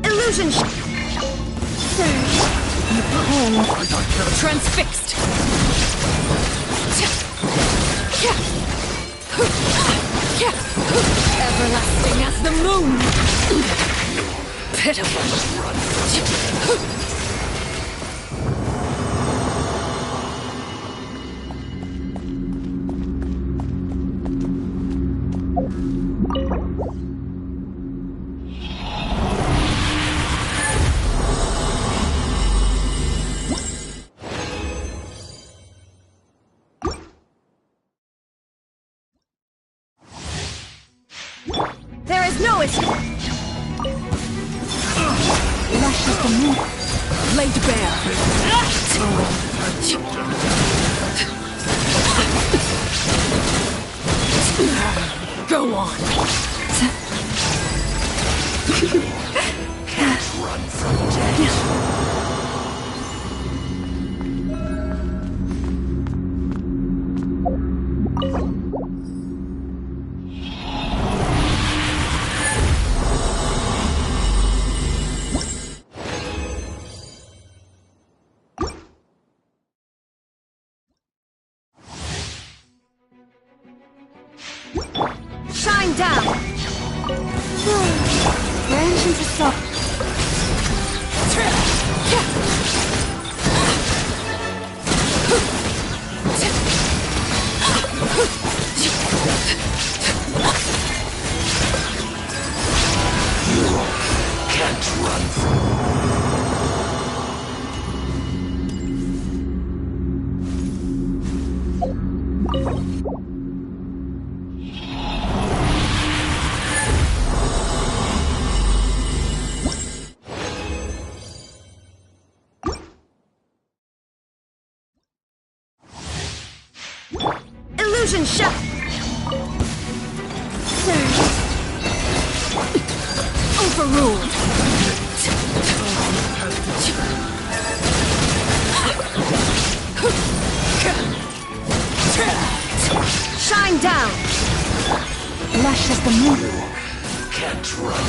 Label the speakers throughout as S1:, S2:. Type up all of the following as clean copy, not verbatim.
S1: Illusion transfixed. Everlasting as the moon. Pitiful.
S2: Lashes the moon,
S1: laid bare. Go on.
S3: Can't run from death.
S1: Shine down!
S2: Range into soft.
S3: You can't run from
S1: Illusion shot! Overruled! Shine down!
S2: Lashes the moon.
S3: Can't run.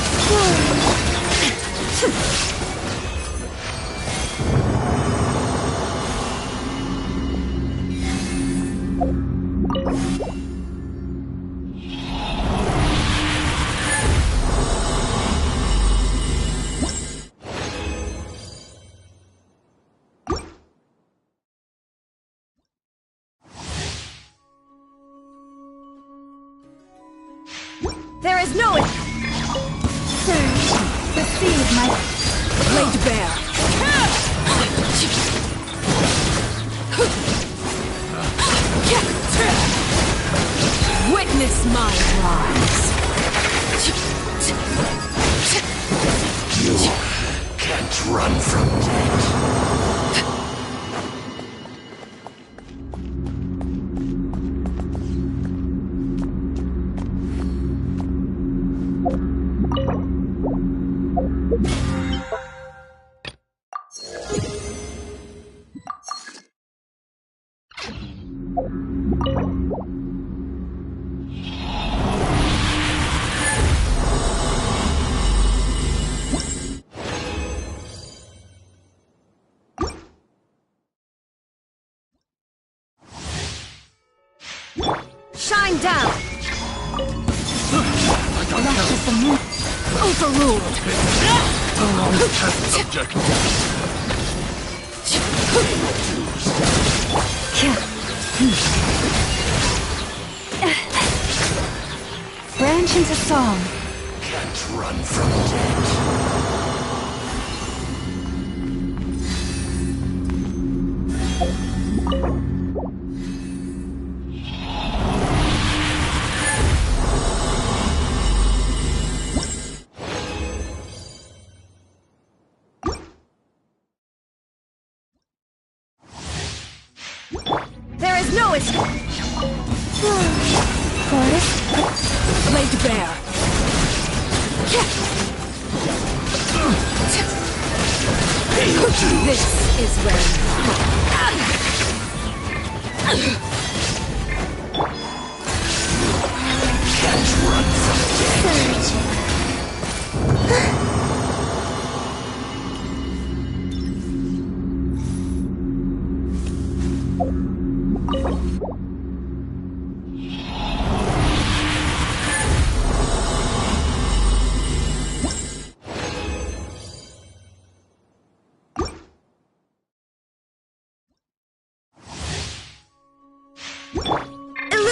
S1: There is no
S2: Receive my
S1: laid bare. Witness my rise.
S3: Can't run from death.
S1: Shine down!
S2: Lush as the moon.
S1: Overruled!
S3: The wrong test subject.
S2: Branch into song.
S3: Can't run from death.
S1: There is no escape!
S2: Goddess,
S1: Laid bare! This is where
S3: Can't run from death.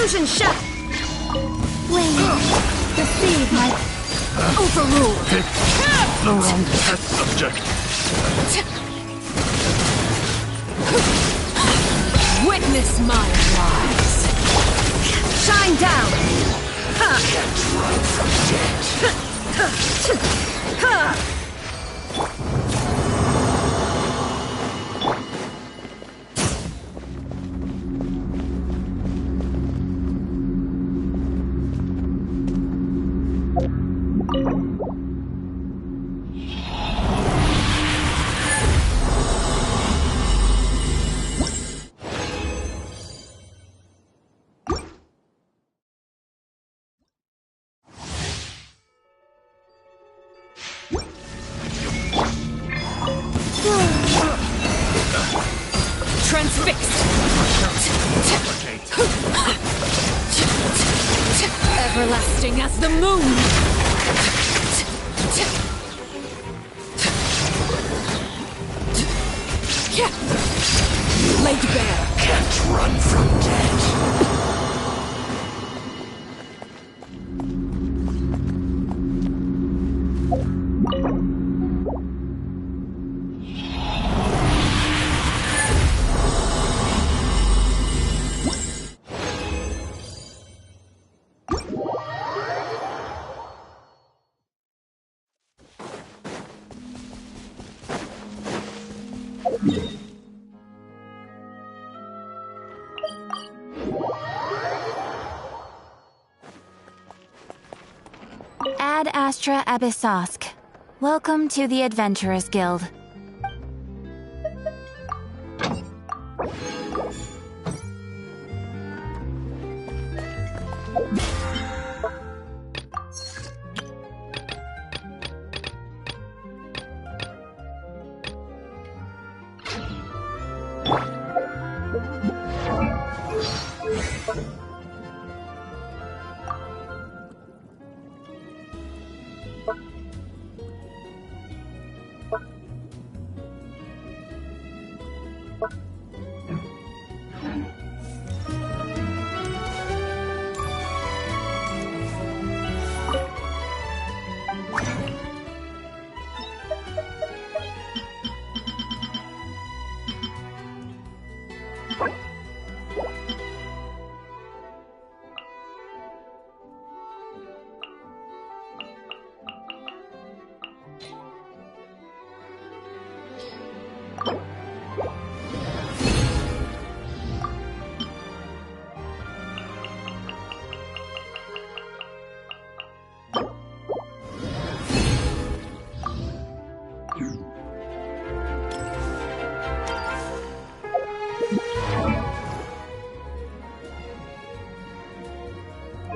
S1: illusion shut!
S2: wait. Receive my
S1: Overruled!
S3: Pick the wrong test subject.
S1: Witness my rise! Shine down!
S3: Can't run from death.
S1: Transfixed! Everlasting as the moon! Laid bare!
S3: Can't run from death.
S2: Ad Astra Abyssosk. Welcome to the Adventurers Guild.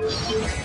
S2: อ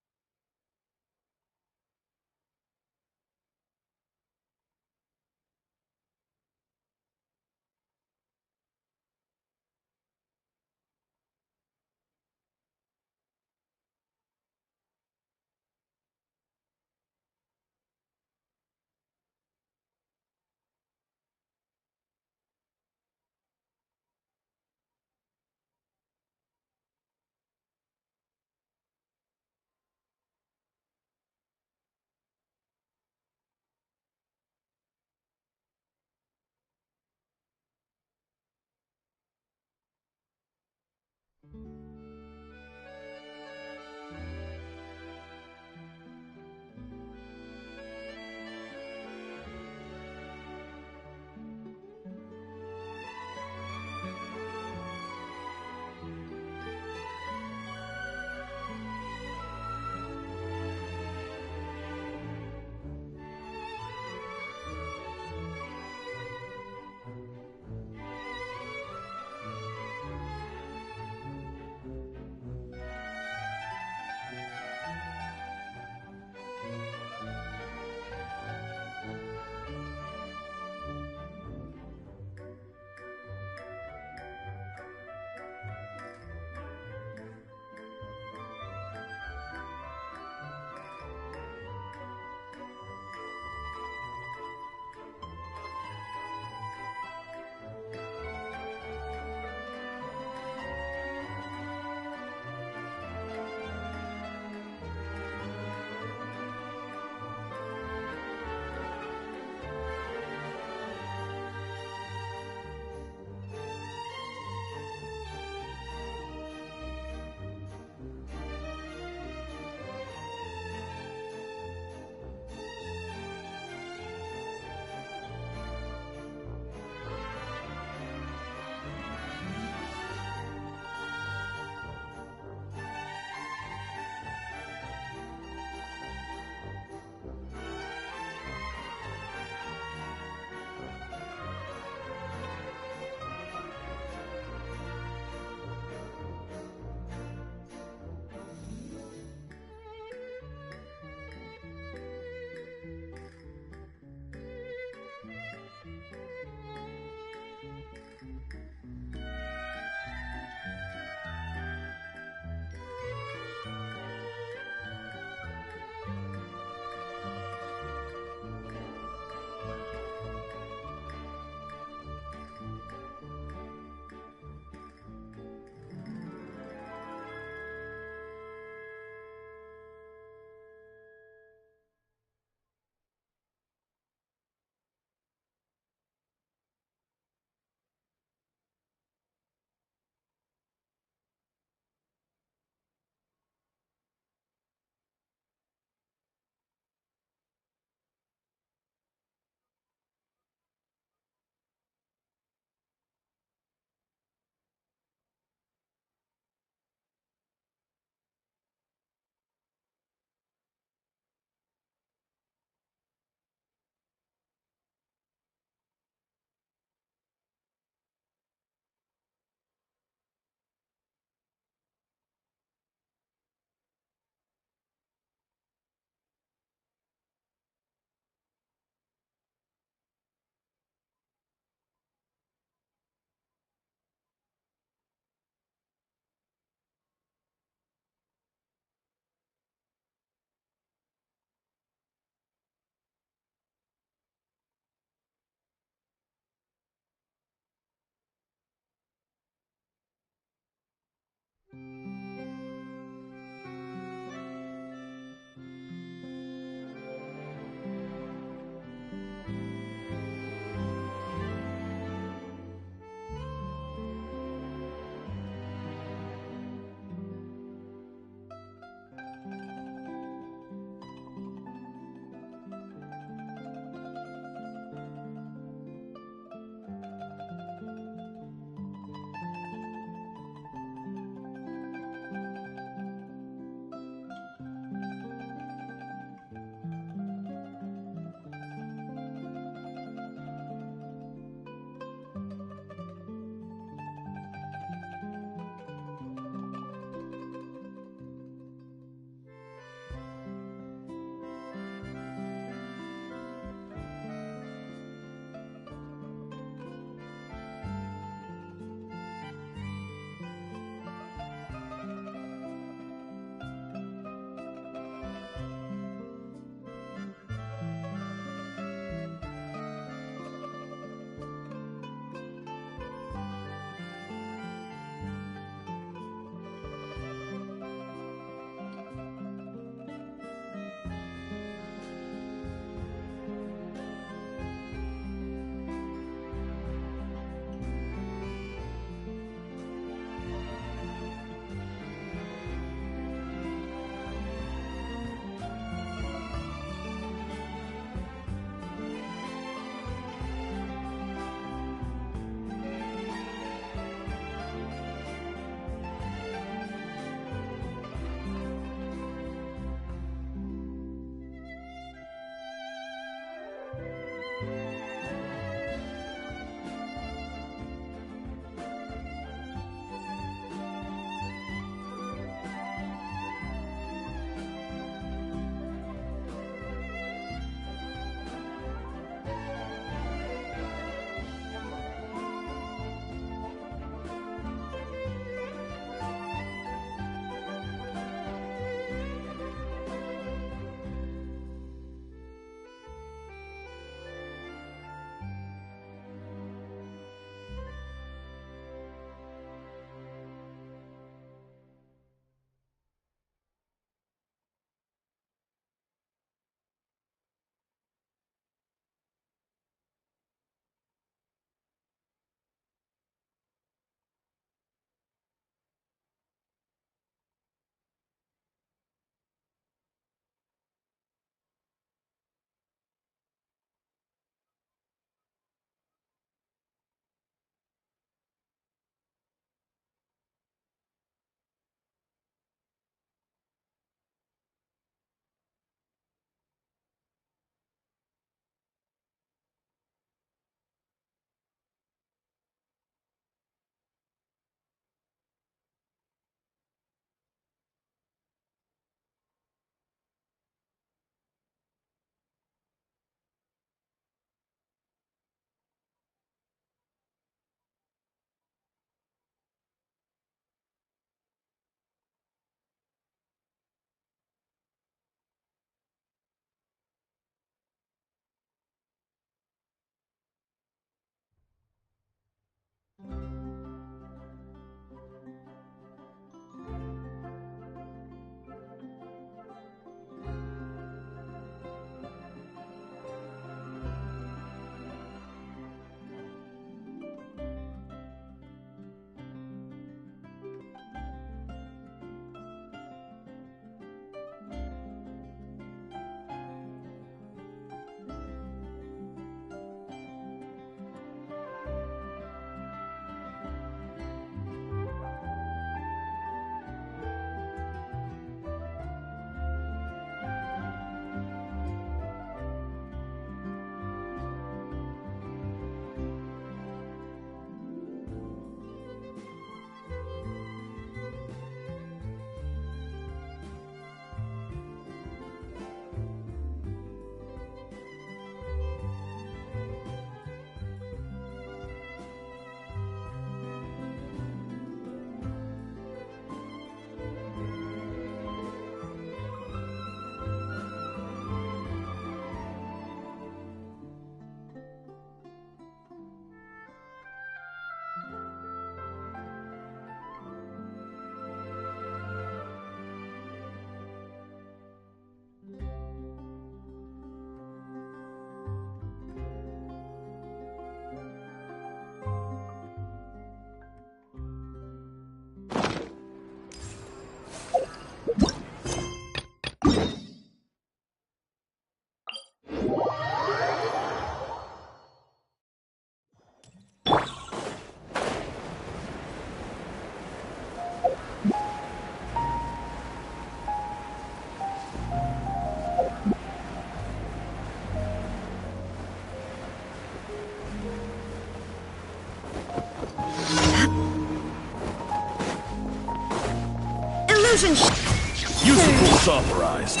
S3: Use of rules authorized.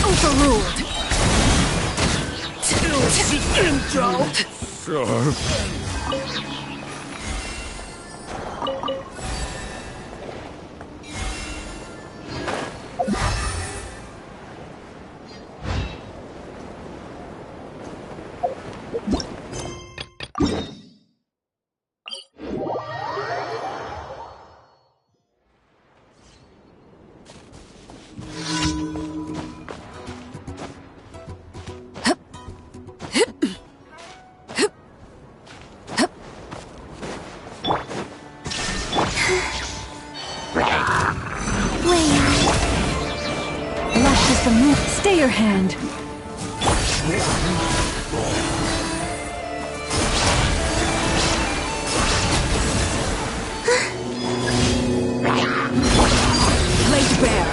S1: Overruled.
S3: Sure.
S1: Stay your hand. Laid bare.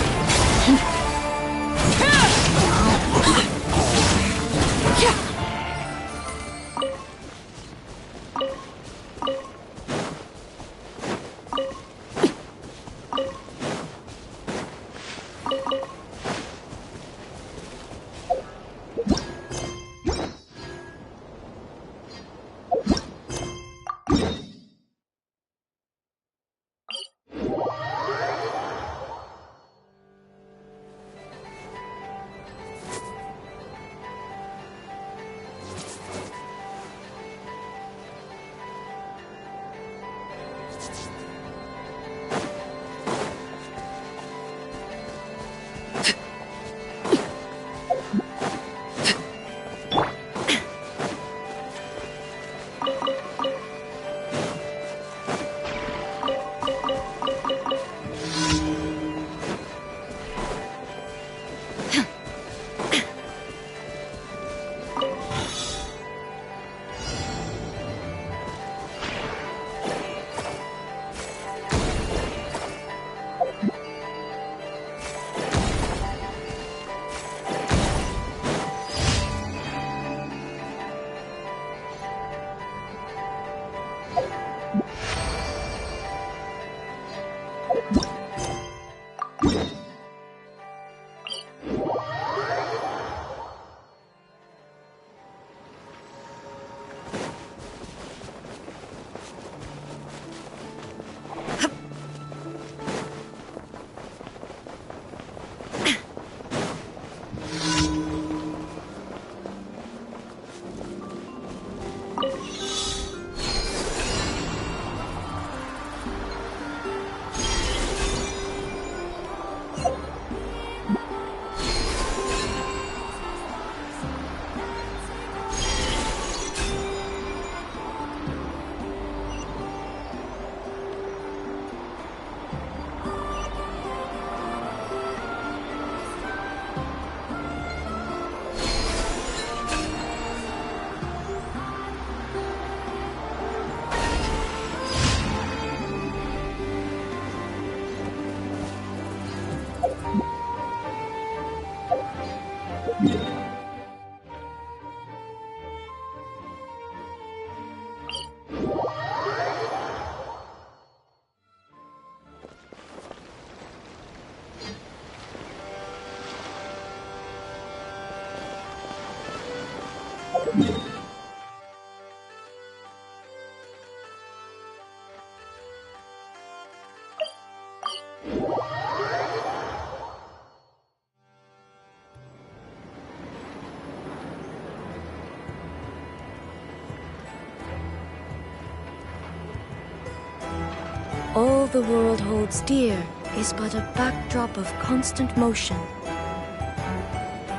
S4: All the world holds dear is but a backdrop of constant motion.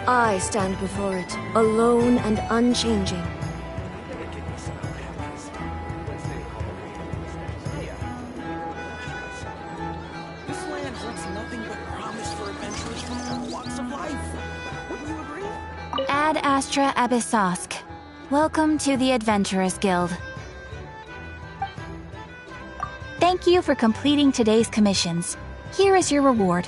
S4: I stand before it, alone and unchanging.
S5: This land holds nothing but promise for adventurers from all walks of life. Wouldn't you agree?
S2: Ad Astra Abyssosk. Welcome to the Adventurers Guild. Thank you for completing today's commissions. Here is your reward.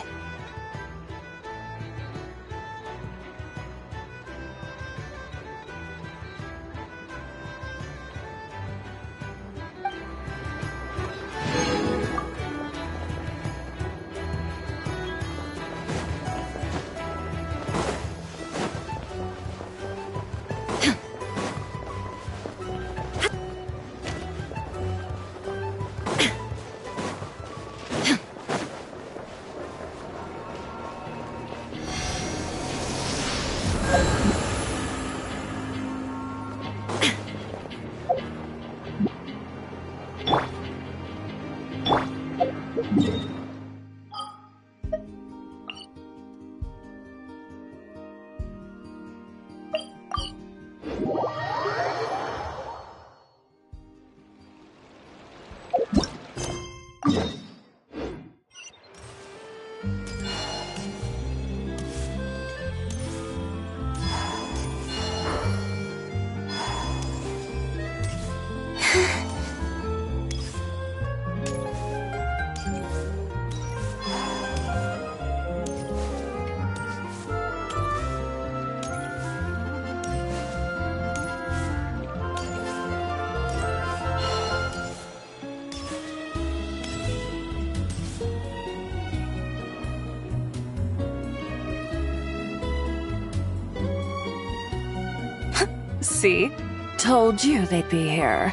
S6: See? Told you they'd be here.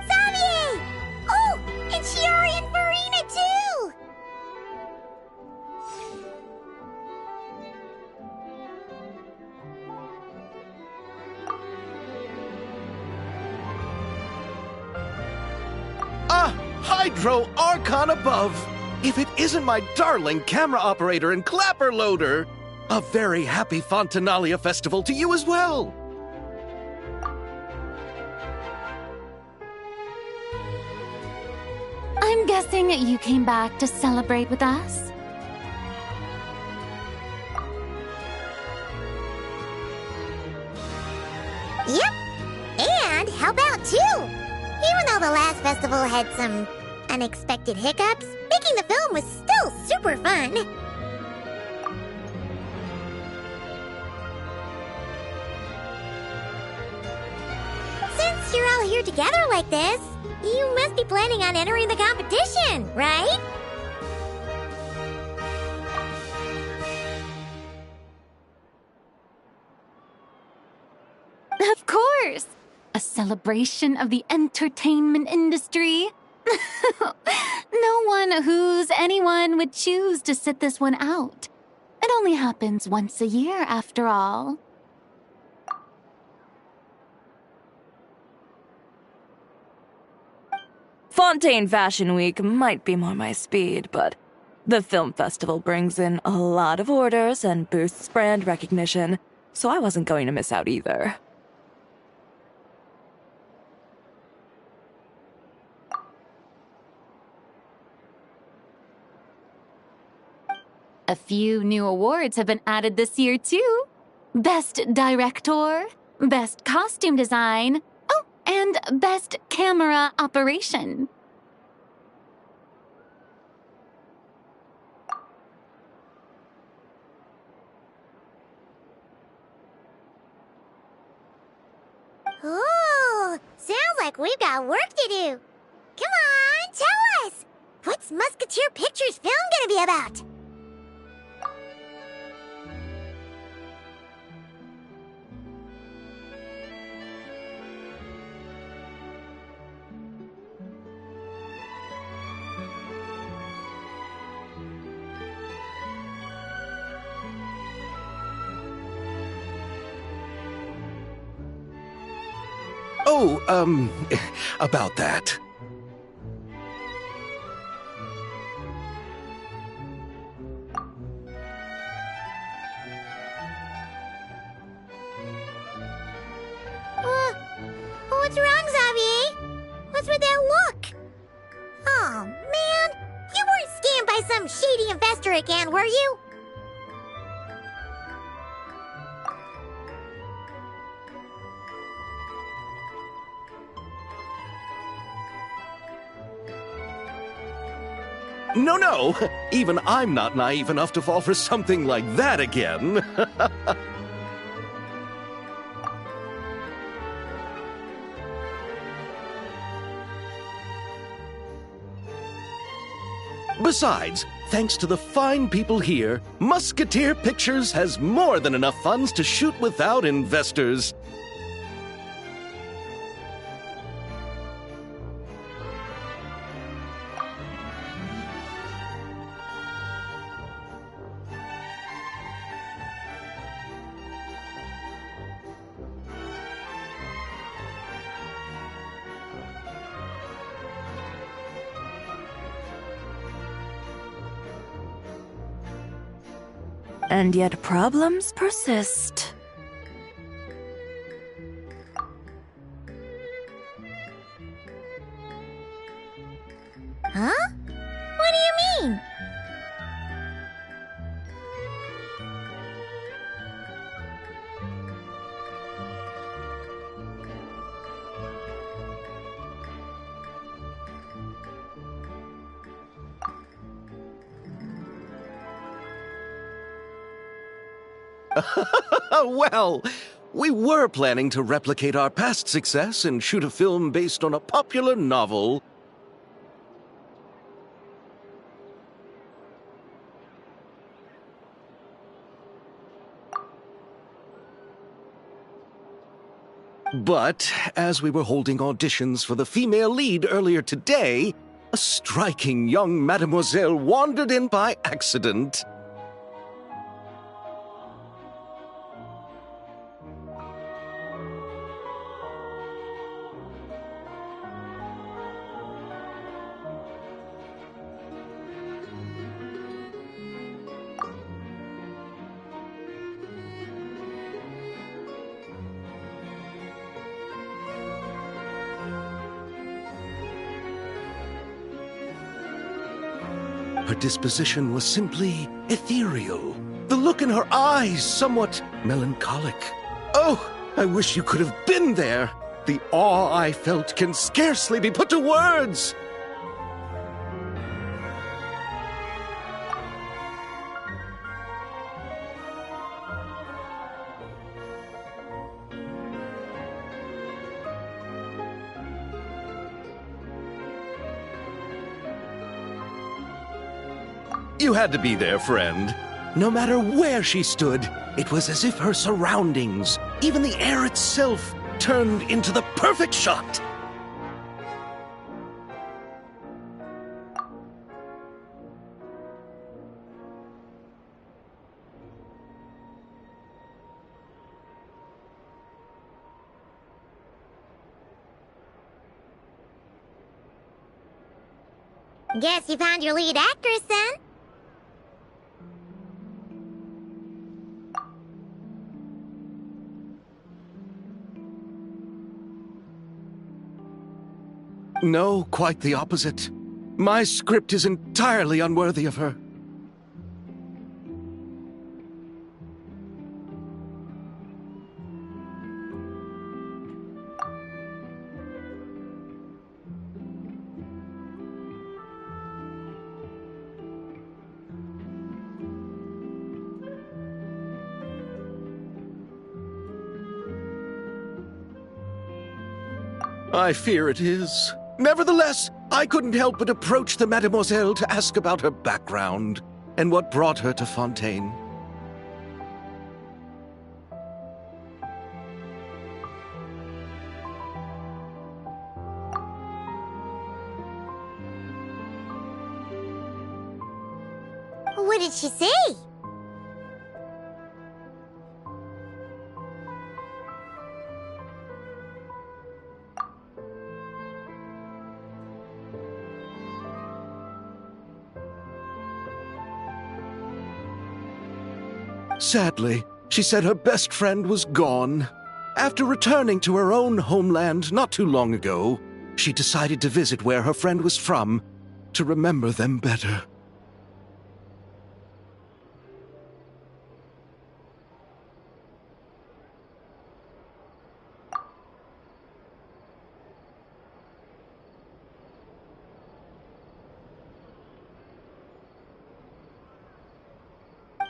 S7: Xavier! Oh, and Shiori and Farina too!
S5: Hydro Archon above! If it isn't my darling camera operator and clapper loader! A very happy Fontanalia festival to you as well!
S2: I'm guessing you came back to celebrate with us?
S7: Yep. And how about two? Even though the last festival had some unexpected hiccups, making the film was still super fun. Since you're all here together like this, you must be planning on entering the competition, right?
S2: Of course! A celebration of the entertainment industry. No one who's anyone would choose to sit this one out. It only happens once a year, after all.
S6: Fontaine Fashion Week might be more my speed, but the film festival brings in a lot of orders and boosts brand recognition, so I wasn't going to miss out either.
S2: A few new awards have been added this year, too. Best Director, Best Costume Design, oh, and Best Camera Operation.
S7: Ooh, sounds like we've got work to do. Come on, tell us! What's Musketeer Pictures film gonna be about?
S5: Oh, about that.
S7: What's wrong, Xavier? What's with that look? Oh, man. You weren't scammed by some shady investor again, were you?
S5: No. Even I'm not naive enough to fall for something like that again. Besides, thanks to the fine people here, Musketeer Pictures has more than enough funds to shoot without investors.
S6: And yet problems persist.
S7: Huh? What do you mean?
S5: Well, we were planning to replicate our past success and shoot a film based on a popular novel. But as we were holding auditions for the female lead earlier today, a striking young mademoiselle wandered in by accident. Her disposition was simply ethereal. The look in her eyes somewhat melancholic. Oh, I wish you could have been there. The awe I felt can scarcely be put to words. You had to be there, friend. No matter where she stood, it was as if her surroundings, even the air itself, turned into the perfect shot.
S7: Guess you found your lead actress, then?
S5: No, quite the opposite. My script is entirely unworthy of her. I fear it is. Nevertheless, I couldn't help but approach the mademoiselle to ask about her background and what brought her to Fontaine.
S7: What did she say?
S5: Sadly, she said her best friend was gone. After returning to her own homeland not too long ago, she decided to visit where her friend was from to remember them better.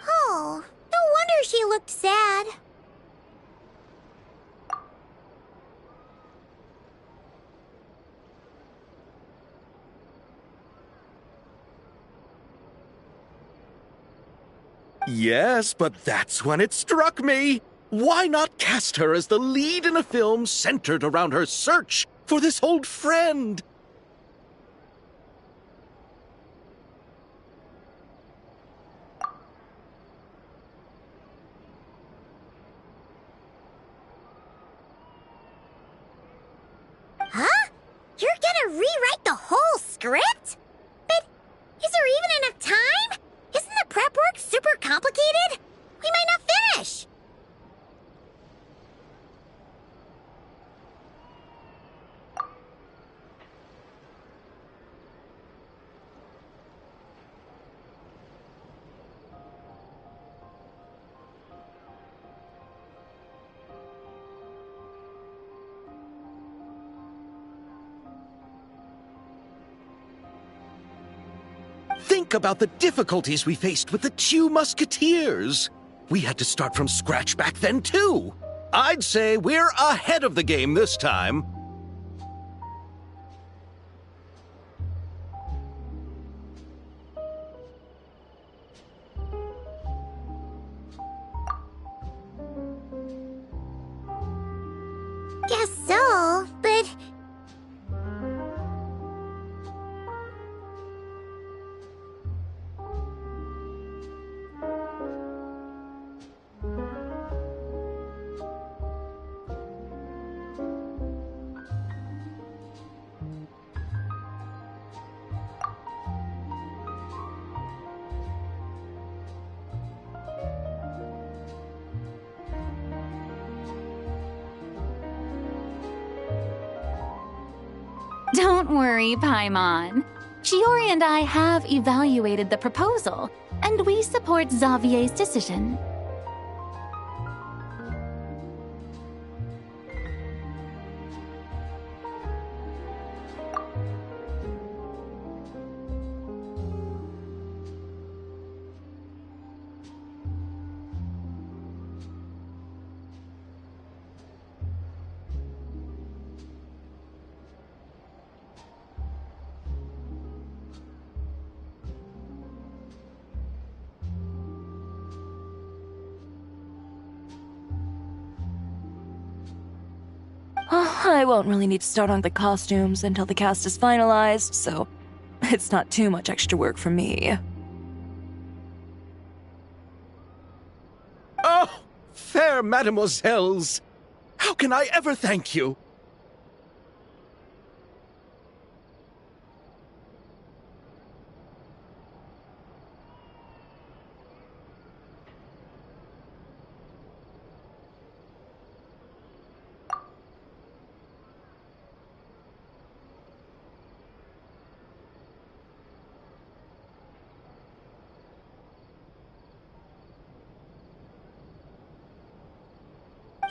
S7: Oh, no wonder she looked sad.
S5: Yes, but that's when it struck me. Why not cast her as the lead in a film centered around her search for this old friend?
S7: Huh? You're gonna rewrite the whole script? But is there even enough time? Isn't the prep work super complicated? We might not finish.
S5: Think about the difficulties we faced with the two musketeers. We had to start from scratch back then, too. I'd say we're ahead of the game this time.
S7: Guess
S2: Don't worry, Paimon. Shiori and I have evaluated the proposal, and we support Xavier's decision.
S6: I won't really need to start on the costumes until the cast is finalized, so it's not too much extra work for me.
S5: Oh, fair mademoiselles! How can I ever thank you?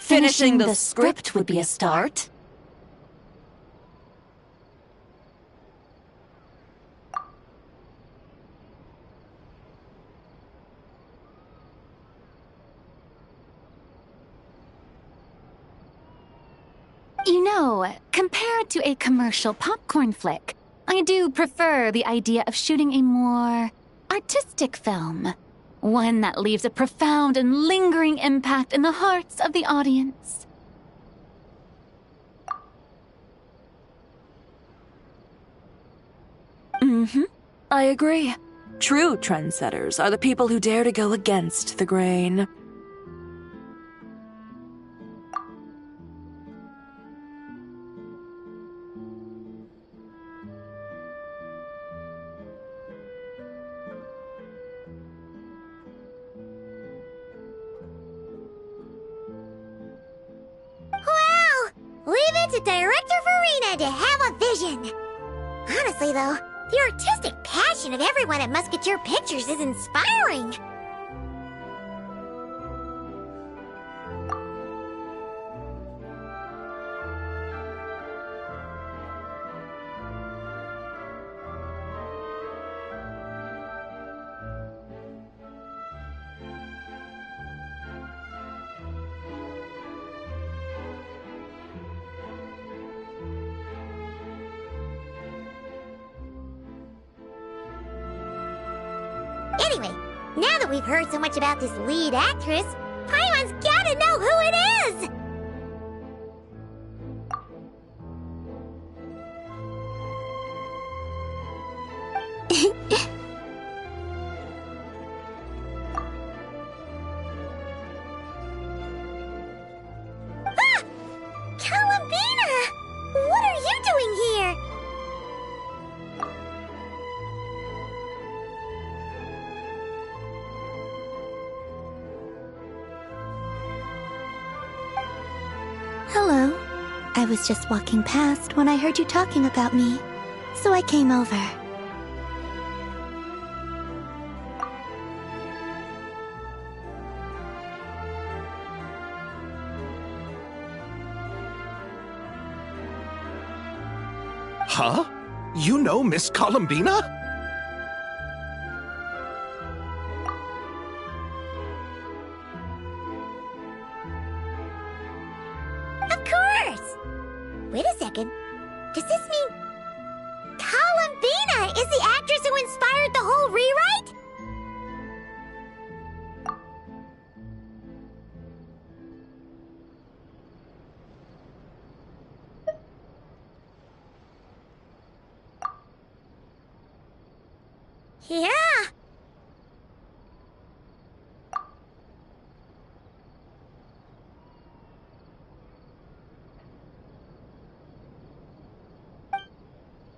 S2: Finishing the script would be a start. You know, compared to a commercial popcorn flick, I do prefer the idea of shooting a more artistic film. One that leaves a profound and lingering impact in the hearts of the audience.
S6: I agree. True trendsetters are the people who dare to go against the grain.
S7: Leave it to Director Farina to have a vision. Honestly, though, the artistic passion of everyone at Musketeer Pictures is inspiring. Anyway, now that we've heard so much about this lead actress, Paimon's gotta know who it is! Ah! Columbina! What are you doing here?
S8: Hello. I was just walking past when I heard you talking about me, so I came over.
S5: Huh? You know Miss Columbina?
S7: Of course! Wait a second. Does this mean Columbina is the actress who inspired the whole rewrite? Yeah!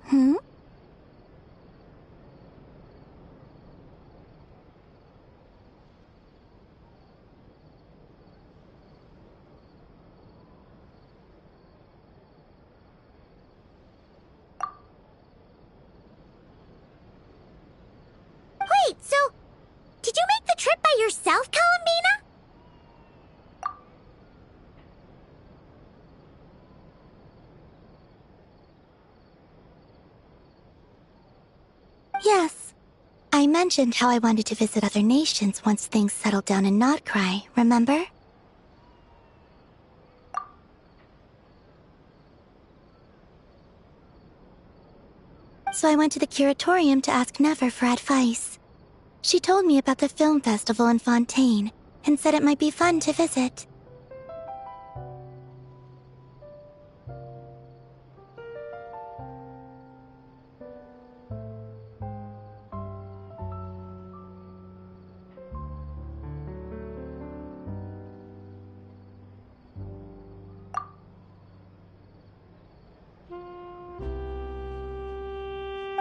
S8: Hmm? Yes. I mentioned how I wanted to visit other nations once things settled down in Nod-Krai, remember? So I went to the curatorium to ask Never for advice. She told me about the film festival in Fontaine and said it might be fun to visit.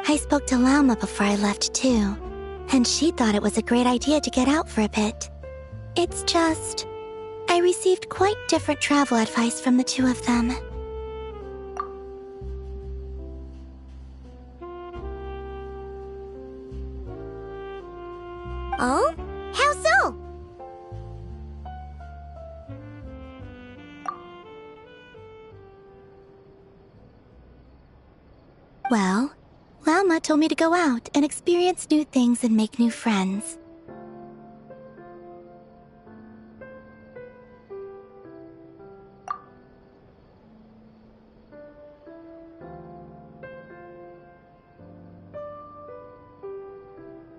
S8: I spoke to Lauma before I left too, and she thought it was a great idea to get out for a bit. It's just, I received quite different travel advice from the two of them.
S7: Oh? How so?
S8: Well, Lauma told me to go out and experience new things and make new friends.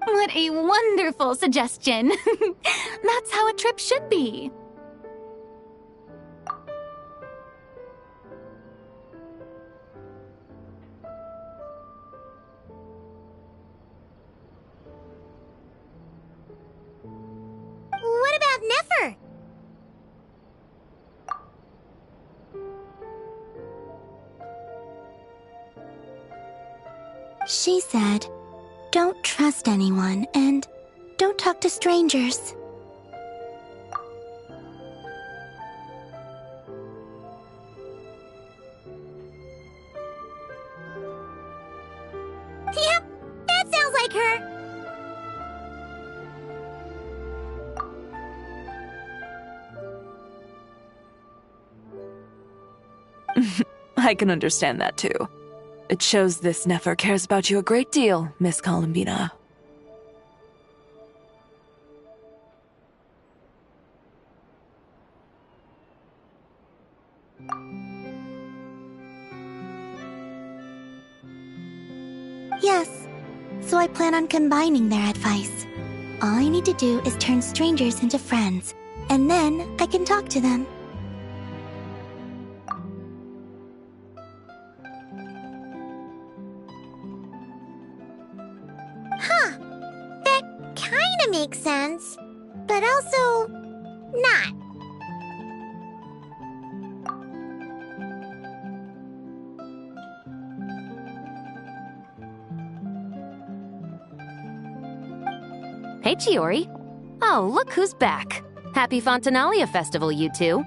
S2: What a wonderful suggestion! That's how a trip should be.
S7: What about Nefer?
S8: She said, don't trust anyone and don't talk to strangers.
S7: Yep, that sounds like her.
S6: I can understand that too. It shows this Nefer cares about you a great deal, Miss Columbina.
S8: Yes, so I plan on combining their advice. All I need to do is turn strangers into friends, and then I can talk to them.
S7: Huh. That kinda makes sense, but also not.
S9: Hey, Chiori. Oh, look who's back. Happy Fontanalia Festival, you two.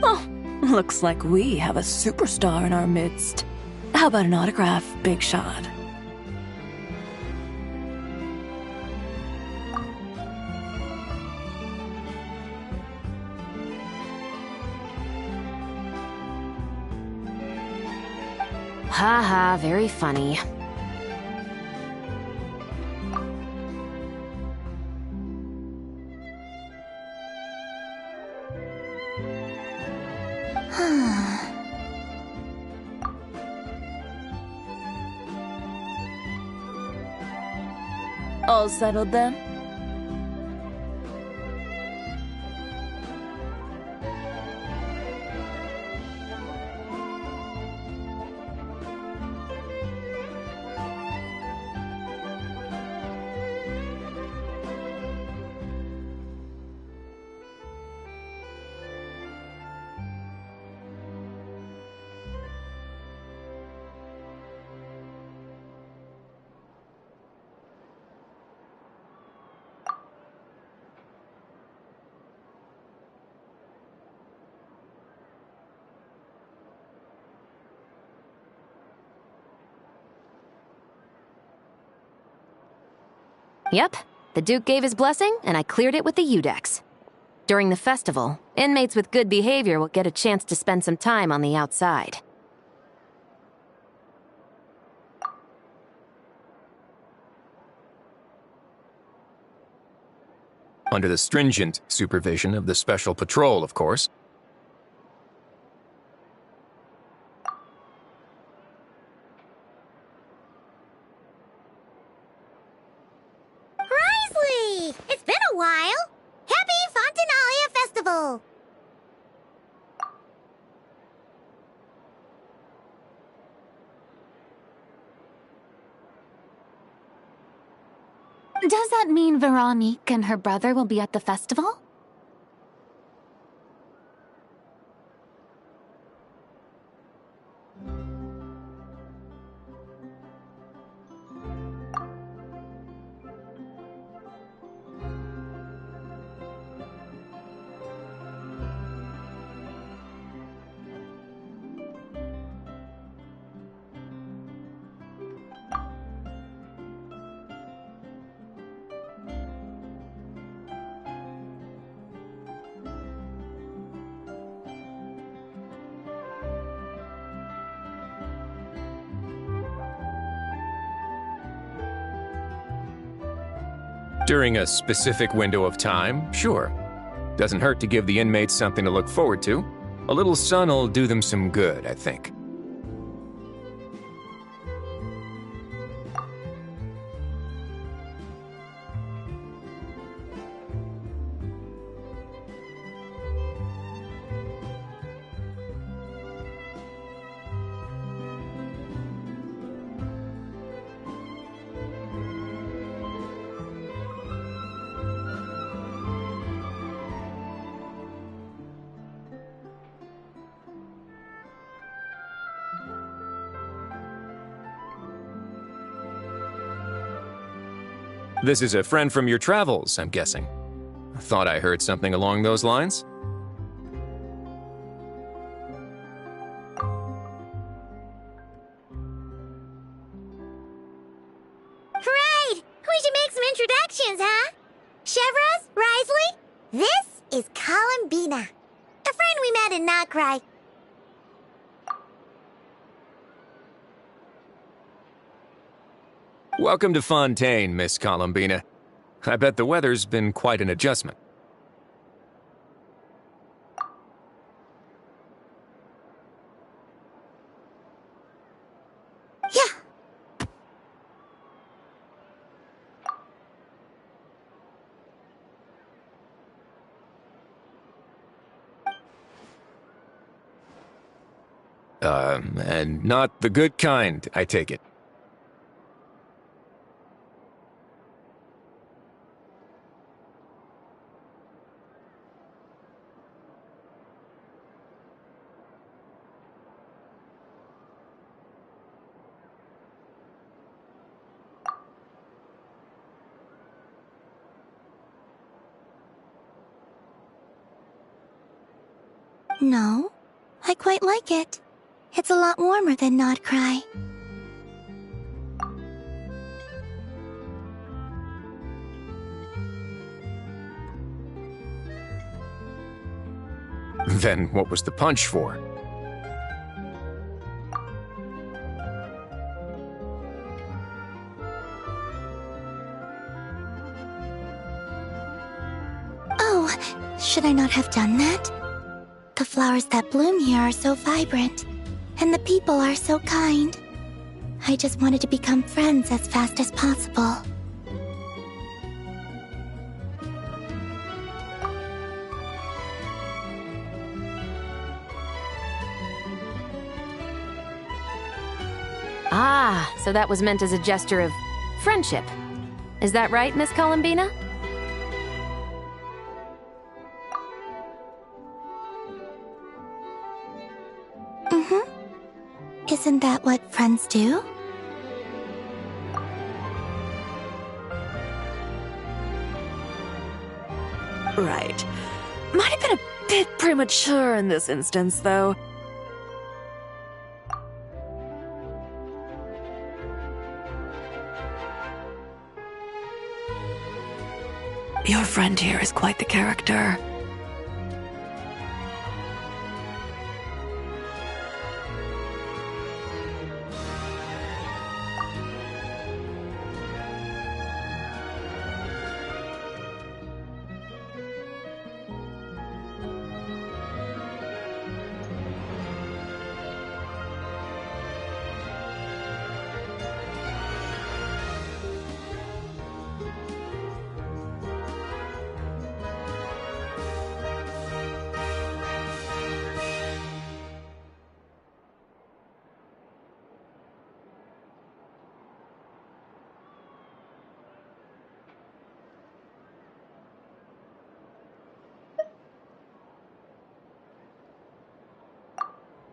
S6: Oh, looks like we have a superstar in our midst. How about an autograph, Big Shot?
S9: Haha, very funny.
S6: All settled then?
S9: Yep, the Duke gave his blessing, and I cleared it with the Udex. During the festival, inmates with good behavior will get a chance to spend some time on the outside.
S10: Under the stringent supervision of the Special Patrol, of course.
S7: Risley! It's been a while! Happy Fontinalia Festival!
S2: Does that mean Veronique and her brother will be at the festival?
S10: During a specific window of time, sure. Doesn't hurt to give the inmates something to look forward to. A little sun'll do them some good, I think. This is a friend from your travels, I'm guessing. I thought I heard something along those lines.
S7: Right! We should make some introductions, huh? Chevros, Risley, this is Columbina, a friend we met in Nod-Krai.
S10: Welcome to Fontaine, Miss Columbina. I bet the weather's been quite an adjustment.
S7: Yeah.
S10: And not the good kind, I take it.
S8: No, I quite like it. It's a lot warmer than Nod-Krai.
S10: Then what was the punch for?
S8: Oh, should I not have done that? The flowers that bloom here are so vibrant, and the people are so kind. I just wanted to become friends as fast as possible.
S9: Ah, so that was meant as a gesture of friendship. Is that right, Miss Columbina?
S8: Isn't that what friends do?
S6: Right. Might have been a bit premature in this instance, though. friend here is quite the character.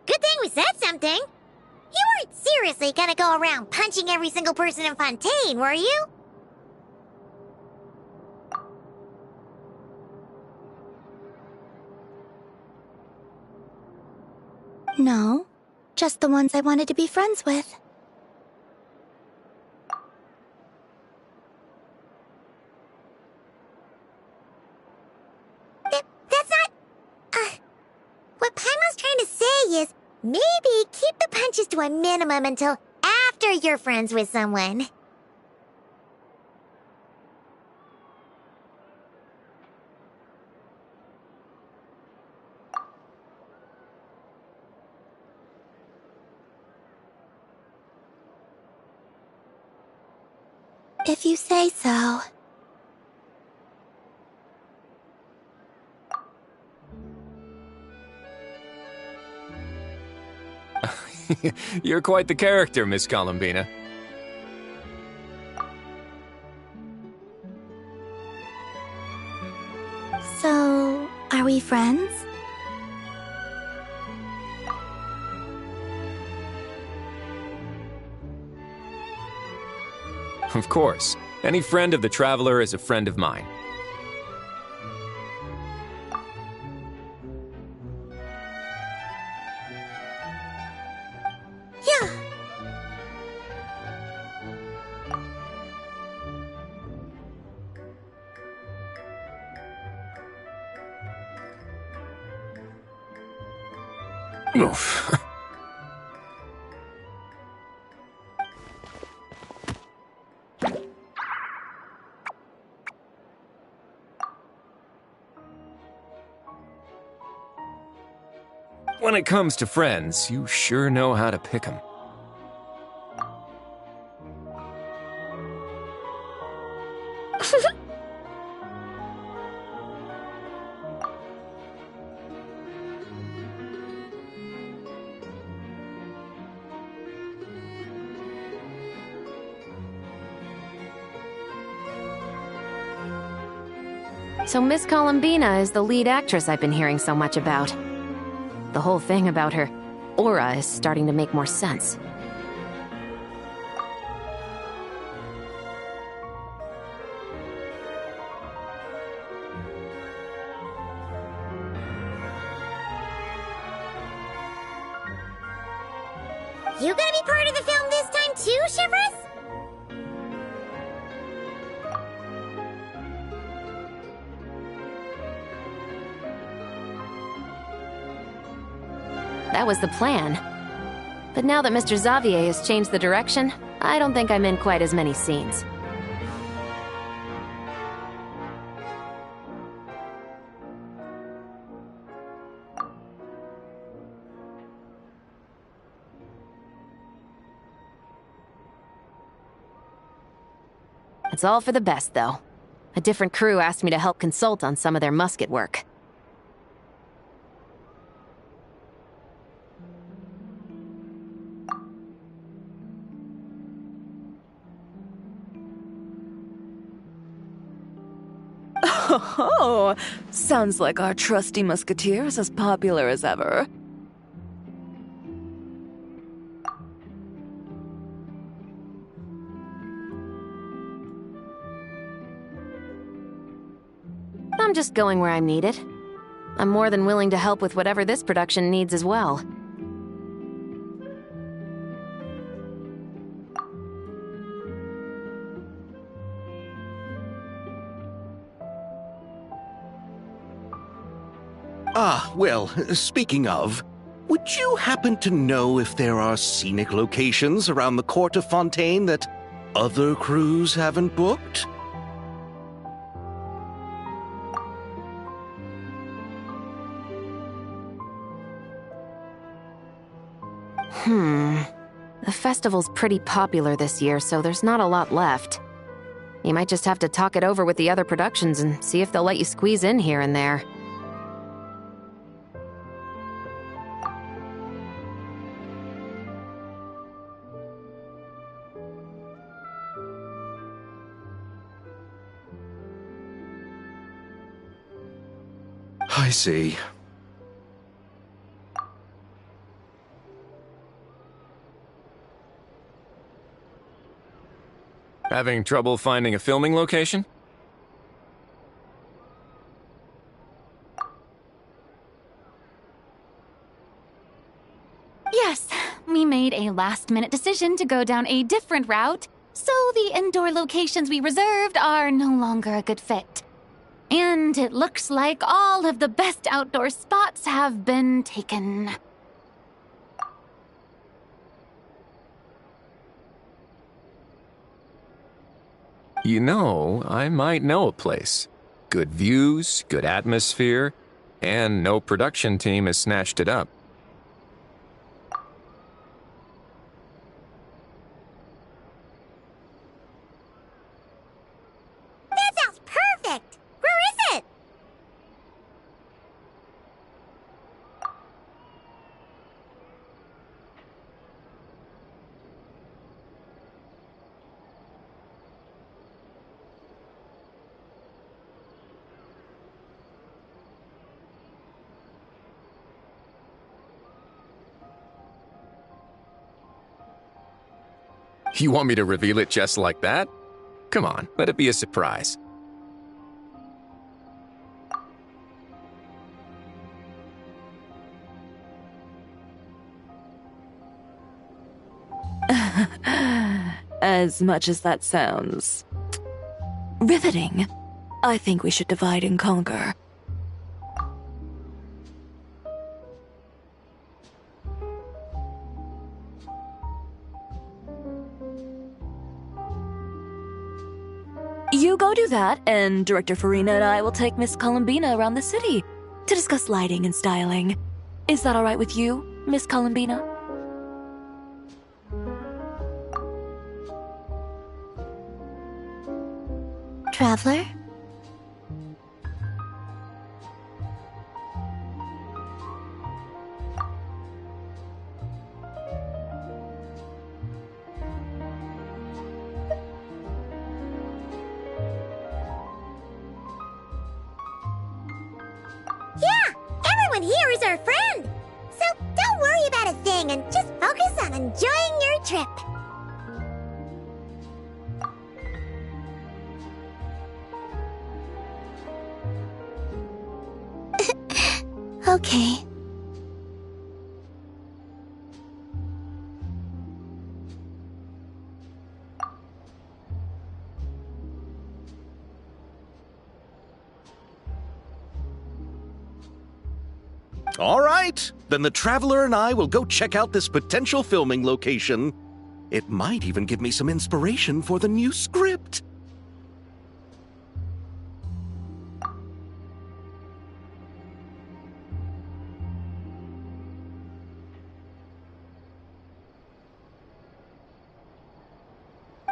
S7: Good thing we said something. You weren't seriously gonna go around punching every single person in Fontaine, were you?
S8: No, just the ones I wanted to be friends with.
S7: That's not... what Paimon's trying to say is, maybe keep the punches to a minimum until after you're friends with someone.
S8: If you say so.
S10: You're quite the character, Miss Columbina.
S8: So, are we friends?
S10: Of course. Any friend of the Traveler is a friend of mine.
S7: Yeah.
S10: Oof. When it comes to friends, you sure know how to pick 'em.
S9: So Miss Columbina is the lead actress I've been hearing so much about. The whole thing about her aura is starting to make more sense.
S7: You gonna be part of the film this time too, Shivers?
S9: That was the plan. But now that Mr. Xavier has changed the direction, I don't think I'm in quite as many scenes. It's all for the best, though. A different crew asked me to help consult on some of their musket work.
S6: Oh, sounds like our trusty musketeer is as popular as ever.
S9: I'm just going where I'm needed. I'm more than willing to help with whatever this production needs as well.
S5: Well, speaking of, would you happen to know if there are scenic locations around the Court of Fontaine that other crews haven't booked?
S9: The festival's pretty popular this year, so there's not a lot left. You might just have to talk it over with the other productions and see if they'll let you squeeze in here and there.
S5: I see.
S10: Having trouble finding a filming location?
S2: Yes, we made a last-minute decision to go down a different route, so the indoor locations we reserved are no longer a good fit. And it looks like all of the best outdoor spots have been taken.
S10: You know, I might know a place. Good views, good atmosphere, and no production team has snatched it up.
S7: That sounds perfect! Where is it?
S10: You want me to reveal it just like that? Come on, let it be a surprise.
S6: As much as that sounds riveting, I think we should divide and conquer. You go do that, and Director Farina and I will take Miss Columbina around the city to discuss lighting and styling. Is that all right with you, Miss Columbina?
S8: Traveler?
S7: Yeah! Everyone here is our friend! So don't worry about a thing and just focus on enjoying your trip.
S8: Okay.
S5: All right, then the Traveler and I will go check out this potential filming location. It might even give me some inspiration for the new script.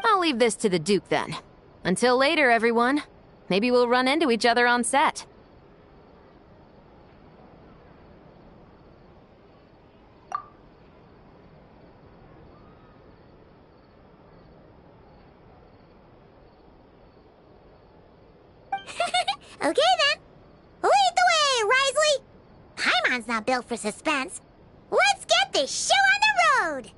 S9: I'll leave this to the Duke then. Until later, everyone. Maybe we'll run into each other on set.
S7: Okay then. Lead the way, Risley! Paimon's not built for suspense. Let's get this show on the road!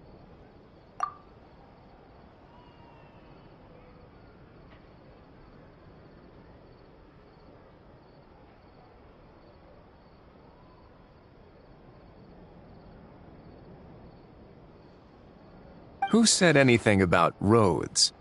S10: Who said anything about roads?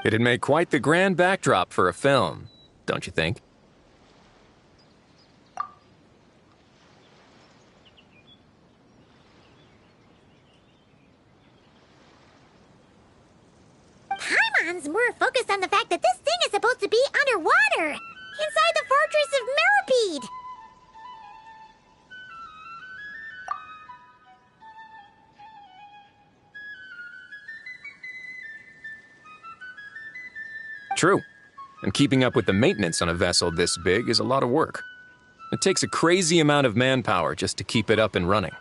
S10: It'd make quite the grand backdrop for a film, don't you think?
S7: Paimon's more focused on the fact that this thing is supposed to be underwater, inside the fortress of Meripede.
S10: True. And keeping up with the maintenance on a vessel this big is a lot of work. It takes a crazy amount of manpower just to keep it up and running.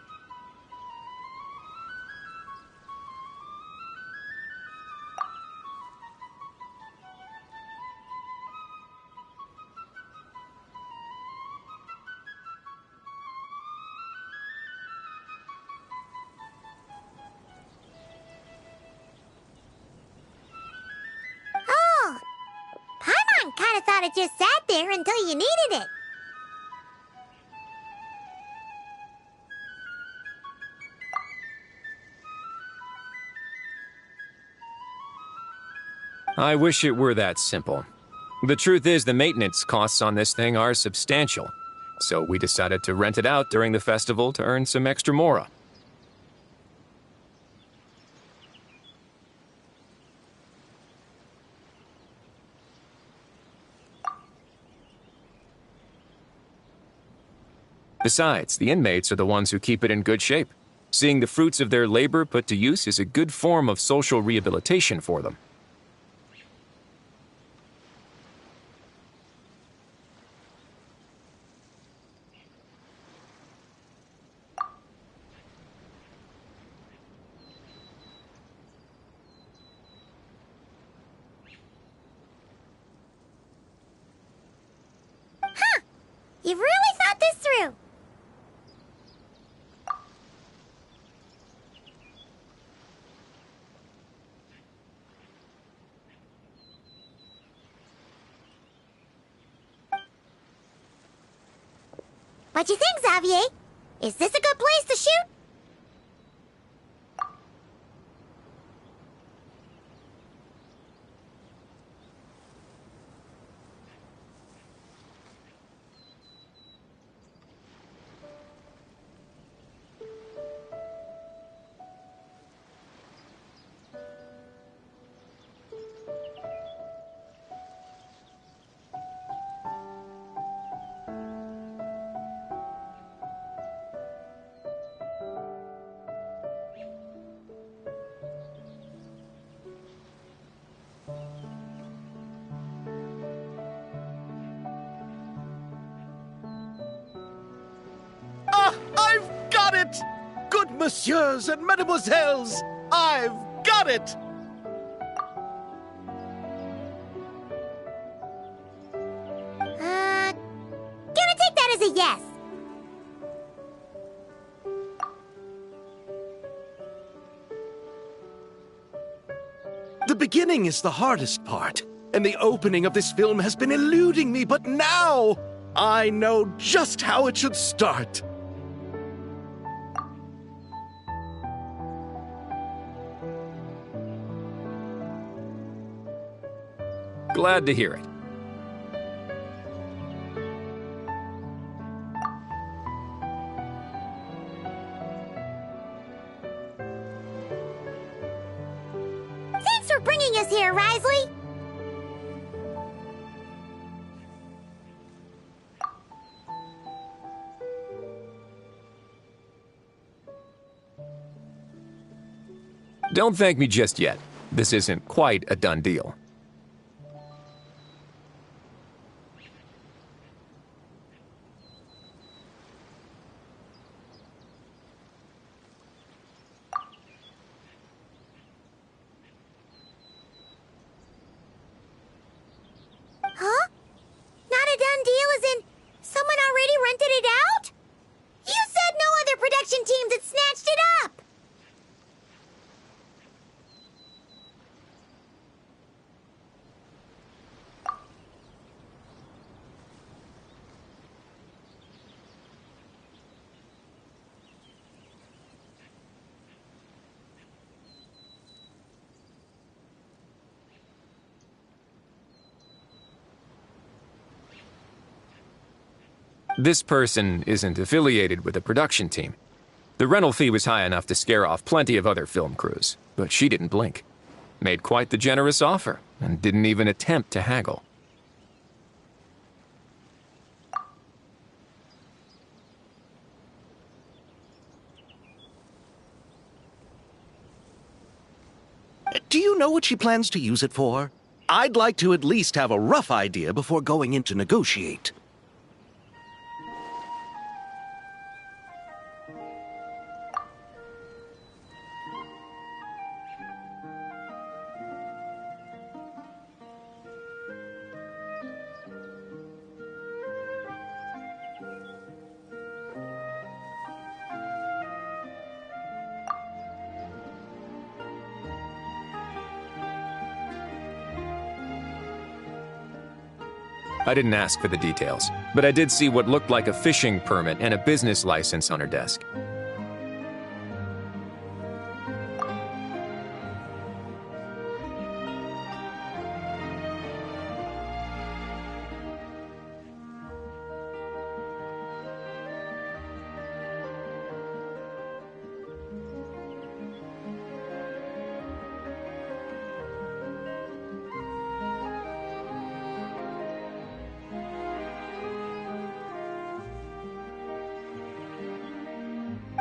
S7: Kinda thought it just sat there until you needed it.
S10: I wish it were that simple. The truth is, the maintenance costs on this thing are substantial, so we decided to rent it out during the festival to earn some extra mora. Besides, the inmates are the ones who keep it in good shape. Seeing the fruits of their labor put to use is a good form of social rehabilitation for them.
S7: Huh! You've really thought this through. What you think, Xavier? Is this a good place to shoot?
S5: I've got it! Good messieurs and mademoiselles, I've got it!
S7: Gonna take that as a yes.
S5: The beginning is the hardest part, and the opening of this film has been eluding me, but now I know just how it should start.
S10: Glad to hear it.
S7: Thanks for bringing us here, Risley.
S10: Don't thank me just yet. This isn't quite a done deal.
S7: Huh? Not a done deal as in someone already rented it out? You said no other production teams had snatched it up!
S10: This person isn't affiliated with a production team. The rental fee was high enough to scare off plenty of other film crews, but she didn't blink. Made quite the generous offer, and didn't even attempt to haggle.
S5: Do you know what she plans to use it for? I'd like to at least have a rough idea before going in to negotiate.
S10: I didn't ask for the details, but I did see what looked like a fishing permit and a business license on her desk.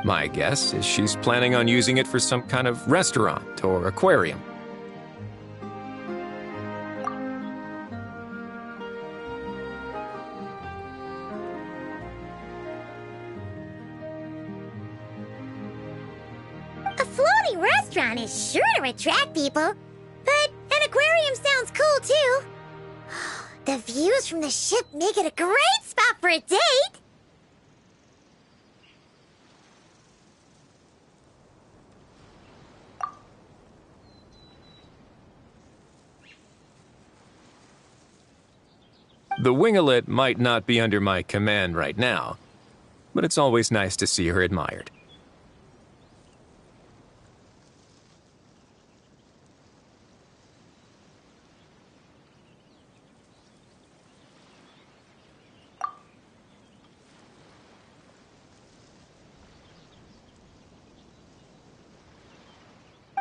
S10: My guess is she's planning on using it for some kind of restaurant or aquarium.
S7: A floating restaurant is sure to attract people, but an aquarium sounds cool too. The views from the ship make it a great spot for a date.
S10: The winglet might not be under my command right now, but it's always nice to see her admired.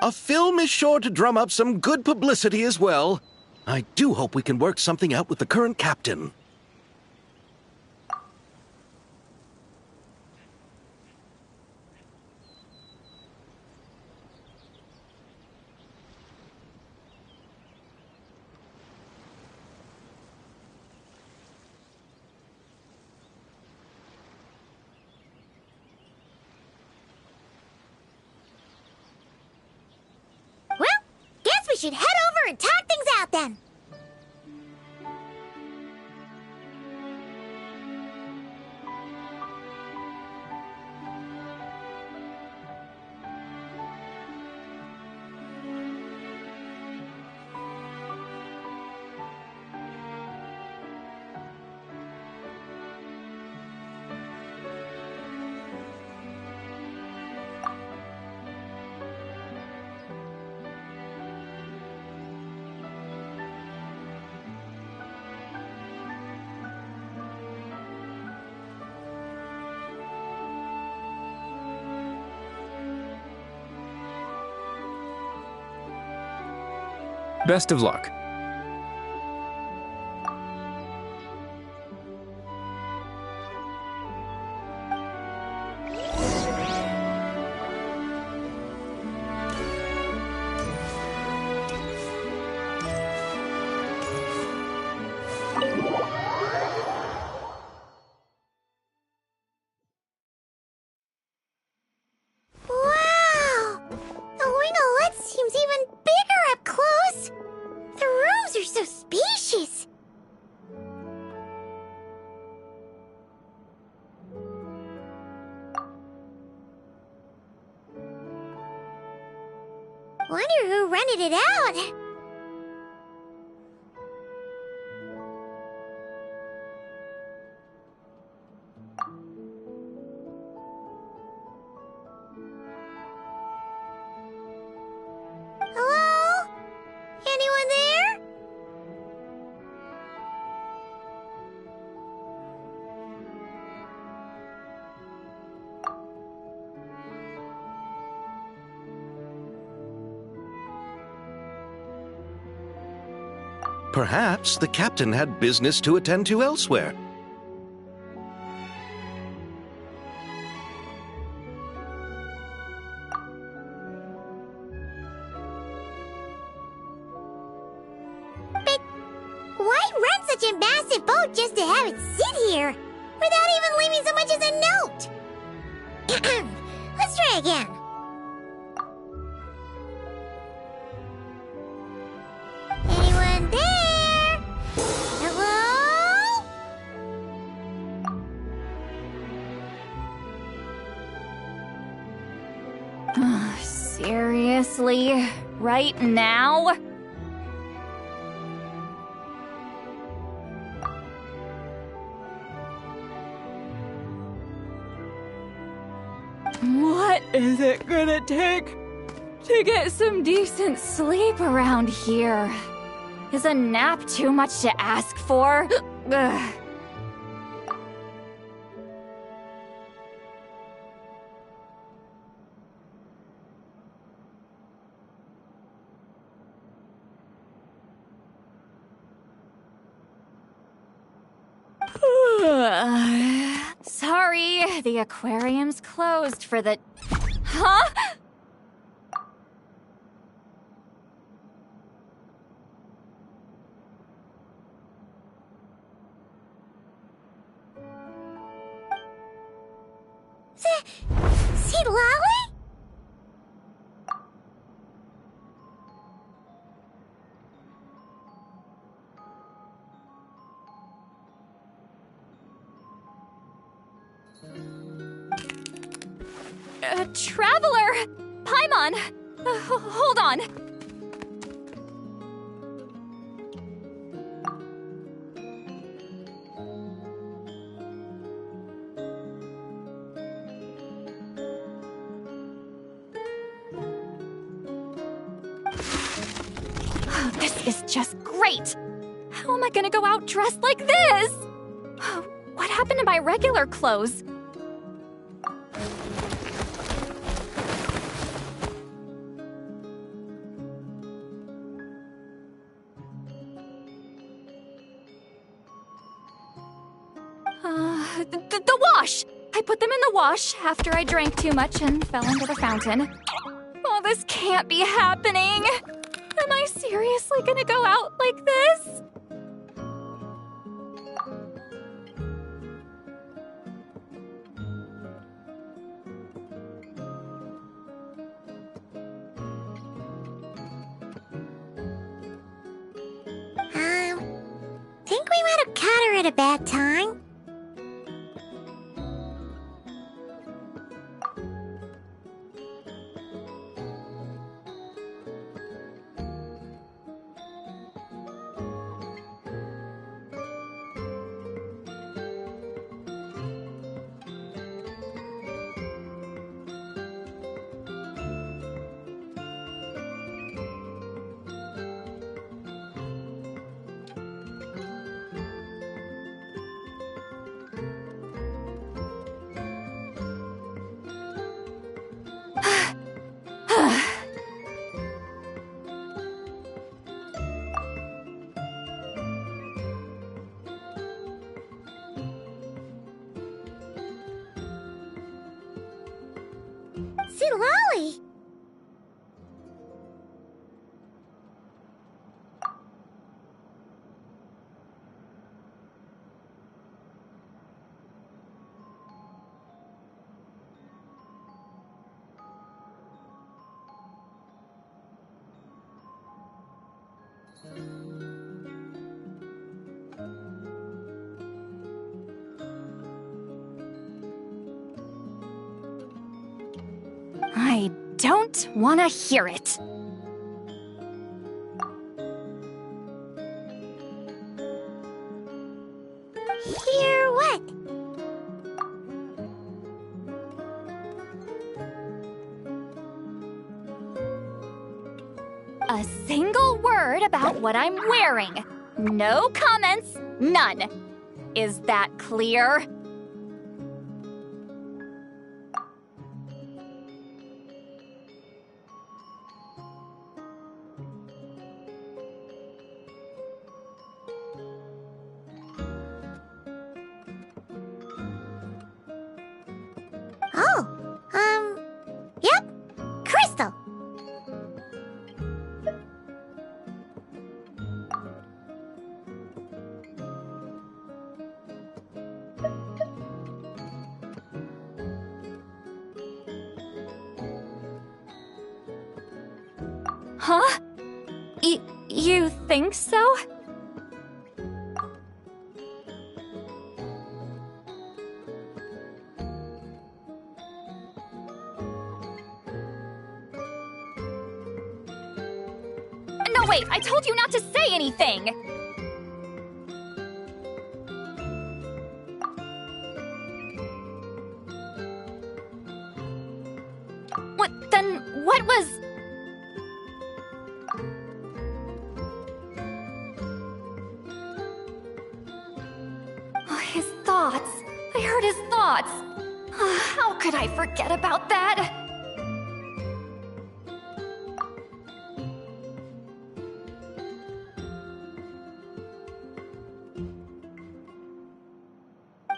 S5: A film is sure to drum up some good publicity as well. I do hope we can work something out with the current captain.
S7: Well, guess we should head over and talk things out then.
S10: Best of luck.
S7: Wow! The winglet seems even bigger up close. The rooms are so spacious. Wonder who rented it out. Hello? Anyone there?
S5: Perhaps the captain had business to attend to elsewhere.
S7: But why rent such a massive boat just to have it sit here, without even leaving so much as a note? Let's try again. Anyone there? Hello?
S2: Seriously? Right now? What is it gonna take to get some decent sleep around here? Is a nap too much to ask for? Ugh. Sorry, the aquarium's closed for the... Huh?
S7: See Lolly?
S2: Traveler! Paimon! Hold on. This is just great! How am I gonna go out dressed like this? What happened to my regular clothes? The wash! I put them in the wash after I drank too much and fell into the fountain. Oh, this can't be happening! Am I seriously gonna go out like this?
S7: Think we might have caught her at a bad time. See Lolly!
S2: I don't want to hear it.
S7: Hear what?
S2: A single word about what I'm wearing. No comments, none. Is that clear? Huh? You think so? No, wait, I told you not to say anything! What was... Oh, his thoughts. I heard his thoughts. How could I forget about that?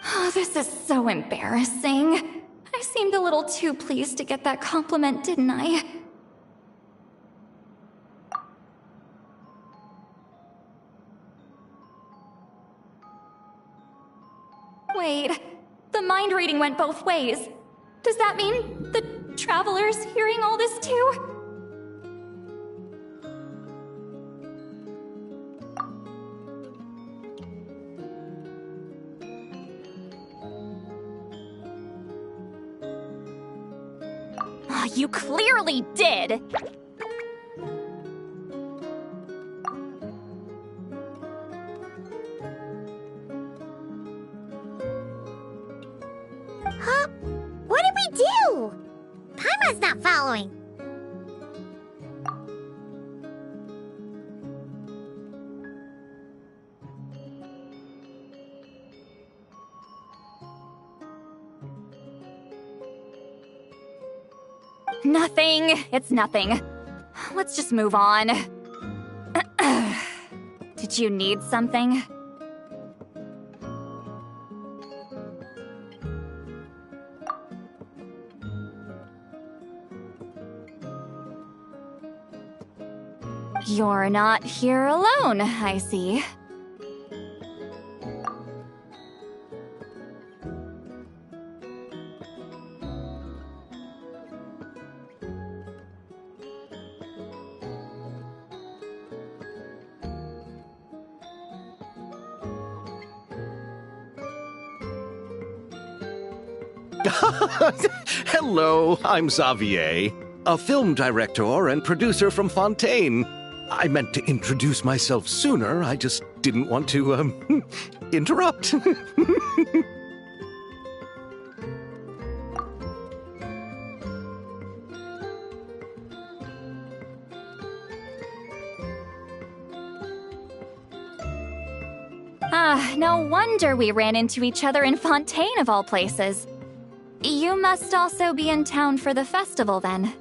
S2: Oh, this is so embarrassing. I seemed a little too pleased to get that compliment, didn't I? Wait, the mind reading went both ways. Does that mean the traveler's hearing all this too? You clearly did!
S7: Huh? What did we do? Paimon's not following.
S2: Nothing. It's nothing. Let's just move on. Did you need something? You're not here alone, I see.
S5: Hello, I'm Xavier, a film director and producer from Fontaine. I meant to introduce myself sooner, I just didn't want to, interrupt.
S2: No wonder we ran into each other in Fontaine of all places. You must also be in town for the festival, then.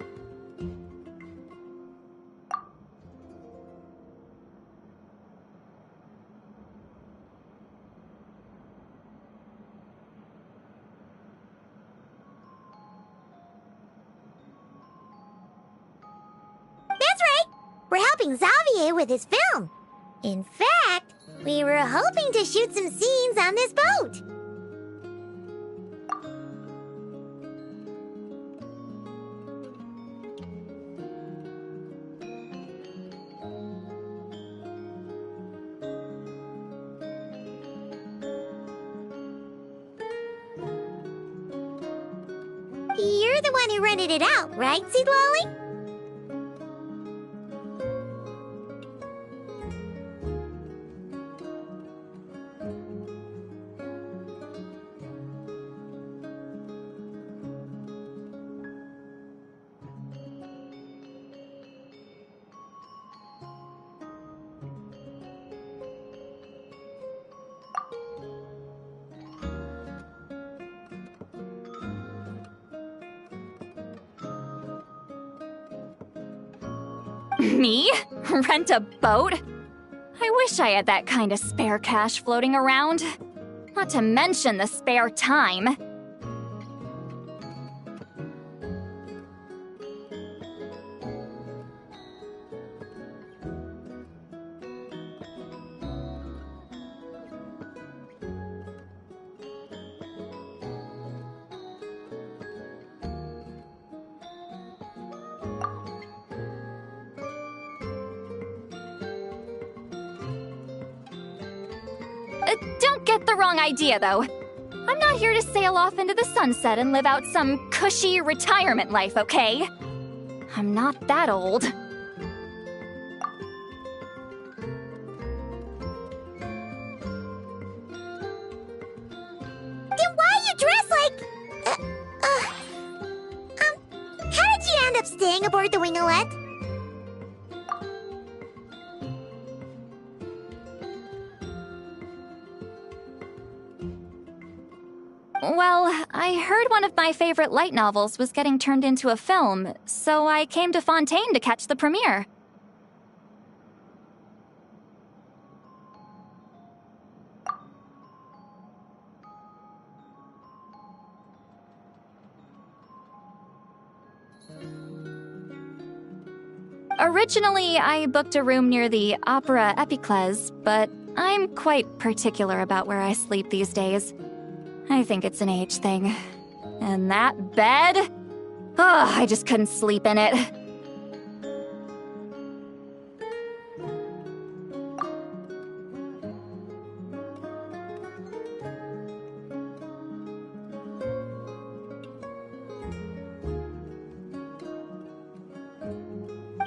S7: That's right! We're helping Xavier with his film. In fact, we were hoping to shoot some scenes on this boat. You're the one who rented it out, right, Seed Lolly?
S2: Me? Rent a boat? I wish I had that kind of spare cash floating around. Not to mention the spare time. Don't get the wrong idea, though. I'm not here to sail off into the sunset and live out some cushy retirement life, okay? I'm not that old. Then
S7: why you dress like... how did you end up staying aboard the Winglet?
S2: Well, I heard one of my favorite light novels was getting turned into a film, so I came to Fontaine to catch the premiere. Originally, I booked a room near the Opera Epiclese, but I'm quite particular about where I sleep these days. I think it's an age thing. And that bed? Oh, I just couldn't sleep in it.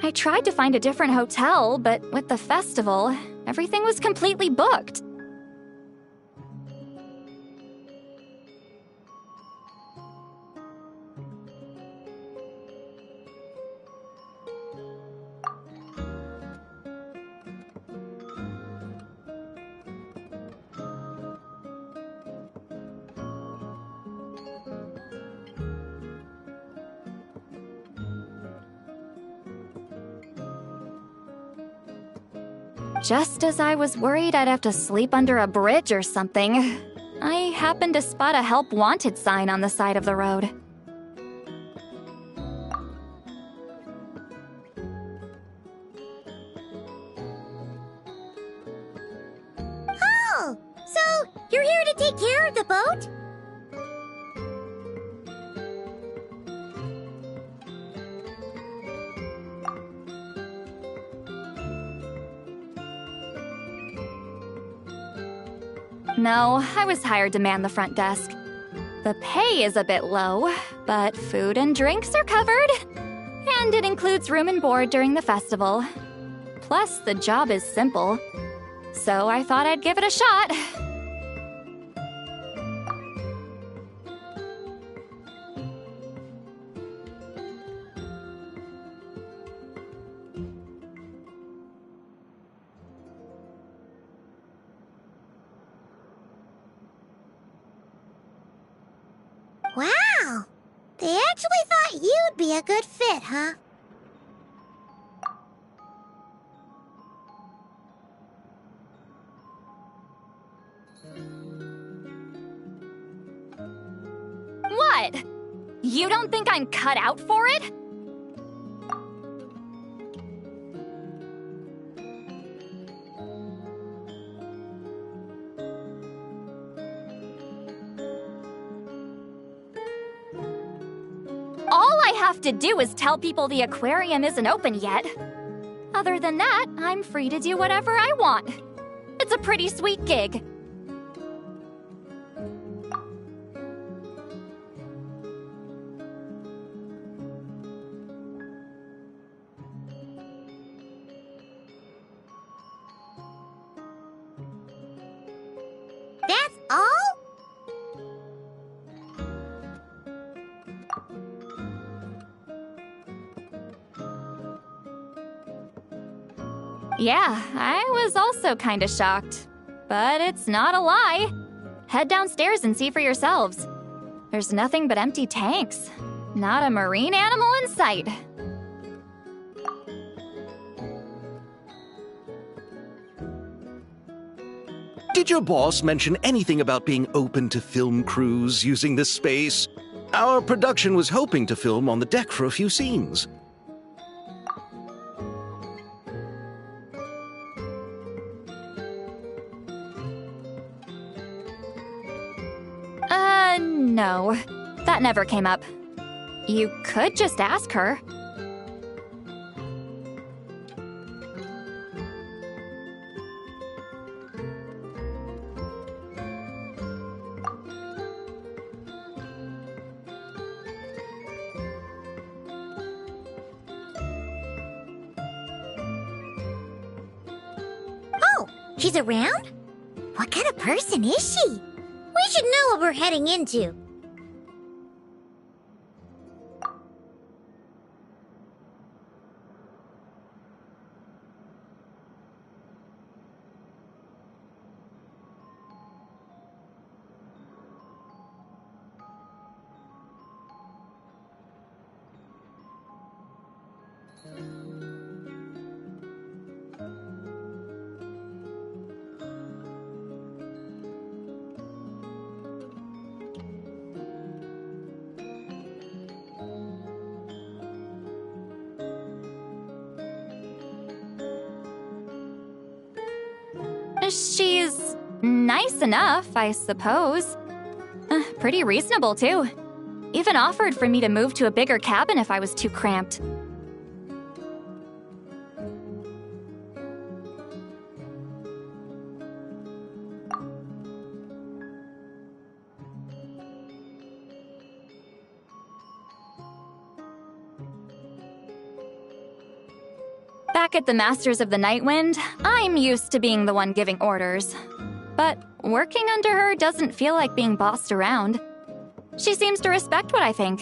S2: I tried to find a different hotel, but with the festival, everything was completely booked. Just as I was worried I'd have to sleep under a bridge or something, I happened to spot a help wanted sign on the side of the road.
S7: Oh, so you're here to take care of the boat?
S2: No, I was hired to man the front desk. The pay is a bit low, but food and drinks are covered. And it includes room and board during the festival. Plus, the job is simple. So I thought I'd give it a shot.
S7: Wow! They actually thought you'd be a good fit, huh?
S2: What? You don't think I'm cut out for it? All I have to do is tell people the aquarium isn't open yet. Other than that, I'm free to do whatever I want. It's a pretty sweet gig.
S7: That's all?
S2: Yeah, I was also kinda shocked. But it's not a lie. Head downstairs and see for yourselves. There's nothing but empty tanks. Not a marine animal in sight.
S5: Did your boss mention anything about being open to film crews using this space? Our production was hoping to film on the deck for a few scenes.
S2: No. That never came up. You could just ask her.
S7: She's around? What kind of person is she? We should know what we're heading into.
S2: She's nice enough, I suppose. Pretty reasonable, too. Even offered for me to move to a bigger cabin if I was too cramped. Back at the Masters of the Nightwind, I'm used to being the one giving orders. But working under her doesn't feel like being bossed around. She seems to respect what I think.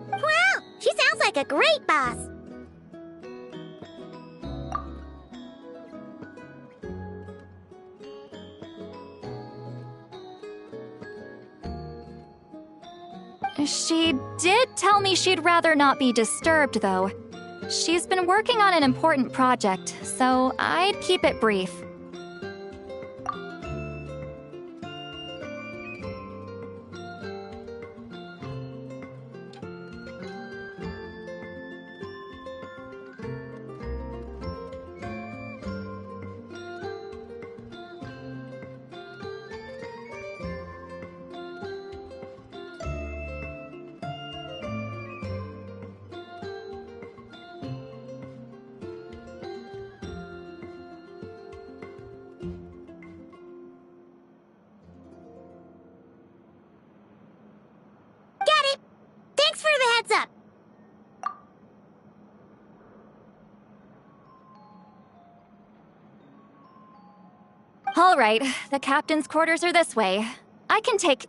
S7: Wow, she sounds like a great boss.
S2: She did tell me she'd rather not be disturbed, though. She's been working on an important project, so I'd keep it brief.
S7: Thanks for the heads up.
S2: All right, the captain's quarters are this way. I can take...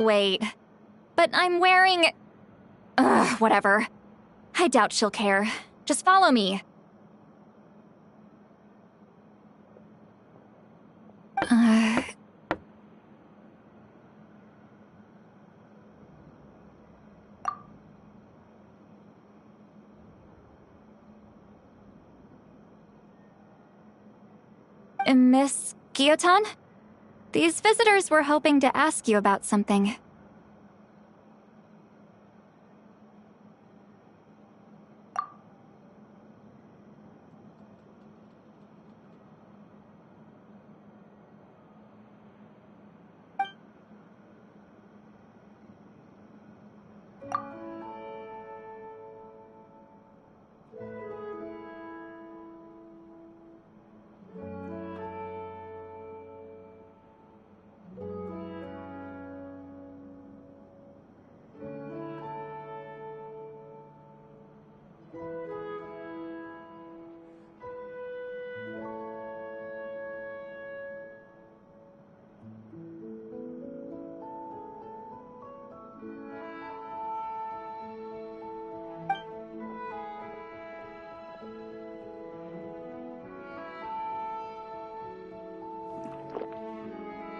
S2: Wait. But I'm wearing... whatever. I doubt she'll care. Just follow me. Miss Gyotan? These visitors were hoping to ask you about something.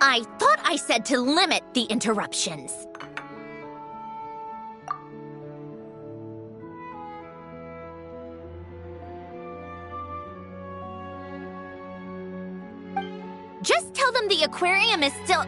S11: I thought I said to limit the interruptions. Just tell them the aquarium is still...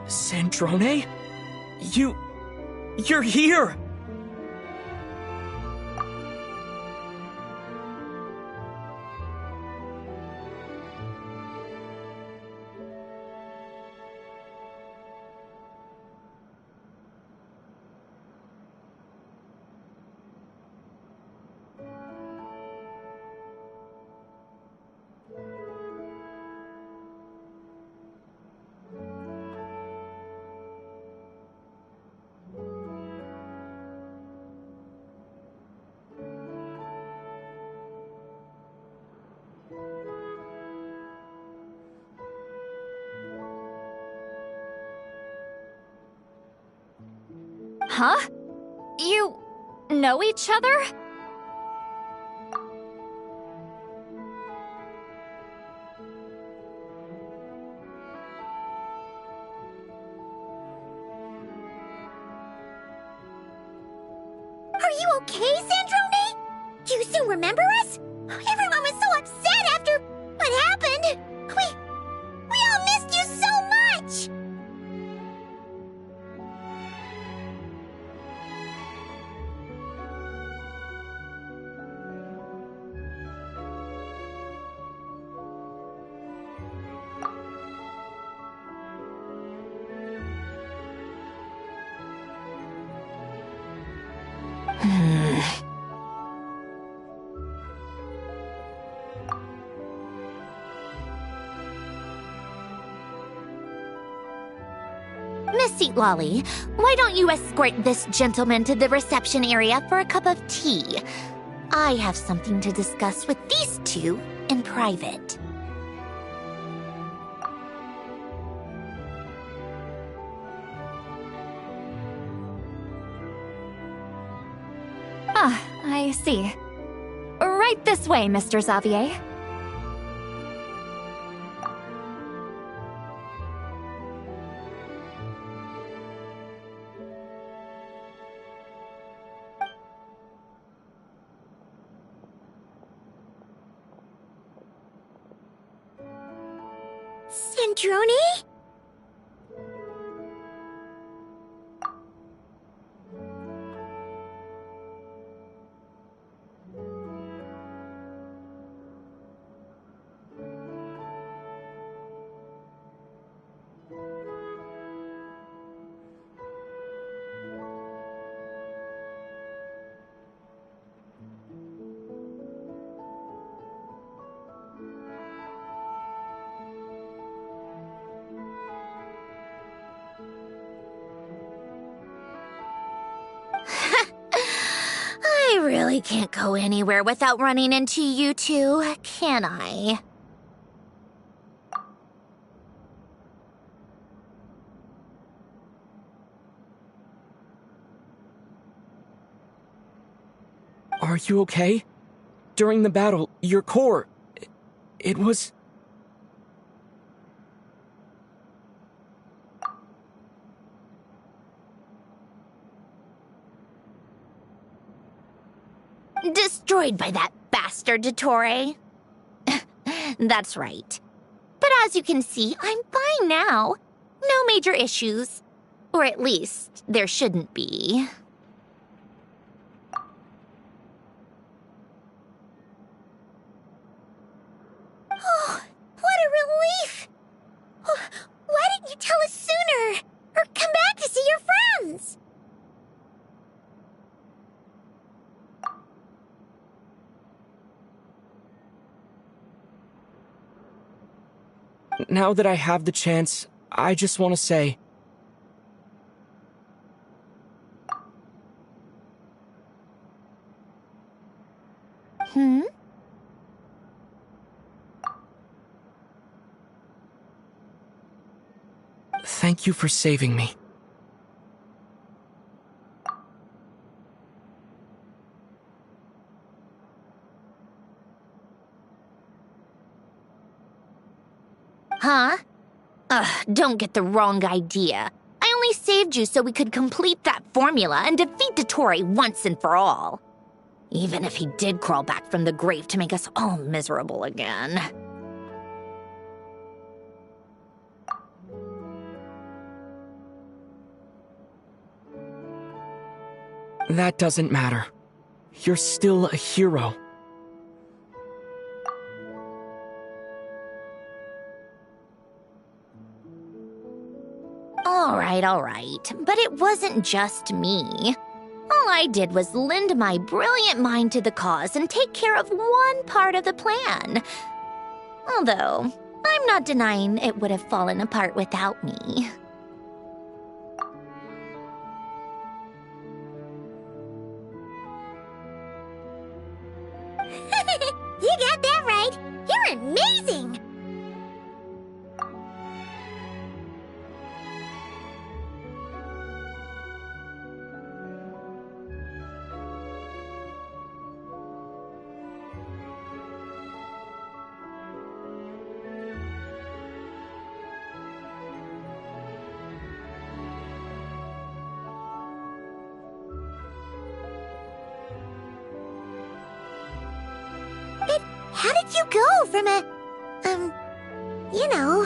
S12: Sandrone? You're here!
S11: Huh? You know each other?
S7: Are you okay, Sandrone? Do you still remember us? Everyone was so upset after what happened. We all missed you so much!
S11: Miss Seat Lolly, why don't you escort this gentleman to the reception area for a cup of tea? I have something to discuss with these two in private.
S2: Ah, I see. Right this way, Mr. Xavier.
S7: Sandrone?
S11: I really can't go anywhere without running into you two, can I?
S12: Are you okay? During the battle, your core... It was...
S11: Destroyed by that bastard, Dottore. That's right. But as you can see, I'm fine now. No major issues. Or at least, there shouldn't be.
S7: Oh, what a relief! Why didn't you tell us sooner? Or come back to see your friends?
S12: Now that I have the chance, I just want to say...
S11: Hmm?
S12: Thank you for saving me.
S11: Huh? Don't get the wrong idea. I only saved you so we could complete that formula and defeat Dottore once and for all. Even if he did crawl back from the grave to make us all miserable again.
S12: That doesn't matter. You're still a hero.
S11: All right. But it wasn't just me. All I did was lend my brilliant mind to the cause and take care of one part of the plan. Although, I'm not denying it would have fallen apart without me.
S7: You got that right! You're amazing! How did you go from you know...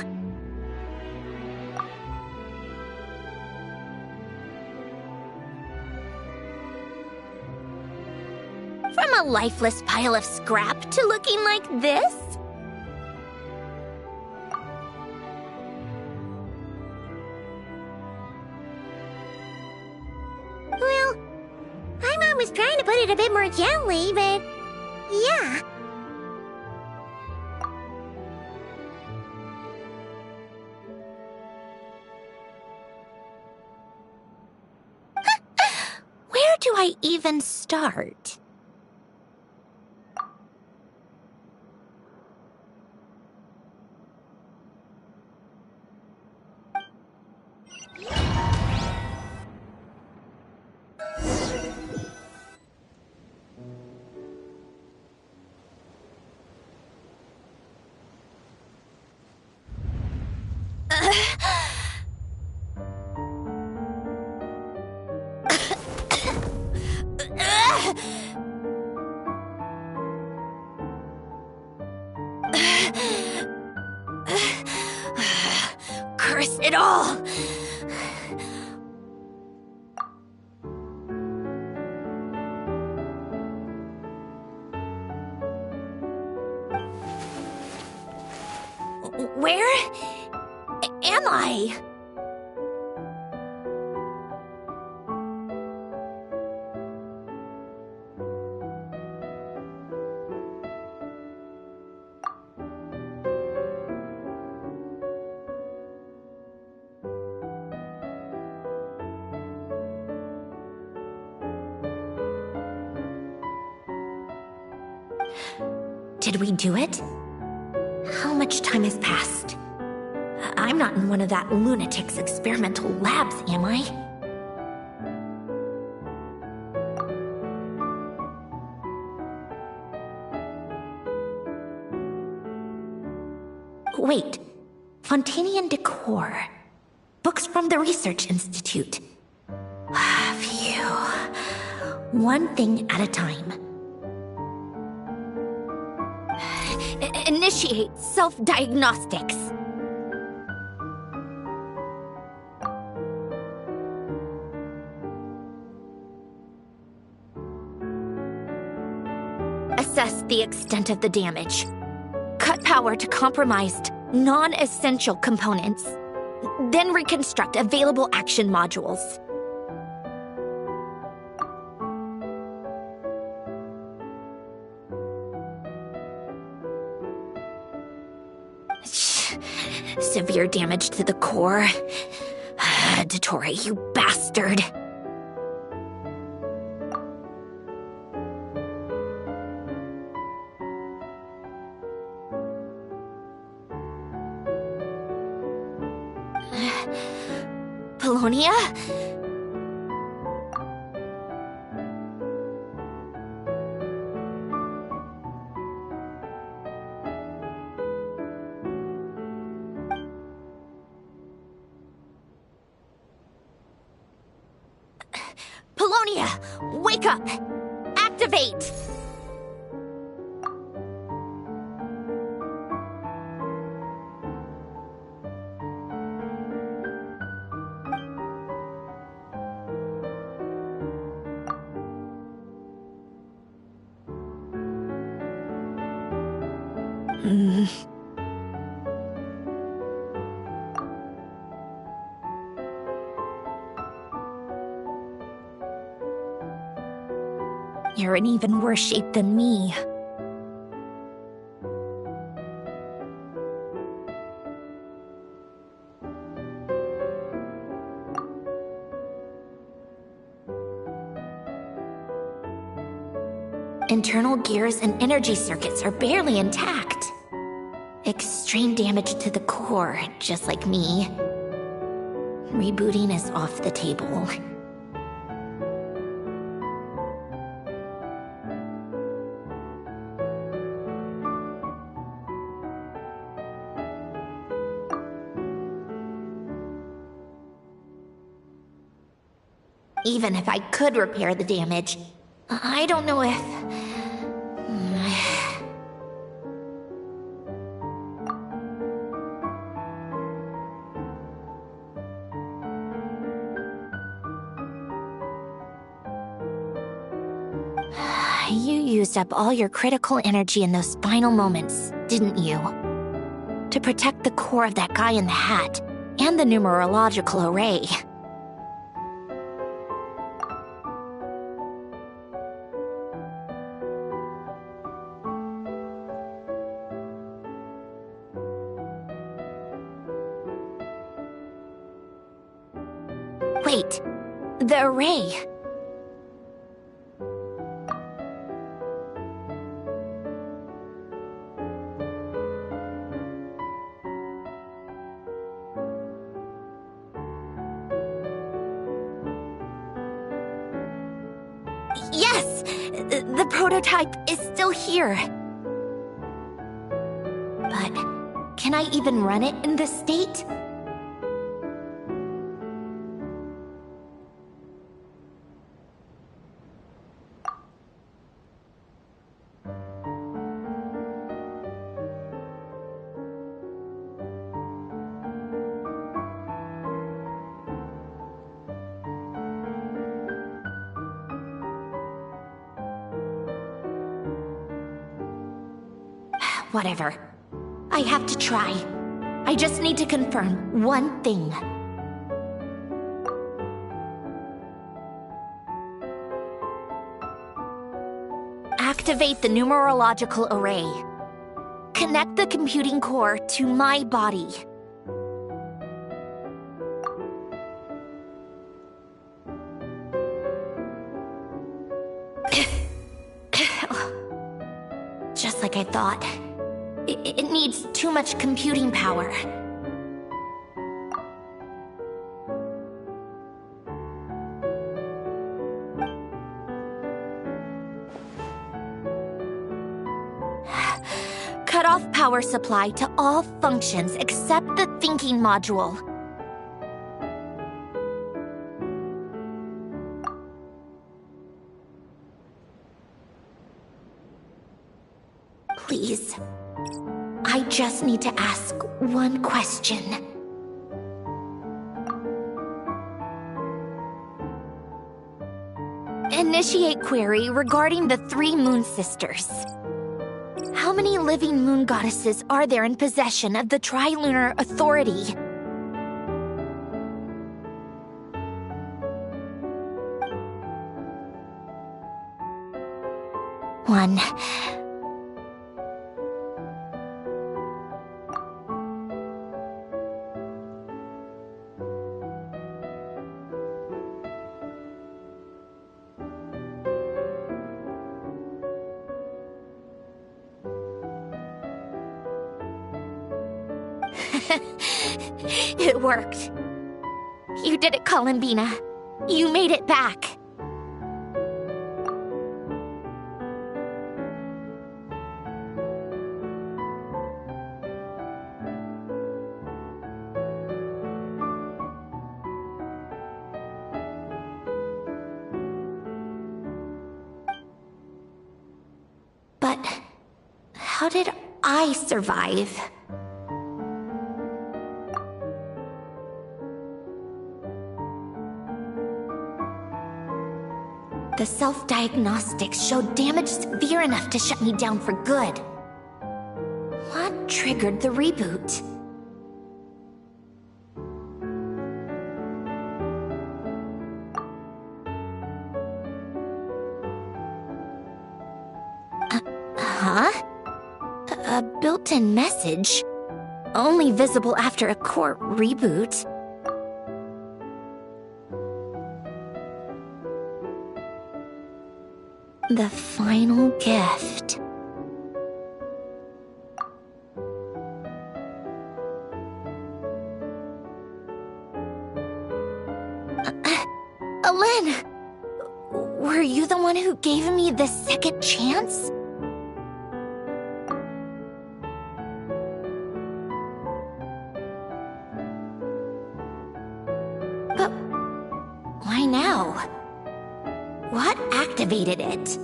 S11: From a lifeless pile of scrap to looking like this?
S7: Well, my mom was trying to put it a bit more gently, but... yeah.
S11: Where do I even start? Curse it all! Where am I? Did we do it? How much time has passed? I'm not in one of that lunatic's experimental labs, am I? Wait. Fontanian decor. Books from the Research Institute. Phew. One thing at a time. Initiate self-diagnostics. Assess the extent of the damage. Cut power to compromised, non-essential components. Then reconstruct available action modules. Severe damage to the core. Dottore, you bastard. Polonia? Polonia, wake up! Activate! You're in even worse shape than me. Internal gears and energy circuits are barely intact. Extreme damage to the core, just like me. Rebooting is off the table. Even if I could repair the damage, I don't know if... You used up all your critical energy in those final moments, didn't you? To protect the core of that guy in the hat, and the numerological array. Wait, the array. Yes! The prototype is still here. But can I even run it in this state? Whatever. I have to try. I just need to confirm one thing. Activate the numerological array. Connect the computing core to my body. Just like I thought. It needs too much computing power. Cut off power supply to all functions except the thinking module. Please. I just need to ask one question. Initiate query regarding the 3 Moon Sisters. How many living moon goddesses are there in possession of the Trilunar Authority? One. It worked. You did it, Columbina. You made it back. But how did I survive? The self-diagnostics showed damage severe enough to shut me down for good. triggered the reboot. Huh? A built-in message, only visible after a core reboot. The final gift. Lynn, were you the one who gave me the second chance? But why now? What activated it?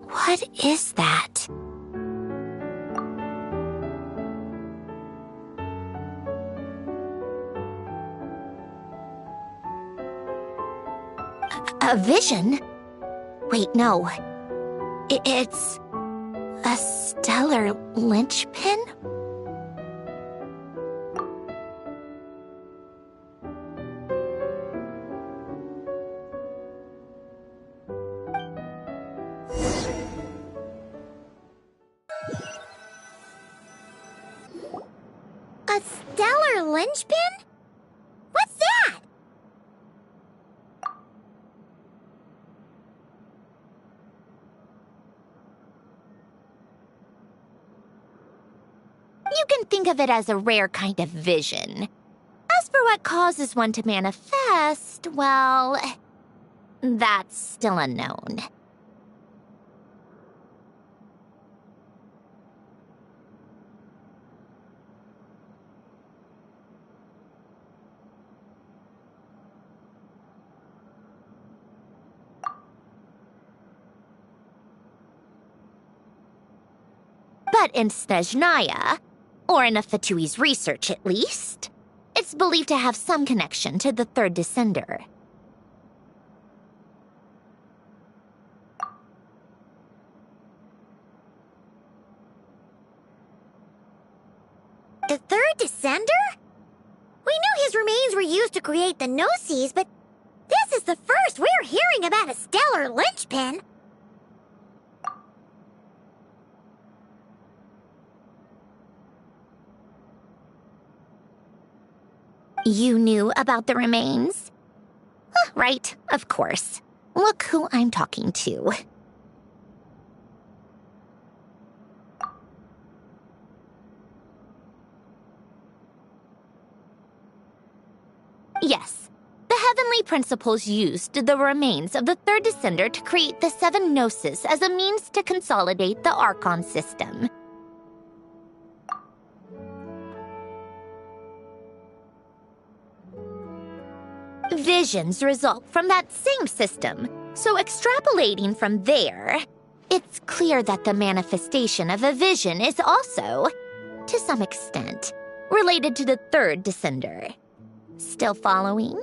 S11: What is that? A vision? Wait, no. It's a stellar linchpin?
S7: A stellar linchpin? What's that?
S11: You can think of it as a rare kind of vision. As for what causes one to manifest, well, that's still unknown. But in Snezhnaya, or in Afatui's research at least, it's believed to have some connection to the third descender.
S7: The third descender? We knew his remains were used to create the Gnosis, but this is the first we're hearing about a stellar linchpin.
S11: You knew about the remains? Right, of course. Look who I'm talking to. Yes, the heavenly principles used the remains of the third descender to create the seven Gnosis as a means to consolidate the Archon system. Visions result from that same system, so extrapolating from there, it's clear that the manifestation of a vision is also, to some extent, related to the third descender. Still following?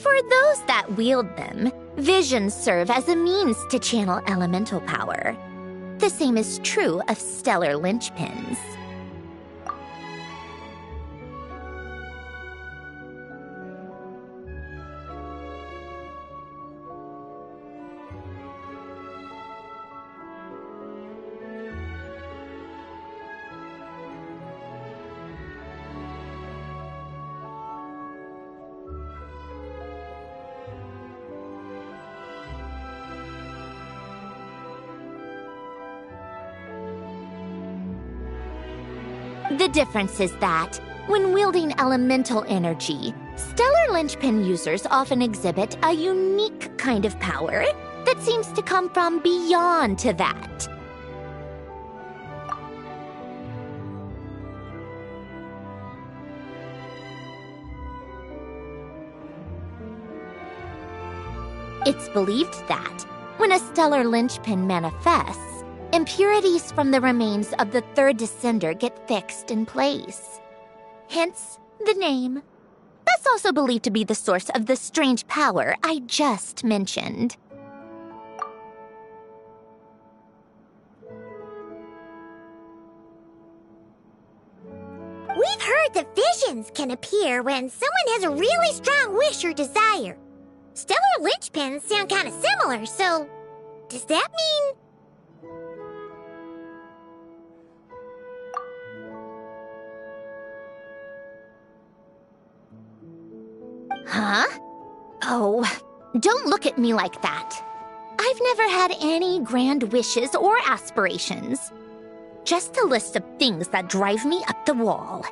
S11: For those that wield them, visions serve as a means to channel elemental power. The same is true of stellar linchpins. The difference is that, When wielding elemental energy, stellar linchpin users often exhibit a unique kind of power that seems to come from beyond to that. It's believed that, when a stellar linchpin manifests, impurities from the remains of the third descender get fixed in place. Hence, the name. That's also believed to be the source of the strange power I just mentioned.
S7: We've heard that visions can appear when someone has a really strong wish or desire. Stellar linchpins sound kind of similar, so does that mean...
S11: Huh? Oh, don't look at me like that. I've never had any grand wishes or aspirations. Just a list of things that drive me up the wall.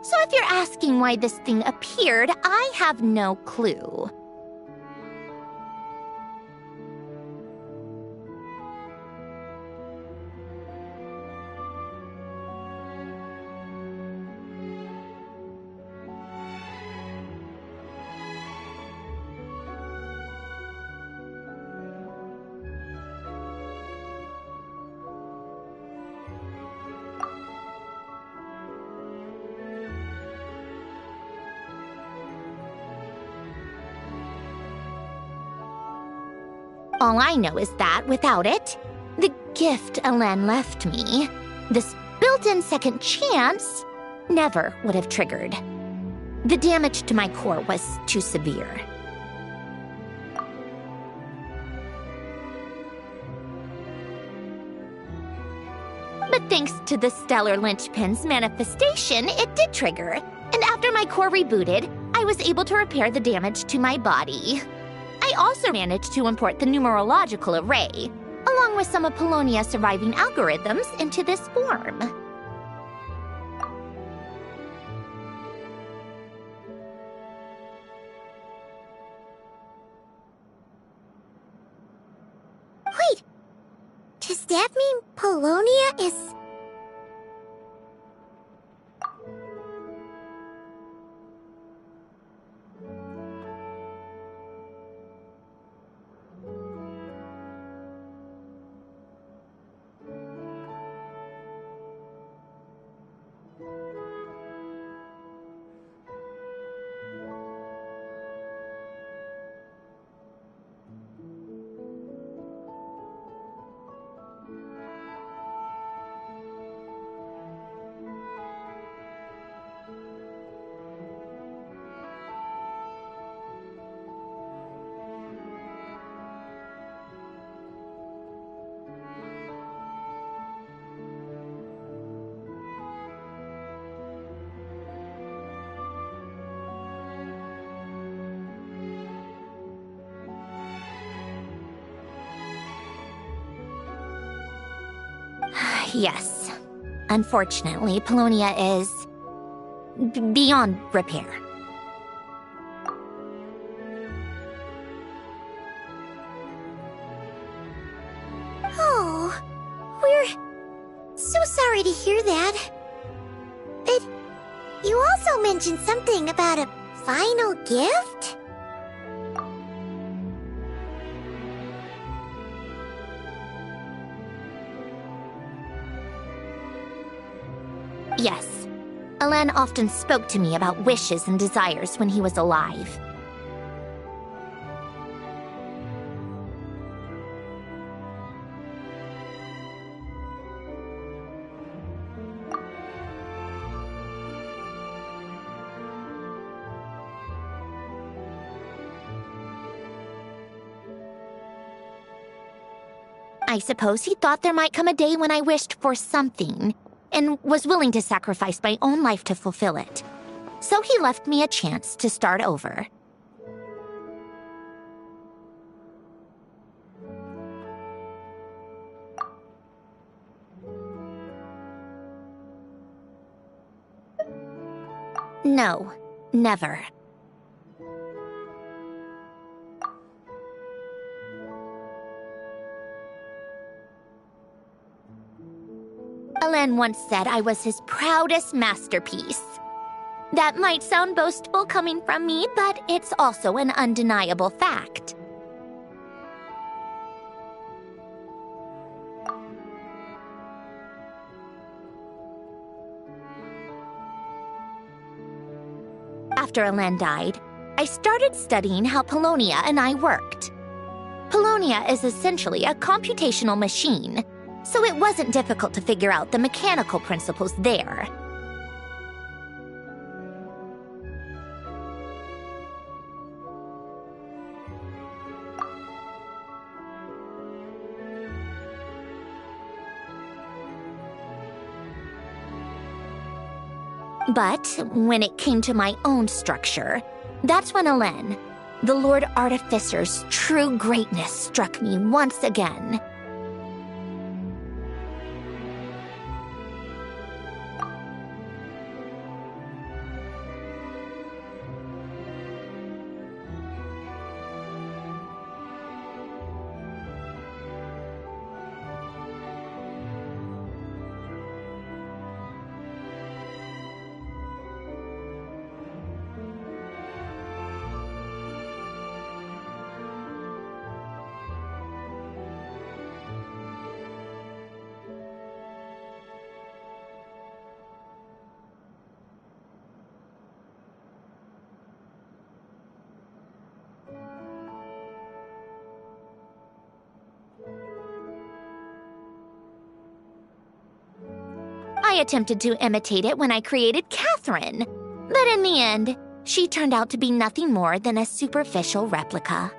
S11: So if you're asking why this thing appeared, I have no clue. All I know is that, without it, the gift Elen left me, this built-in second chance, never would have triggered. The damage to my core was too severe. But thanks to the stellar linchpin's manifestation, it did trigger, and after my core rebooted, I was able to repair the damage to my body. I also managed to import the numerological array, along with some of Polonia's surviving algorithms, into this form.
S7: Wait, does that mean Polonia is...
S11: Yes. Unfortunately, Polonia is... beyond repair.
S7: Oh, we're so sorry to hear that. But you also mentioned something about a final gift?
S11: Yes. Elen often spoke to me about wishes and desires when he was alive. I suppose he thought there might come a day when I wished for something, and was willing to sacrifice my own life to fulfill it. So he left me a chance to start over. No, never. Alen once said I was his proudest masterpiece. That might sound boastful coming from me, but it's also an undeniable fact. After Alen died, I started studying how Paulownia and I worked. Paulownia is essentially a computational machine, so it wasn't difficult to figure out the mechanical principles there. But when it came to my own structure, that's when Alen, the Lord Artificer's true greatness, struck me once again. I attempted to imitate it when I created Catherine, but in the end, she turned out to be nothing more than a superficial replica.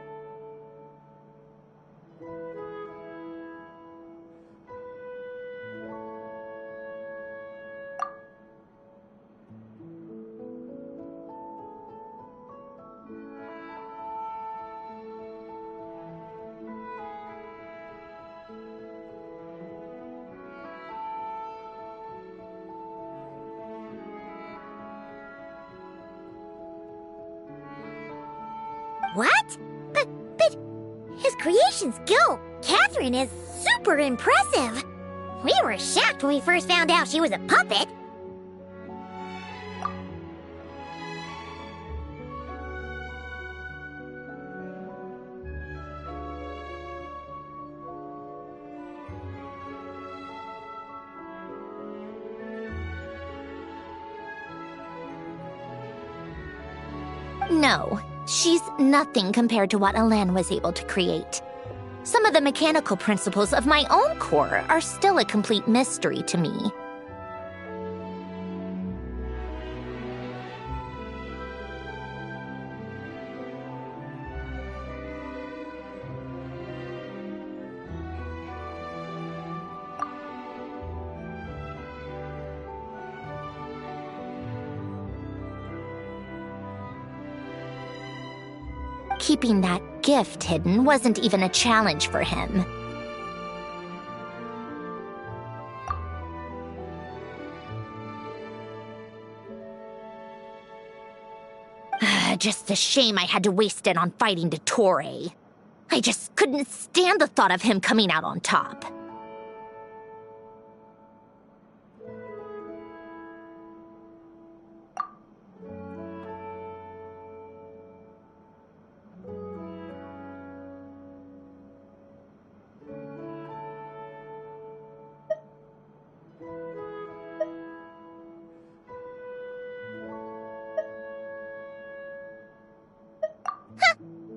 S7: What? But his creation skill, Catherine, is super impressive. We were shocked when we first found out she was a puppet.
S11: No, she's nothing compared to what Alen was able to create. Some of the mechanical principles of my own core are still a complete mystery to me. Keeping that gift hidden wasn't even a challenge for him. Just a shame I had to waste it on fighting Dottore. I just couldn't stand the thought of him coming out on top.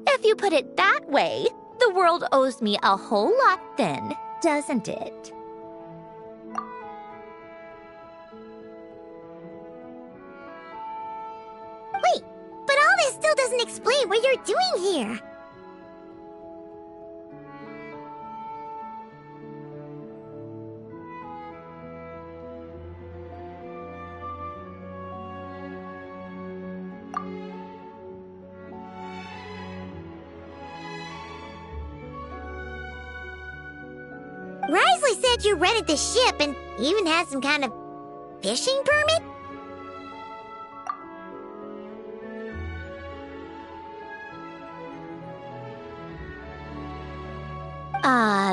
S11: If you put it that way, the world owes me a whole lot then, doesn't it?
S7: Wait, but all this still doesn't explain what you're doing here. Risley said you rented the ship and even had some kind of fishing permit?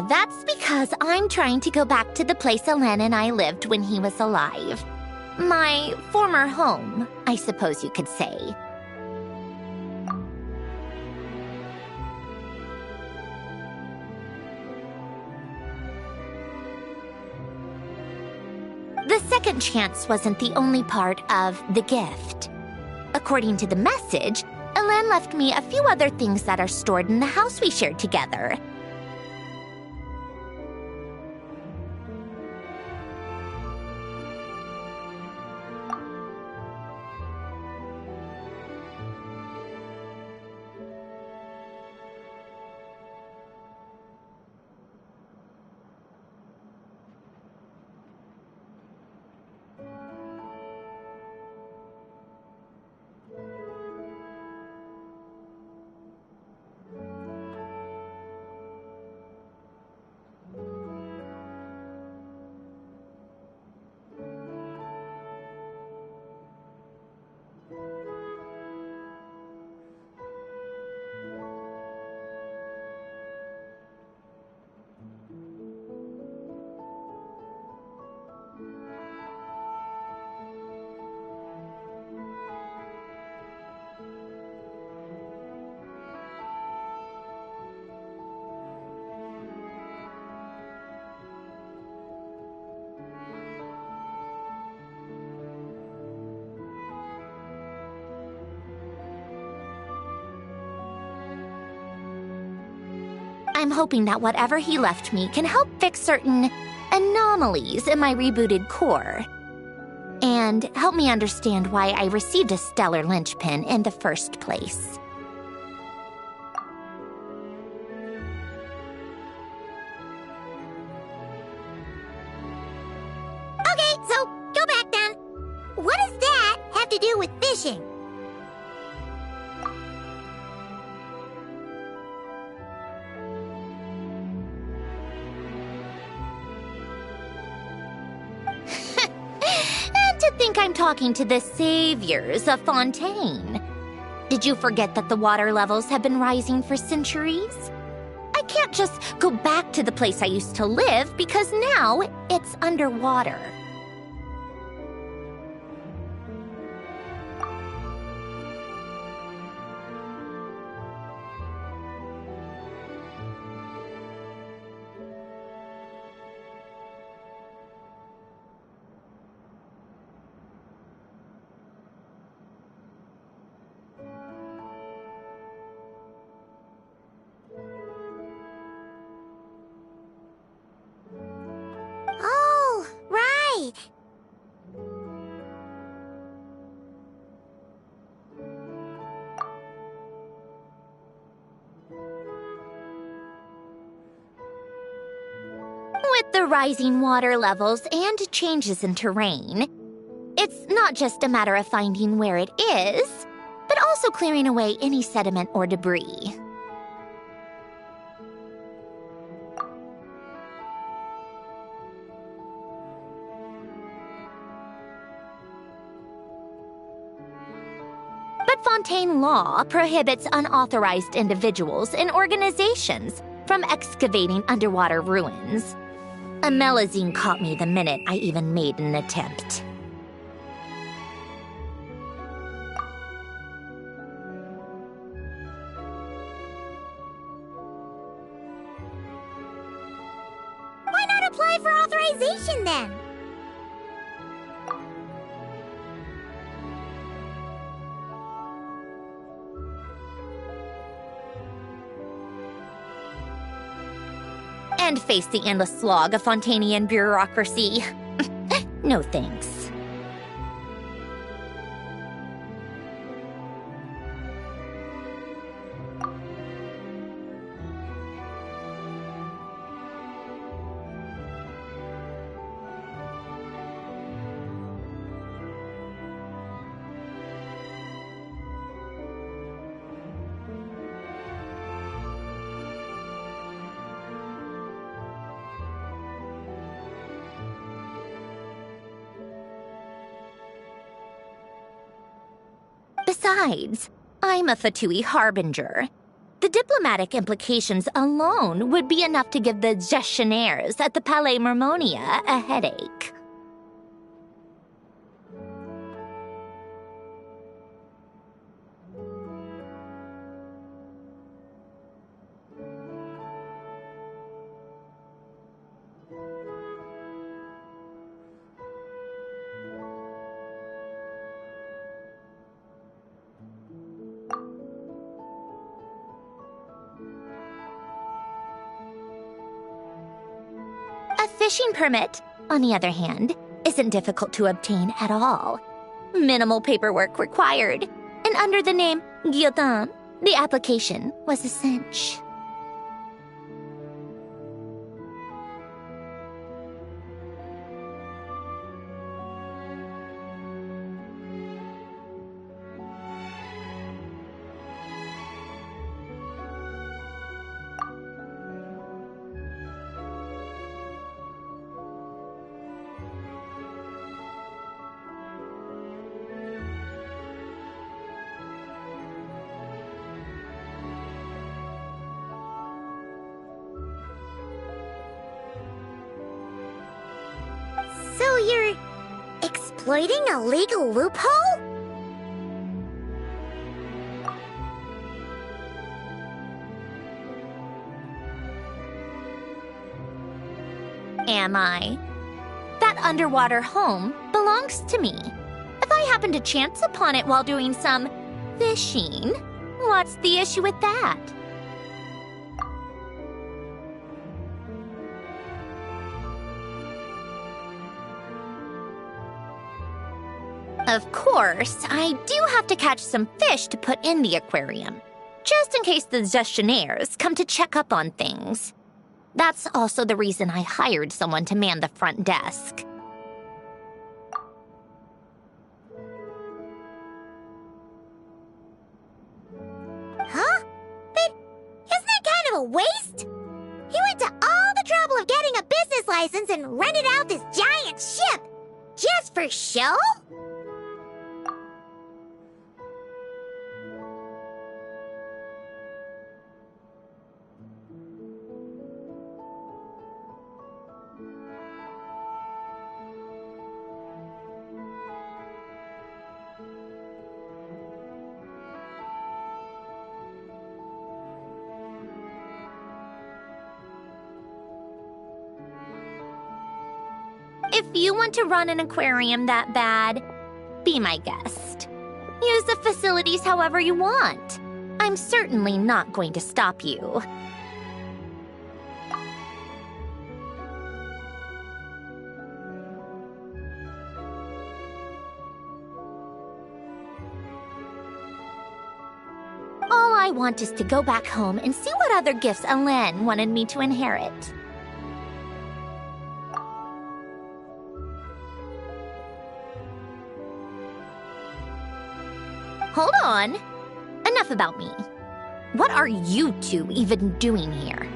S11: That's because I'm trying to go back to the place Alan and I lived when he was alive. My former home, I suppose you could say. The second chance wasn't the only part of the gift. According to the message, Alan left me a few other things that are stored in the house we shared together. I'm hoping that whatever he left me can help fix certain anomalies in my rebooted core. And help me understand why I received a stellar linchpin in the first place.
S7: Okay, so go back then. What does that have to do with fishing?
S11: I'm talking to the saviors of Fontaine. Did you forget that the water levels have been rising for centuries? I can't just go back to the place I used to live because now it's underwater. With the rising water levels and changes in terrain, it's not just a matter of finding where it is, but also clearing away any sediment or debris. But Fontaine law prohibits unauthorized individuals and organizations from excavating underwater ruins. A Melazine caught me the minute I even made an attempt.
S7: Why not apply for authorization then?
S11: And face the endless slog of Fontainian bureaucracy. No thanks. Besides, I'm a Fatui harbinger. The diplomatic implications alone would be enough to give the gestionnaires at the Palais Mermonia a headache. A fishing permit, on the other hand, isn't difficult to obtain at all. Minimal paperwork required, and under the name Guillotin, the application was a cinch.
S7: So you're exploiting a legal loophole?
S11: Am I? That underwater home belongs to me. If I happen to chance upon it while doing some fishing, what's the issue with that? Of course, I do have to catch some fish to put in the aquarium, just in case the gestionnaires come to check up on things. That's also the reason I hired someone to man the front desk.
S7: Huh? But isn't that kind of a waste? He went to all the trouble of getting a business license and rented out this giant ship, just for show?
S11: If you want to run an aquarium that bad, be my guest. Use the facilities however you want. I'm certainly not going to stop you. All I want is to go back home and see what other gifts Alain wanted me to inherit. Hold on. Enough about me. What are you two even doing here?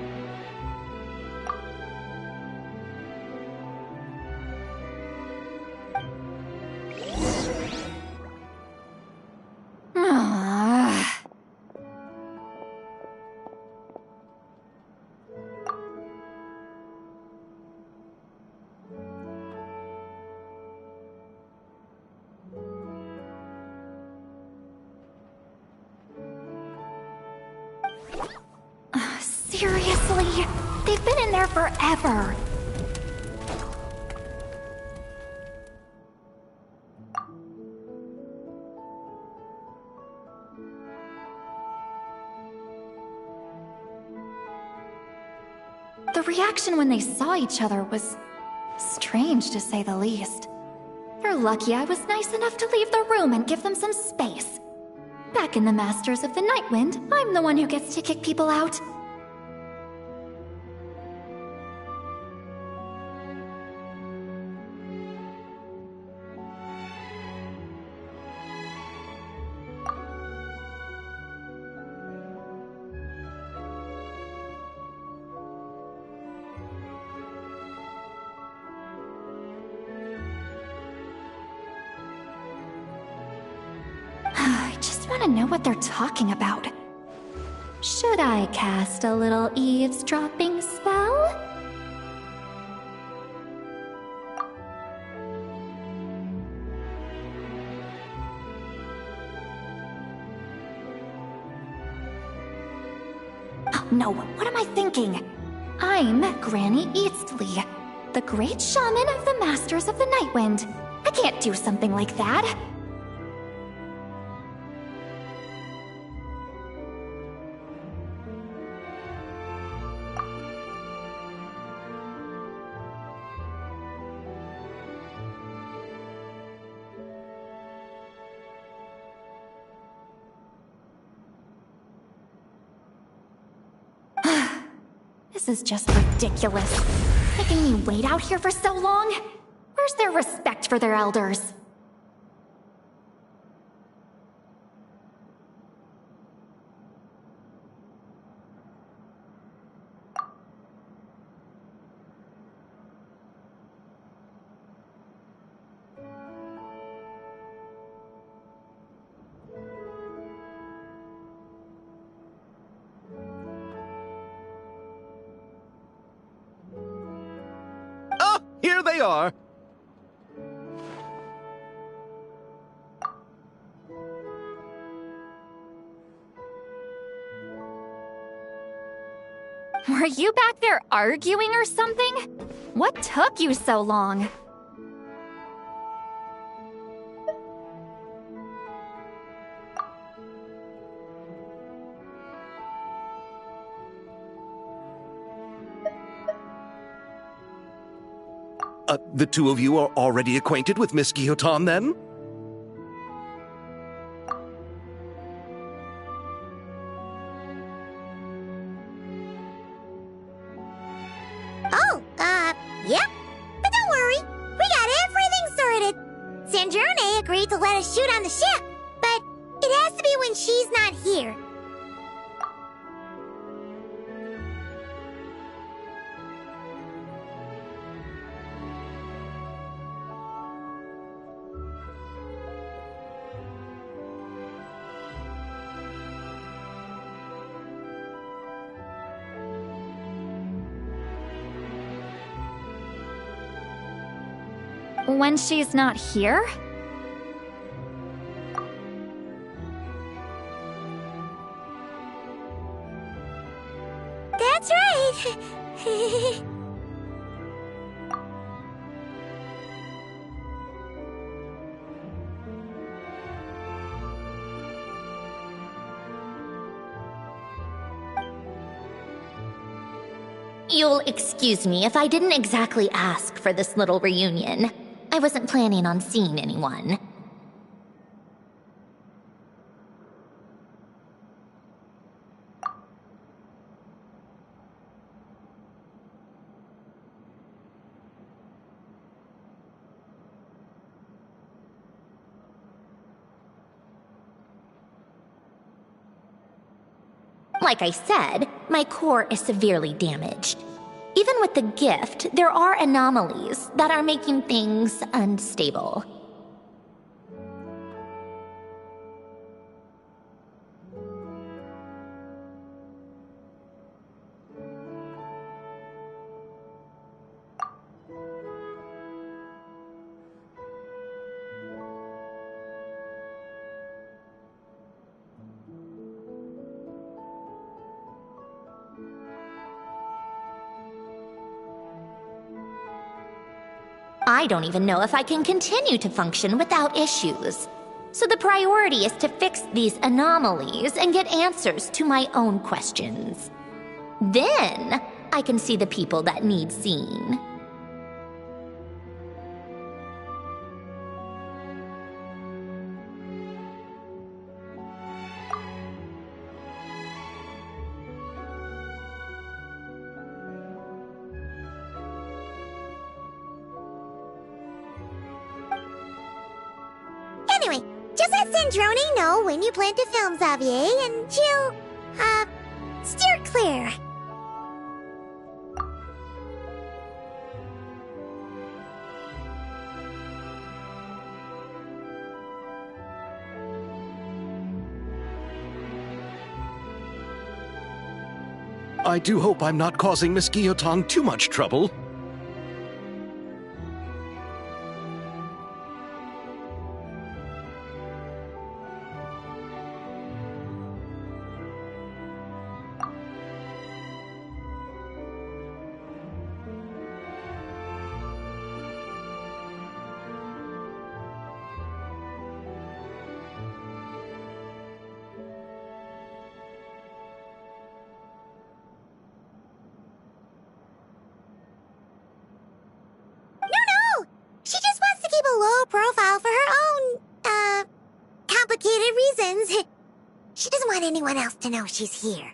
S2: Seriously? They've been in there forever. The reaction when they saw each other was strange, to say the least. They're lucky I was nice enough to leave the room and give them some space. Back in the Masters of the Nightwind, I'm the one who gets to kick people out. I just want to know what they're talking about. Should I cast a little eavesdropping spell? Oh, no, what am I thinking? I'm Granny Eastley, the great shaman of the Masters of the Nightwind. I can't do something like that. This is just ridiculous. Making me wait out here for so long? Where's their respect for their elders?
S5: Here they are!
S2: Were you back there arguing or something? What took you so long?
S5: The two of you are already acquainted with Miss Guillotin, then?
S7: Oh, yep. But don't worry, we got everything sorted. Sandrone agreed to let us shoot on the ship, but it has to be when she's not here.
S2: When she's not here?
S7: That's right.
S11: You'll excuse me if I didn't exactly ask for this little reunion. I wasn't planning on seeing anyone. Like I said, my core is severely damaged. Even with the gift, there are anomalies that are making things unstable. I don't even know if I can continue to function without issues. So the priority is to fix these anomalies and get answers to my own questions. Then, I can see the people that need seeing.
S7: Anyway, just let Sandrone know when you plan to film Xavier, and she'll, steer clear.
S5: I do hope I'm not causing Miss Guillotin too much trouble.
S7: Profile for her own, complicated reasons. She doesn't want anyone else to know she's here.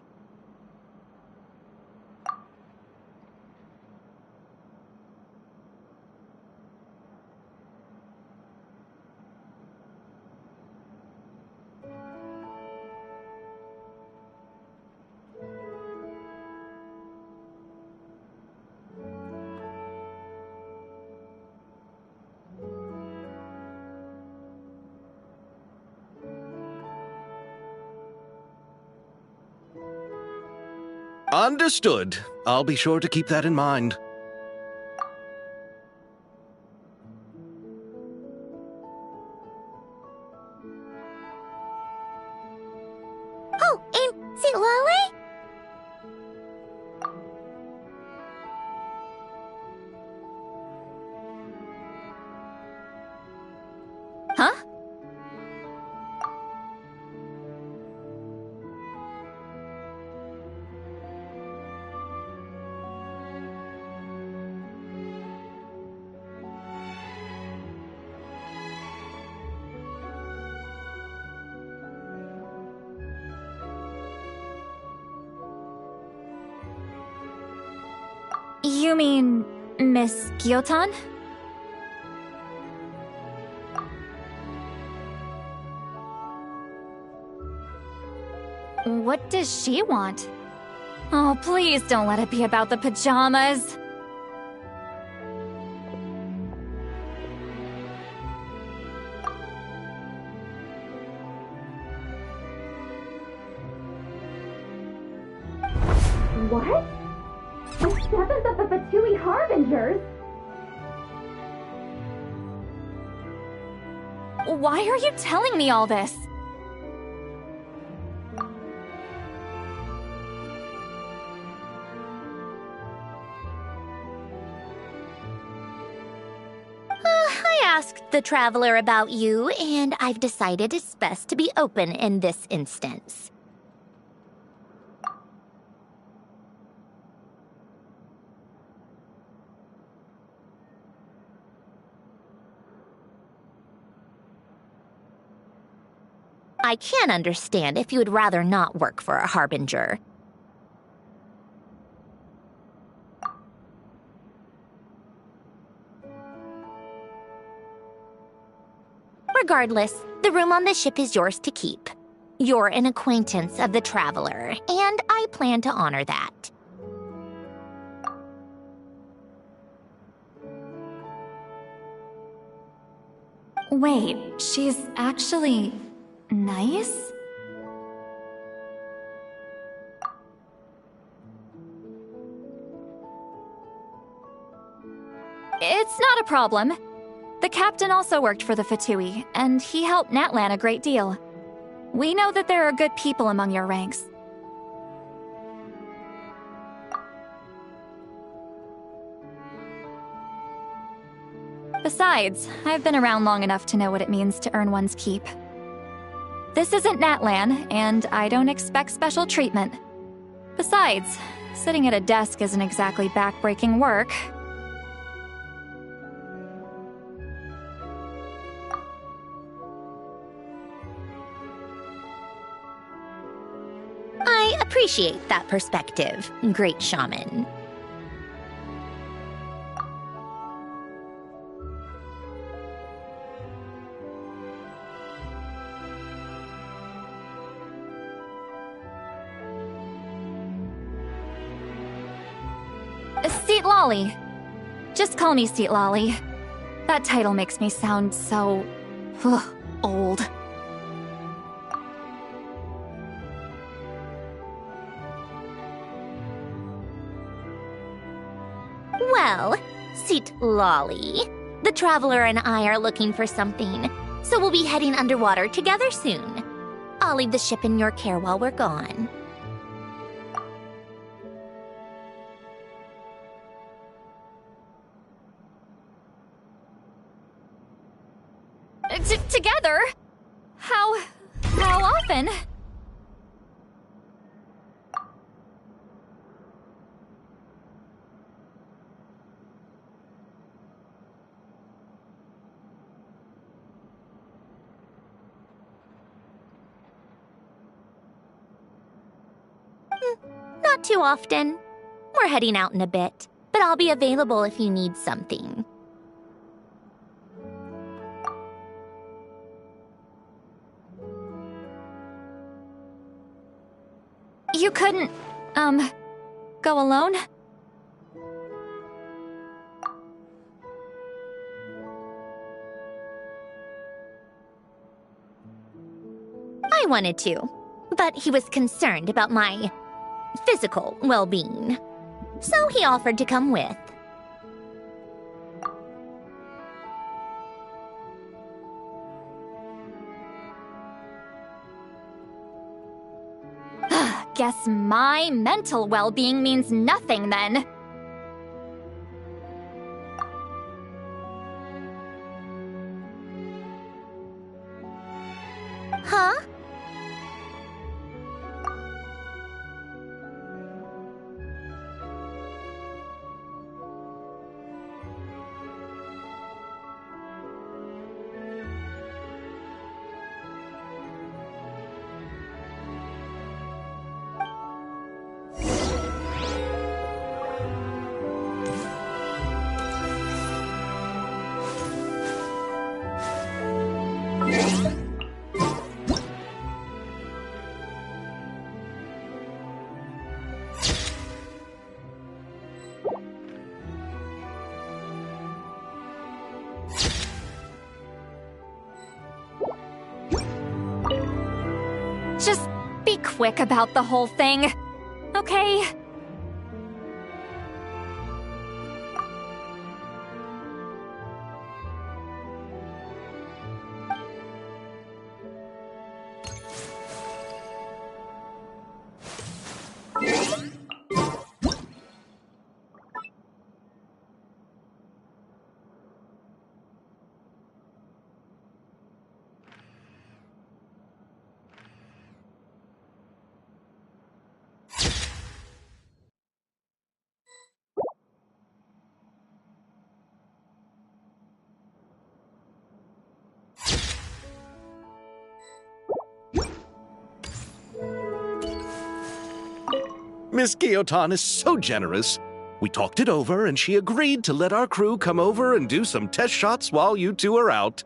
S5: Understood. I'll be sure to keep that in mind.
S7: Oh, and see Lily?
S11: Huh?
S2: You mean Miss Guillotin? What does she want? Oh, please don't let it be about the pajamas.
S13: What? The seventh of the Fatui Harbingers?
S2: Why are you telling me all this?
S11: I asked the Traveler about you, and I've decided it's best to be open in this instance. I can understand if you would rather not work for a Harbinger. Regardless, the room on the ship is yours to keep. You're an acquaintance of the Traveler, and I plan to honor that.
S2: Wait, she's actually nice? It's not a problem. The captain also worked for the Fatui, and he helped Natlan a great deal. We know that there are good people among your ranks. Besides, I've been around long enough to know what it means to earn one's keep. This isn't Natlan, and I don't expect special treatment. Besides, sitting at a desk isn't exactly back-breaking work.
S11: I appreciate that perspective, great shaman.
S2: Seat Lolly. Just call me Seat Lolly. That title makes me sound so... old.
S11: Well, Seat Lolly, the Traveler and I are looking for something, so we'll be heading underwater together soon. I'll leave the ship in your care while we're gone.
S2: Together? How often?
S11: Not too often. We're heading out in a bit, but I'll be available if you need something.
S2: You couldn't, go alone?
S11: I wanted to, but he was concerned about my physical well-being, so he offered to come with.
S2: Guess my mental well-being means nothing then.
S11: Huh?
S2: Just be quick about the whole thing, okay?
S5: Miss Guillotin is so generous. We talked it over, and she agreed to let our crew come over and do some test shots while you two are out.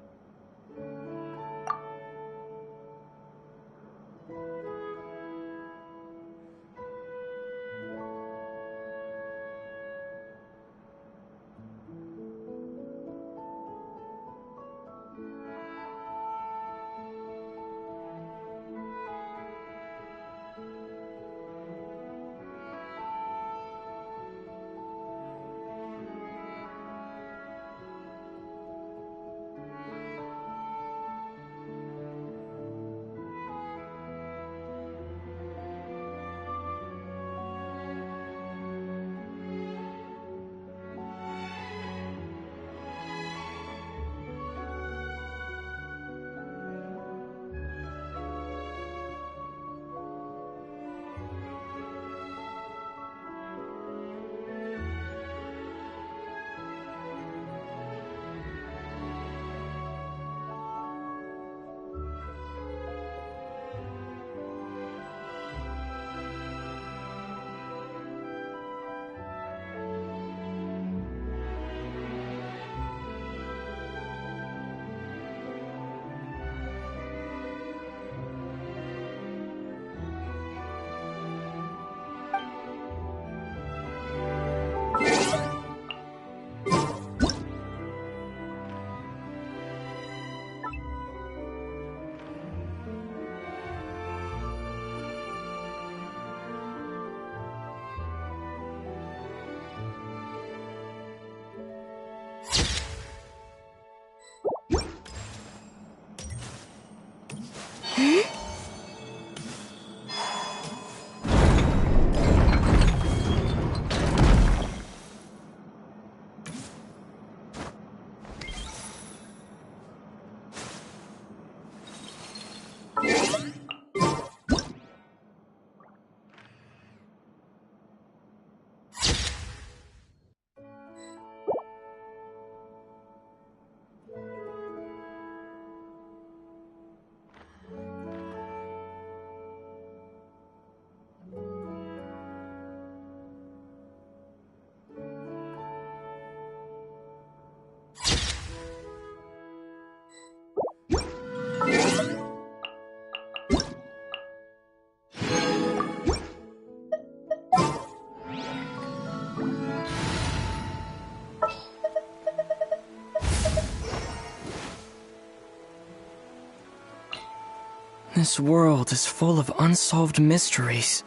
S12: This world is full of unsolved mysteries.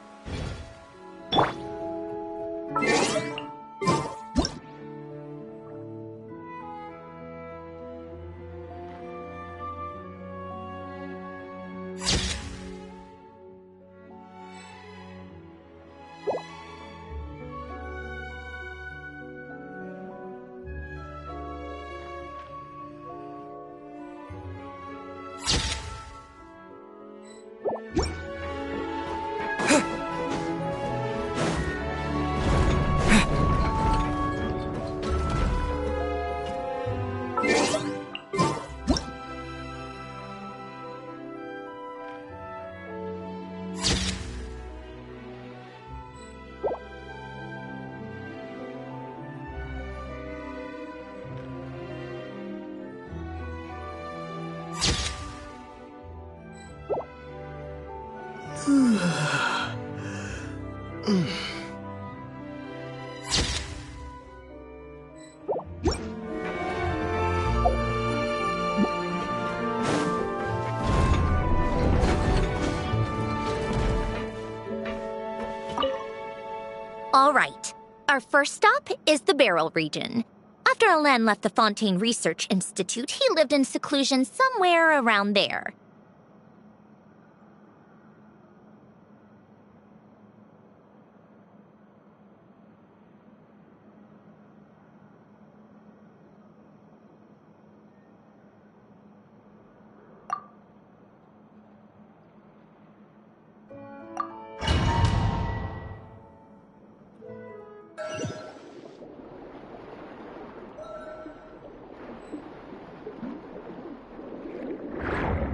S11: All right. Our first stop is the Barrel region. After Alain left the Fontaine Research Institute, he lived in seclusion somewhere around there.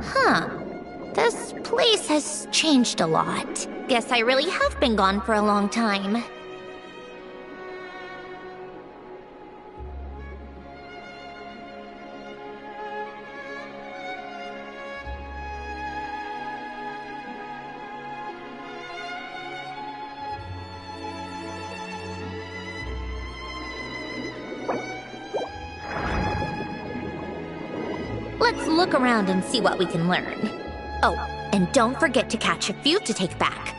S11: Huh. This place has changed a lot. Guess I really have been gone for a long time. Let's look around and see what we can learn. Oh, and don't forget to catch a few to take back.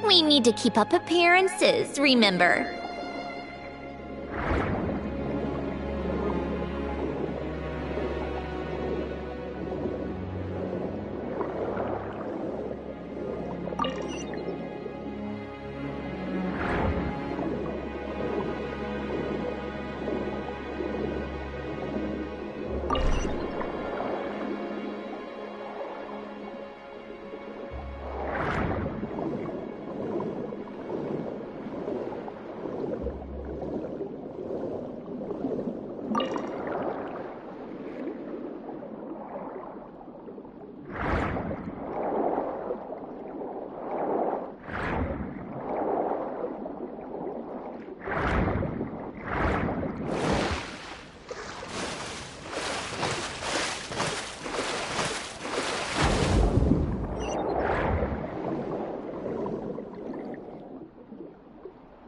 S11: We need to keep up appearances, remember?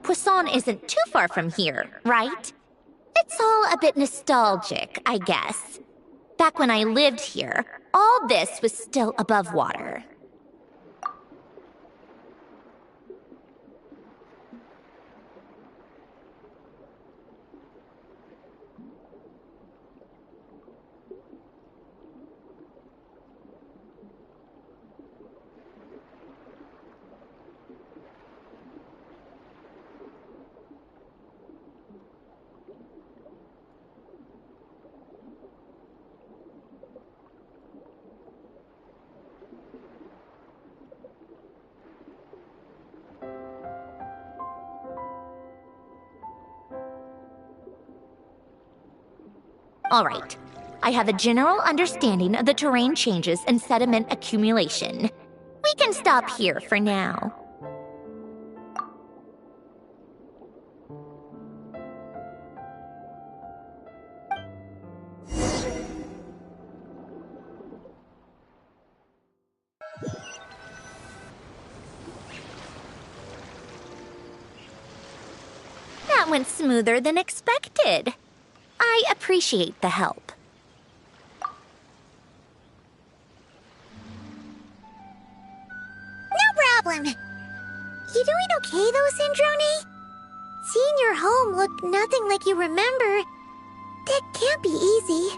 S11: Poisson isn't too far from here, right? It's all a bit nostalgic, I guess. Back when I lived here, all this was still above water. All right. I have a general understanding of the terrain changes and sediment accumulation. We can stop here for now. That went smoother than expected. I appreciate the help.
S7: No problem. You doing okay though, Sandrone? Seeing your home look nothing like you remember, that can't be easy.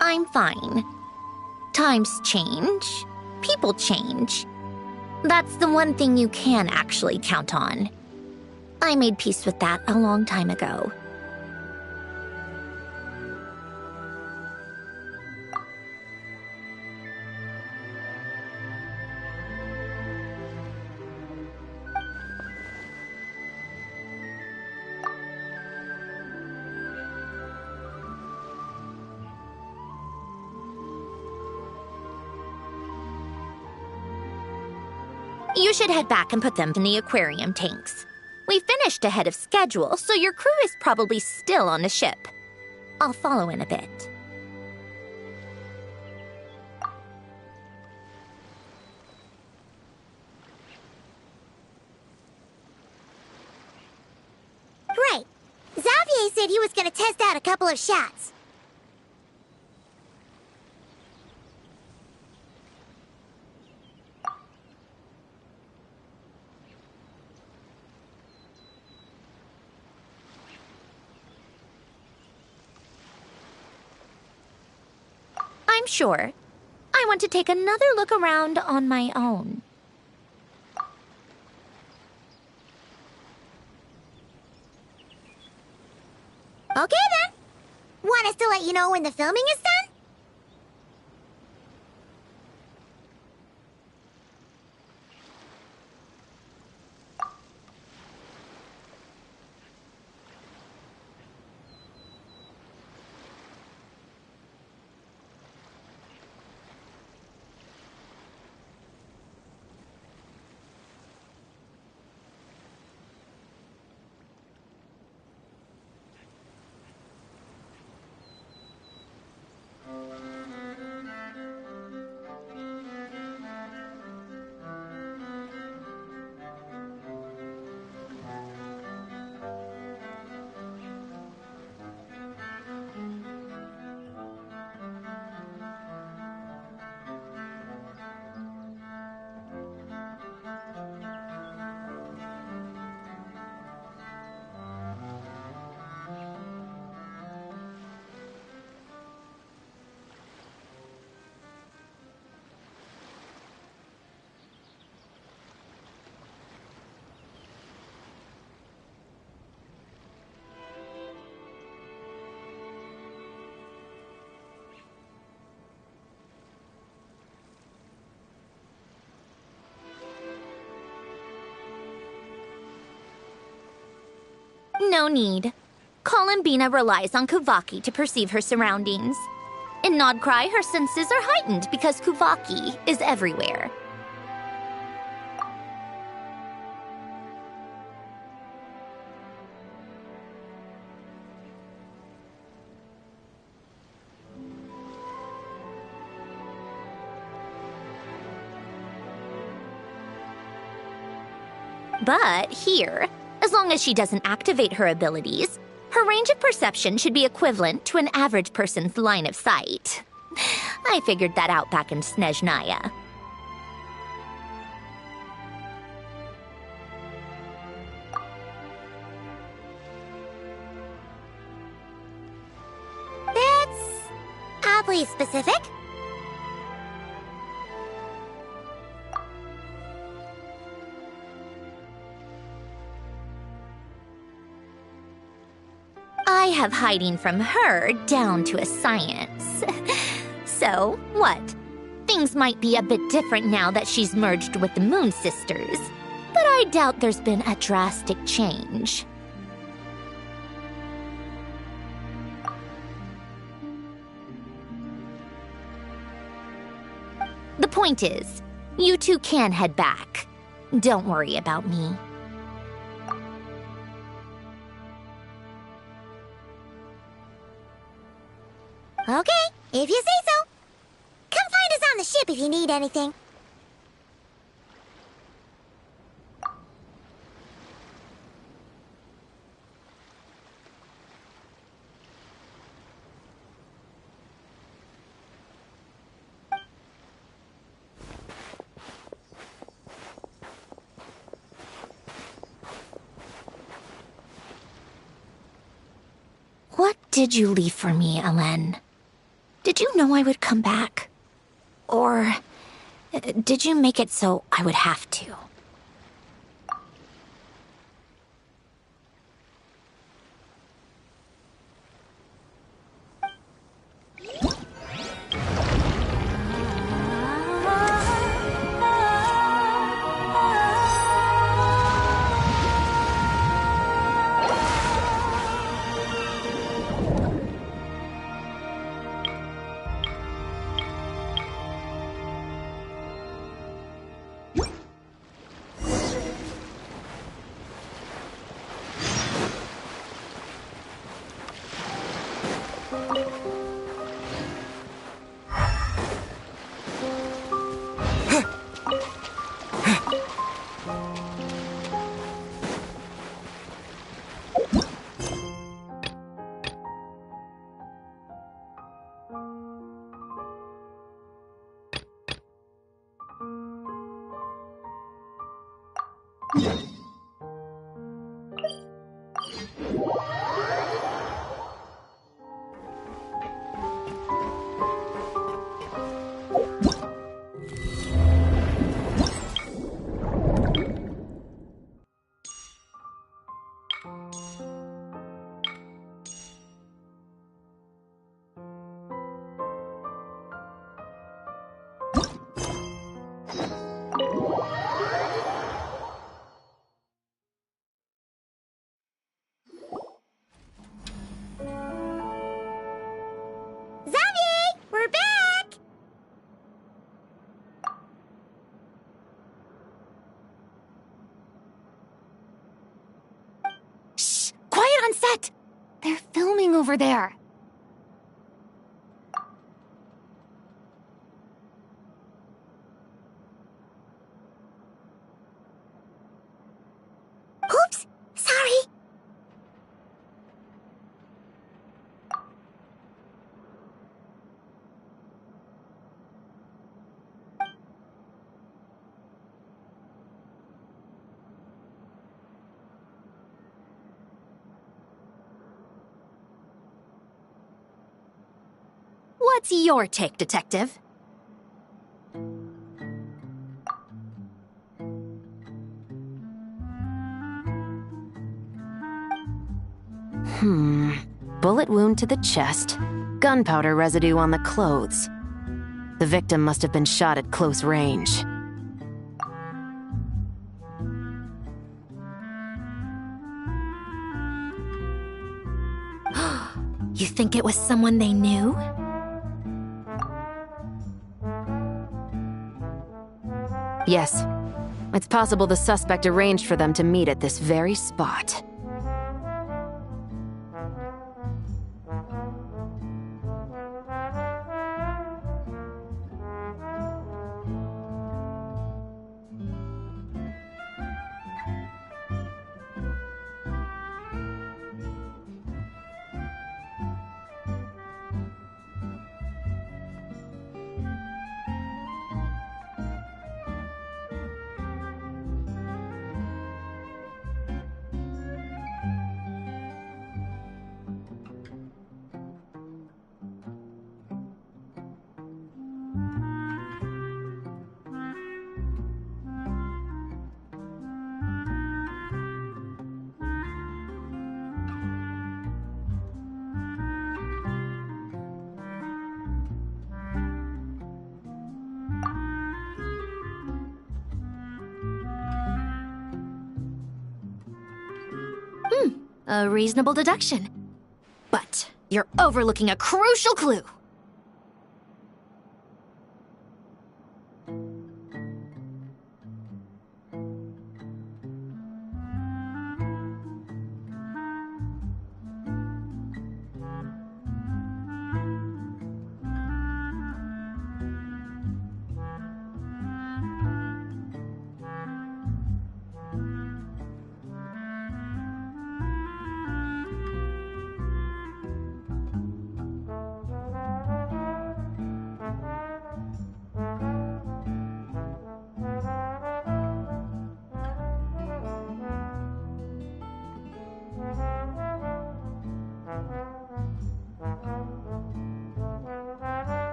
S11: I'm fine. Times change. People change. That's the one thing you can actually count on. I made peace with that a long time ago. You should head back and put them in the aquarium tanks. We finished ahead of schedule, so your crew is probably still on the ship. I'll follow in a bit.
S7: Right. Xavier said he was going to test out a couple of shots.
S11: I'm sure. I want to take another look around on my own.
S7: Okay then. Want us to let you know when the filming is done?
S11: No need. Columbina relies on Kuvaki to perceive her surroundings. In Nod-Krai, her senses are heightened because Kuvaki is everywhere. But here, as long as she doesn't activate her abilities, her range of perception should be equivalent to an average person's line of sight. I figured that out back in Snezhnaya.
S7: That's oddly specific.
S11: I have hiding from her down to a science. So, what? Things might be a bit different now that she's merged with the Moon Sisters, but I doubt there's been a drastic change. The point is, you two can head back. Don't worry about me.
S7: Okay, if you say so. Come find us on the ship if you need anything.
S11: What did you leave for me, Ellen? Did you know I would come back? Or did you make it so I would have to?
S2: They're filming over there.
S7: Oops! Sorry!
S11: What's your take, Detective?
S9: Bullet wound to the chest, gunpowder residue on the clothes. The victim must have been shot at close range.
S11: You think it was someone they knew?
S9: Yes. It's possible the suspect arranged for them to meet at this very spot.
S11: A reasonable deduction. But you're overlooking a crucial clue.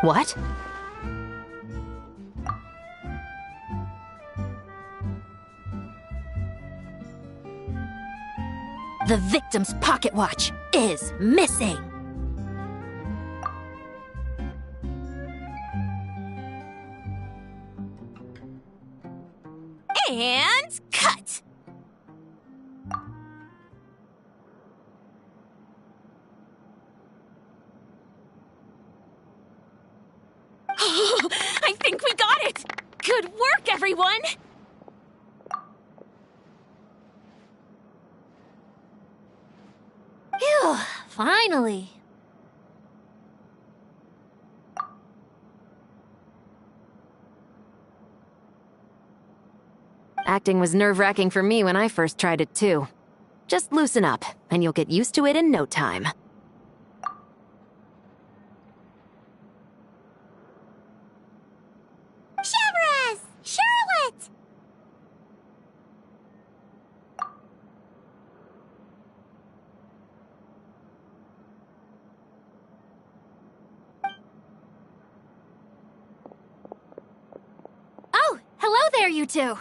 S9: What?
S11: The victim's pocket watch is missing. And cut. I think we got it! Good work, everyone! Phew, finally.
S9: Acting was nerve-wracking for me when I first tried it too. Just loosen up, and you'll get used to it in no time.
S7: Severus! Charlotte!
S11: Oh, hello there, you two.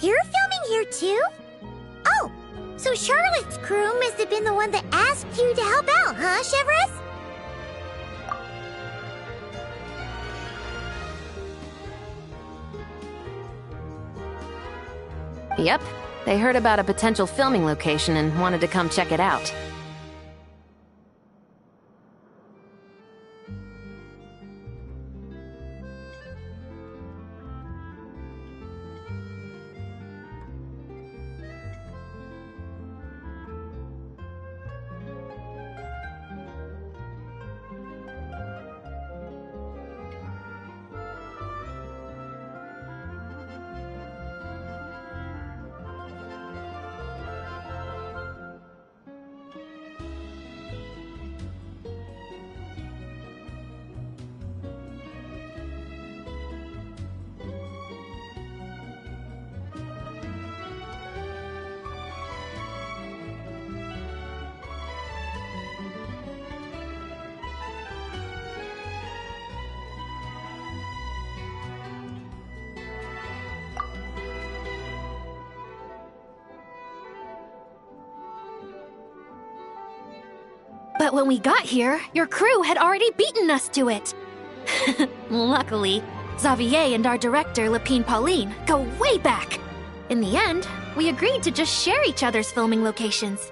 S7: You're filming here too? Oh, so Charlotte's crew must have been the one that asked you to help out, huh, Severus?
S9: Yep, they heard about a potential filming location and wanted to come check it out.
S14: But when we got here, your crew had already beaten us to it. Luckily, Xavier and our director, Lapine Pauline, go way back. In the end, we agreed to just share each other's filming locations.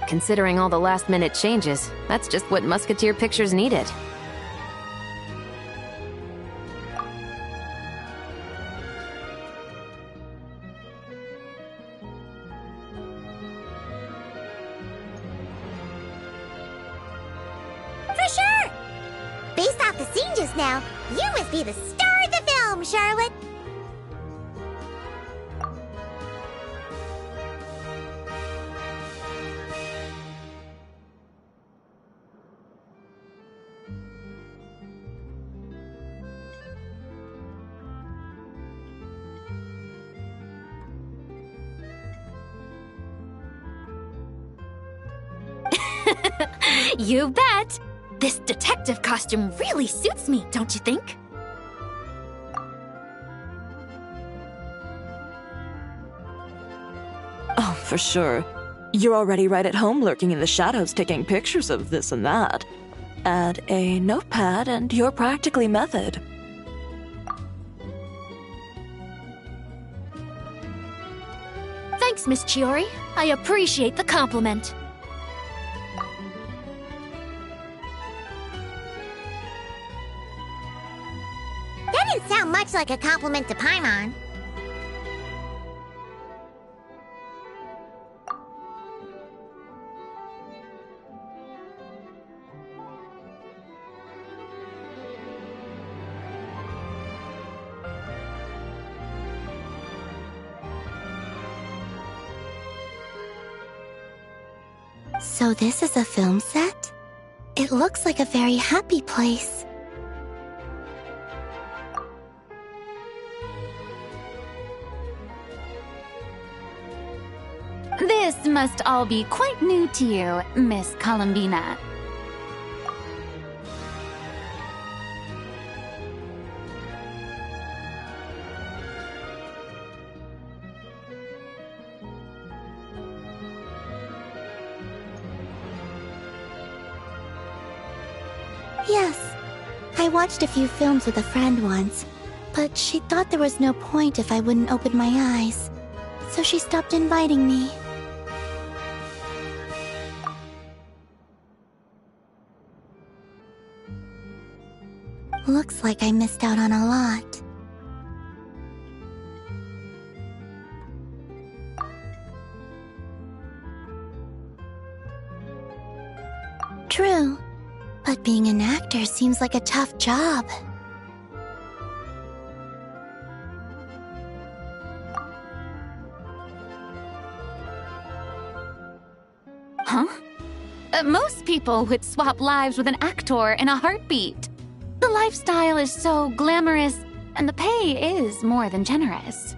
S9: Considering all the last-minute changes, that's just what Musketeer Pictures needed.
S7: For sure! Based off the scene just now, you must be the star of the film, Charlotte!
S14: You bet! This detective costume really suits me, don't you think?
S6: Oh, for sure. You're already right at home lurking in the shadows taking pictures of this and that. Add a notepad and you're practically method.
S14: Thanks, Miss Chiori. I appreciate the compliment.
S7: That didn't sound much like a compliment to Paimon.
S8: So this is a film set? It looks like a very happy place.
S2: This must all be quite new to you, Miss Columbina.
S8: Yes. I watched a few films with a friend once, but she thought there was no point if I wouldn't open my eyes. So she stopped inviting me. Looks like I missed out on a lot. True, but being an actor seems like a tough job.
S2: Huh? Most people would swap lives with an actor in a heartbeat. The lifestyle is so glamorous, and the pay is more than generous.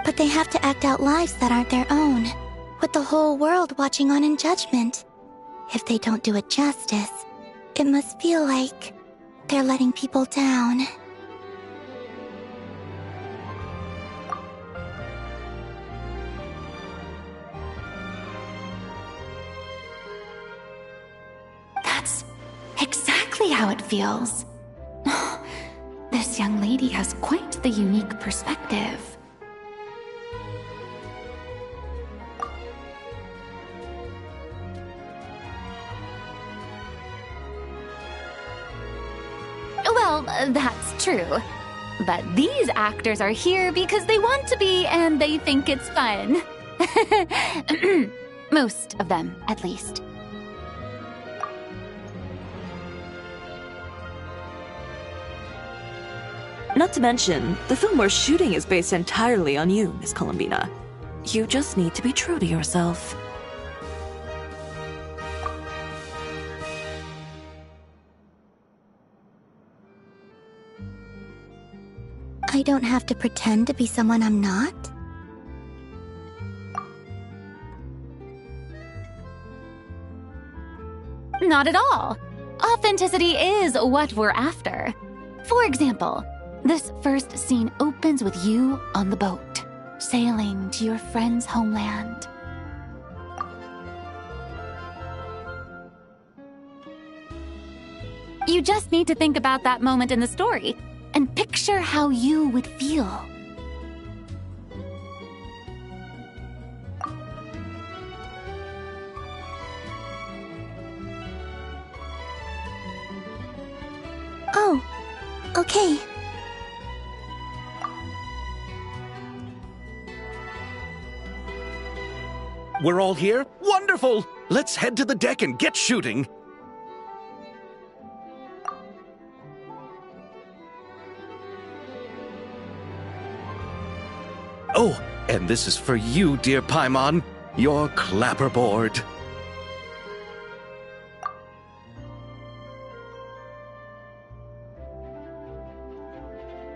S8: But they have to act out lives that aren't their own, with the whole world watching on in judgment. If they don't do it justice, it must feel like they're letting people down.
S2: That's exactly how it feels. This young lady has quite the unique perspective. Well, that's true. But these actors are here because they want to be and they think it's fun. Most of them, at least.
S6: Not to mention, the film we're shooting is based entirely on you, Miss Columbina. You just need to be true to yourself.
S8: I don't have to pretend to be someone I'm not.
S2: Not at all. Authenticity is what we're after. For example, this first scene opens with you on the boat, sailing to your friend's homeland. You just need to think about that moment in the story and picture how you would feel.
S8: Oh, okay.
S5: We're all here? Wonderful! Let's head to the deck and get shooting. Oh, and this is for you, dear Paimon, your clapperboard.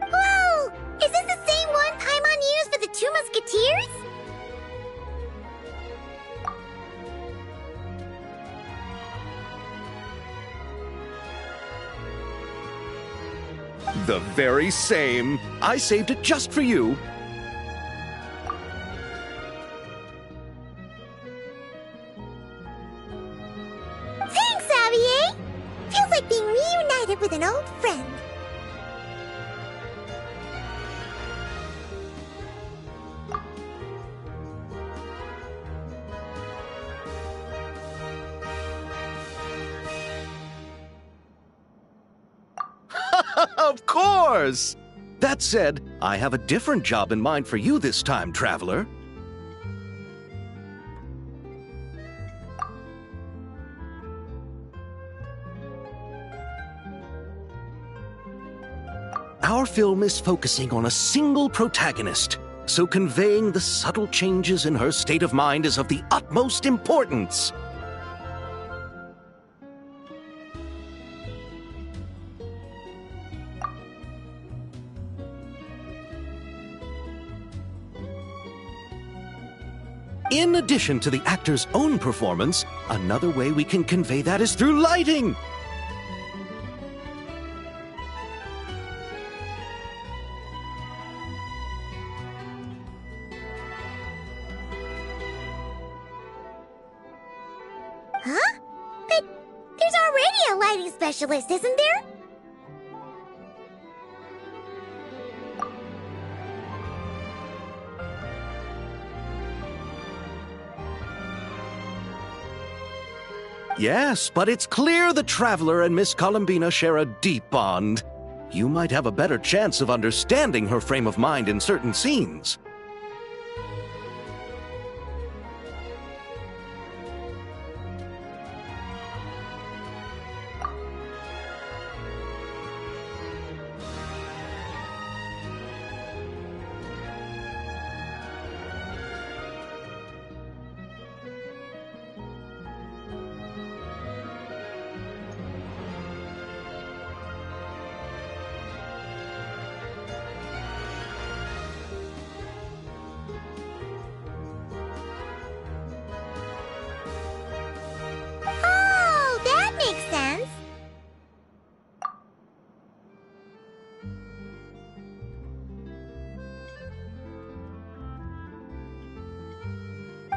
S7: Whoa! Is this the same one Paimon used for the Two Musketeers?
S5: The very same. I saved it just for you.
S7: Thanks, Xavier! Feels like being reunited with an old friend.
S5: Of course! That said, I have a different job in mind for you this time, traveler. Our film is focusing on a single protagonist, so conveying the subtle changes in her state of mind is of the utmost importance. In addition to the actor's own performance, another way we can convey that is through lighting.
S7: Huh? But there's already a lighting specialist, isn't there?
S5: Yes, but it's clear the Traveler and Miss Columbina share a deep bond. You might have a better chance of understanding her frame of mind in certain scenes.
S7: Oh, that makes sense.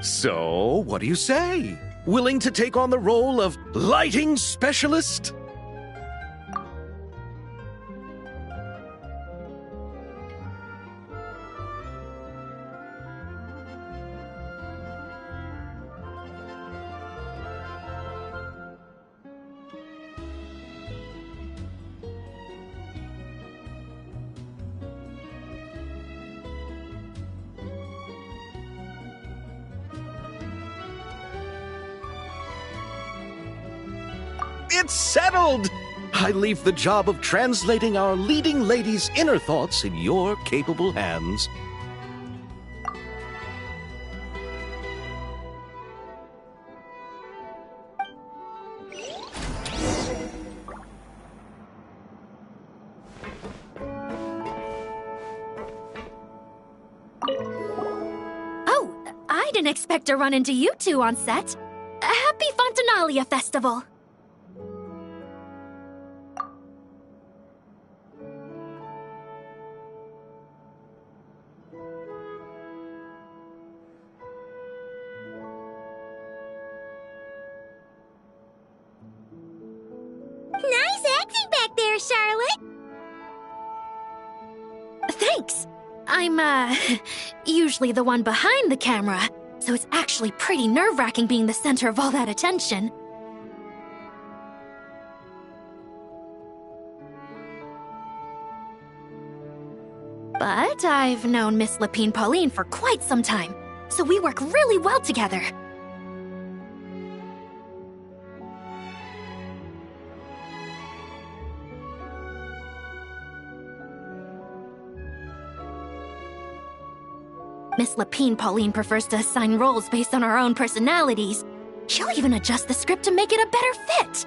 S5: So, what do you say? Willing to take on the role of lighting specialist? It's settled! I leave the job of translating our leading lady's inner thoughts in your capable hands.
S14: didn't expect to run into you two on set. Happy Fontanalia Festival!
S7: Nice acting back there, Charlotte!
S14: Thanks! I'm, usually the one behind the camera, so it's actually pretty nerve-wracking being the center of all that attention. But I've known Miss Lapine Pauline for quite some time, so we work really well together. Miss Lapine Pauline prefers to assign roles based on our own personalities. She'll even adjust the script to make it a better fit.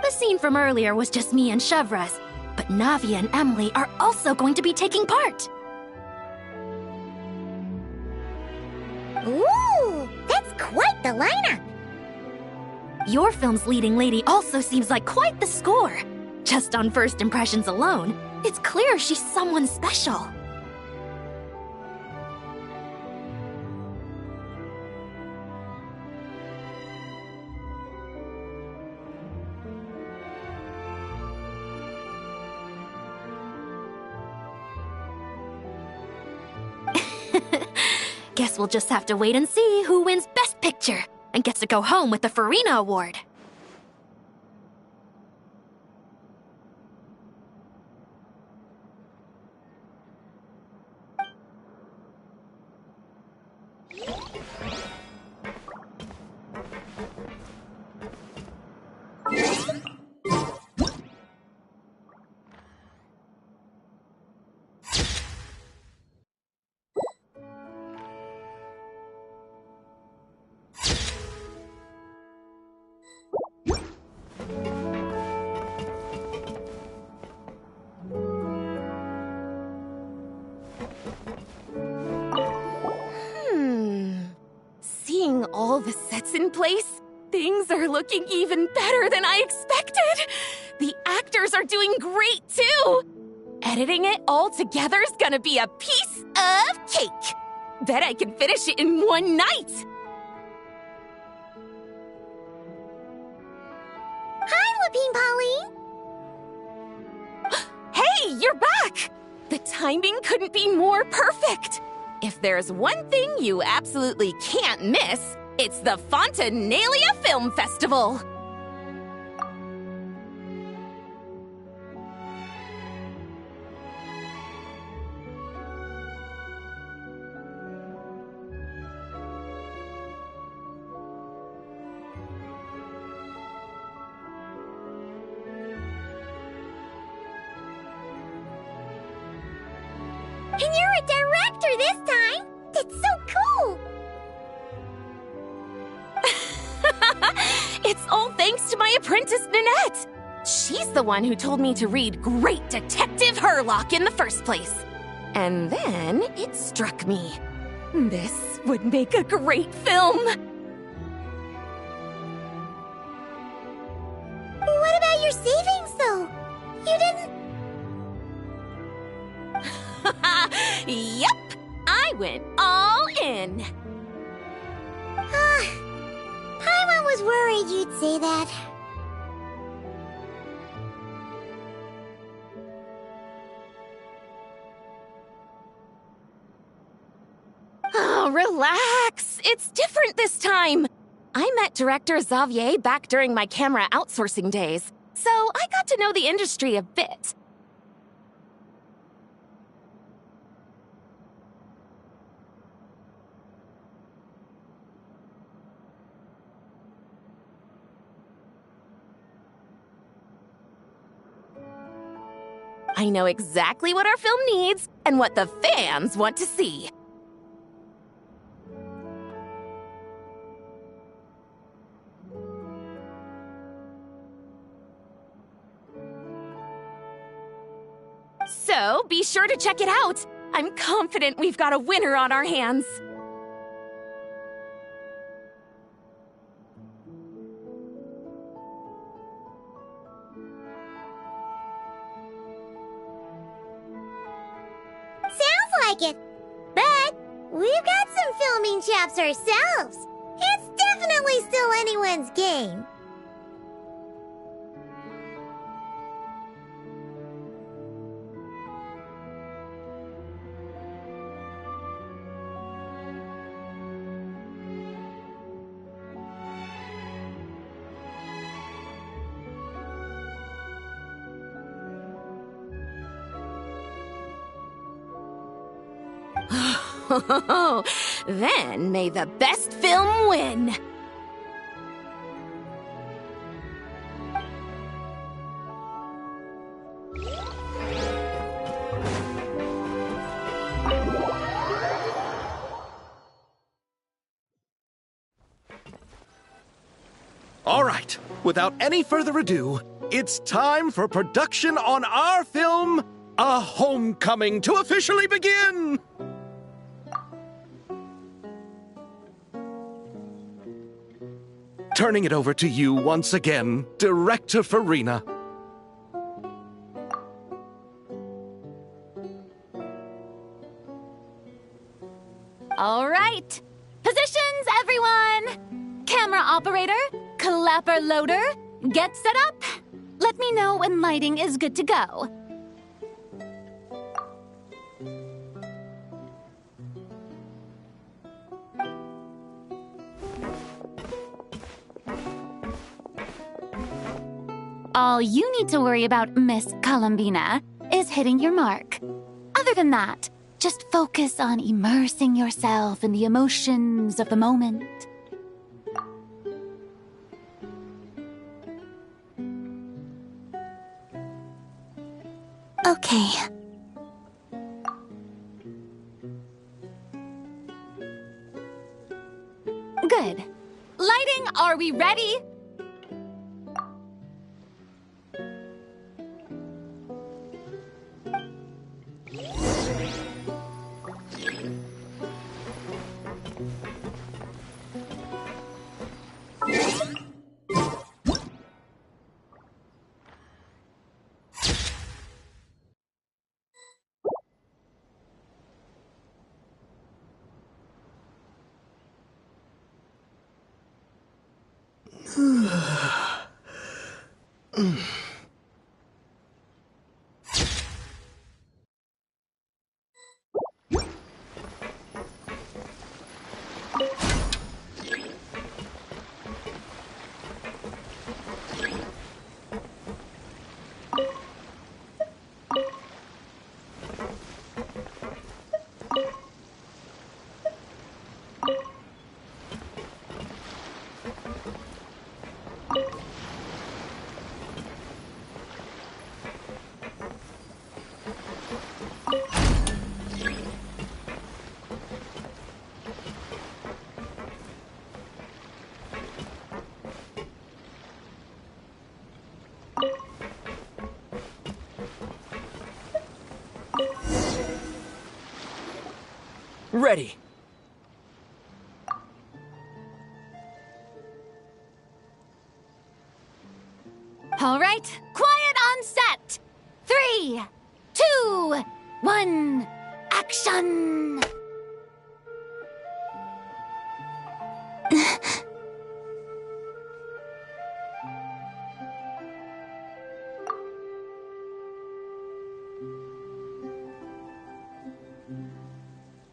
S14: The scene from earlier was just me and Chevraz, but Navia and Emily are also going to be taking part.
S7: Ooh, that's quite the lineup!
S14: Your film's leading lady also seems like quite the score. Just on first impressions alone, it's clear she's someone special. Guess we'll just have to wait and see who wins Best Picture and gets to go home with the Farina Award.
S15: Seeing all the sets in place, things are looking even better than I expected. The actors are doing great too. Editing it all together is gonna be a piece of cake. Bet I can finish it in one night.
S7: Hi, Lapine Pauline!
S15: Hey, you're back! The timing couldn't be more perfect. If there's one thing you absolutely can't miss, it's the Fontanalia Film Festival.
S7: And you're a director this time! That's so cool!
S15: It's all thanks to my apprentice, Nanette. She's the one who told me to read Great Detective Herlock in the first place. And then it struck me. This would make a great film.
S7: What about your savings, though? You didn't...
S15: Yep, I went all in.
S7: Paimon was worried you'd say that.
S15: Oh, relax. It's different this time. I met director Xavier back during my camera outsourcing days, so I got to know the industry a bit. I know exactly what our film needs and what the fans want to see. So be sure to check it out. I'm confident we've got a winner on our hands.
S7: Sounds like it. But we've got some filming chops ourselves. It's definitely still anyone's game.
S15: Then may the best film win.
S5: All right, without any further ado, it's time for production on our film, A Homecoming, to officially begin! Turning it over to you once again, Director Farina.
S2: All right. Positions, everyone. Camera operator, clapper loader, get set up. Let me know when lighting is good to go. All you need to worry about, Miss Columbina, is hitting your mark. Other than that, just focus on immersing yourself in the emotions of the moment.
S8: Okay.
S2: Good. Lighting, are we ready?
S12: Ready.
S2: All right, quiet on set. 3, 2, 1, action!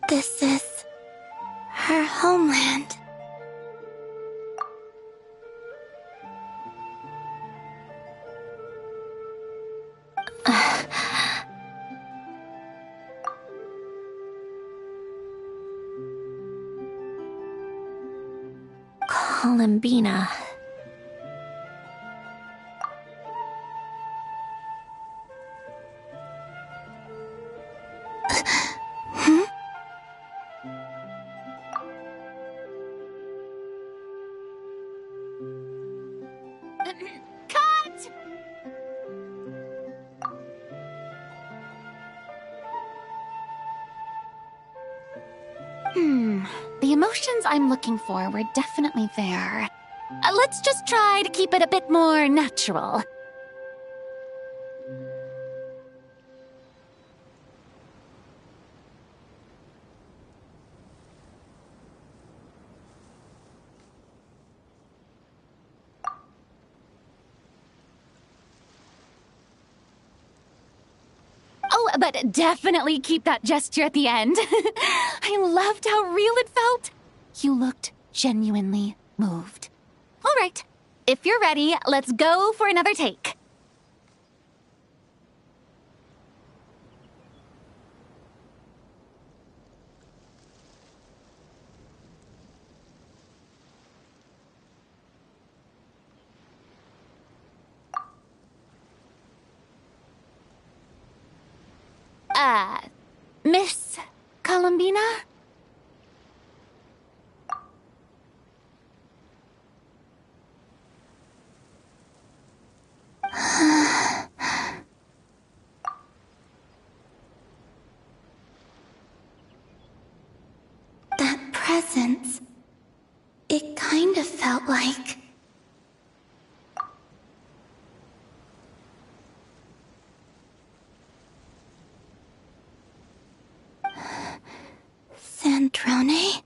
S8: This is her homeland.
S11: Columbina.
S2: Cut! emotions I'm looking for were definitely there. Let's just try to keep it a bit more natural. Oh, but definitely keep that gesture at the end. I loved how real it felt. You looked genuinely moved. All right, if you're ready, let's go for another take. Miss Columbina?
S8: That presence, it kind of felt like... Sandrone?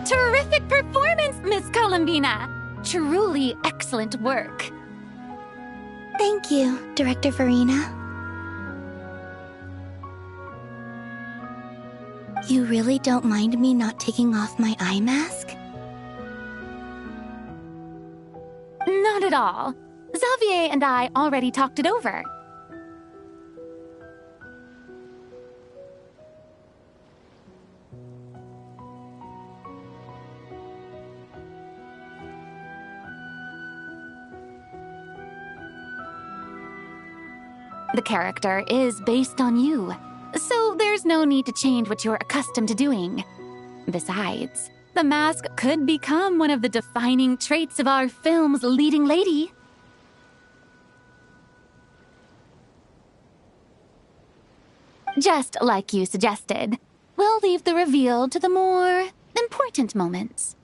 S2: Terrific performance, Miss Columbina! Truly excellent work.
S8: Thank you, Director Farina. You really don't mind me not taking off my eye mask?
S2: Not at all. Xavier and I already talked it over. The character is based on you, so there's no need to change what you're accustomed to doing. Besides, the mask could become one of the defining traits of our film's leading lady. Just like you suggested, we'll leave the reveal to the more important moments.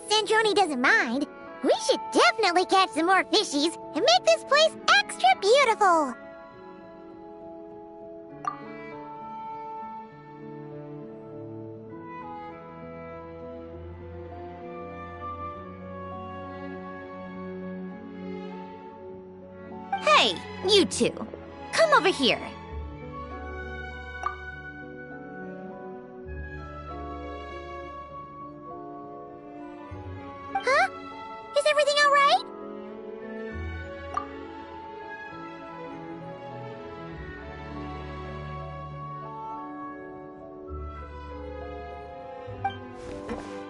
S7: Sandrone doesn't mind, we should definitely catch some more fishies and make this place extra beautiful.
S11: Hey, you two. Come over here.
S7: Huh? Is everything all right?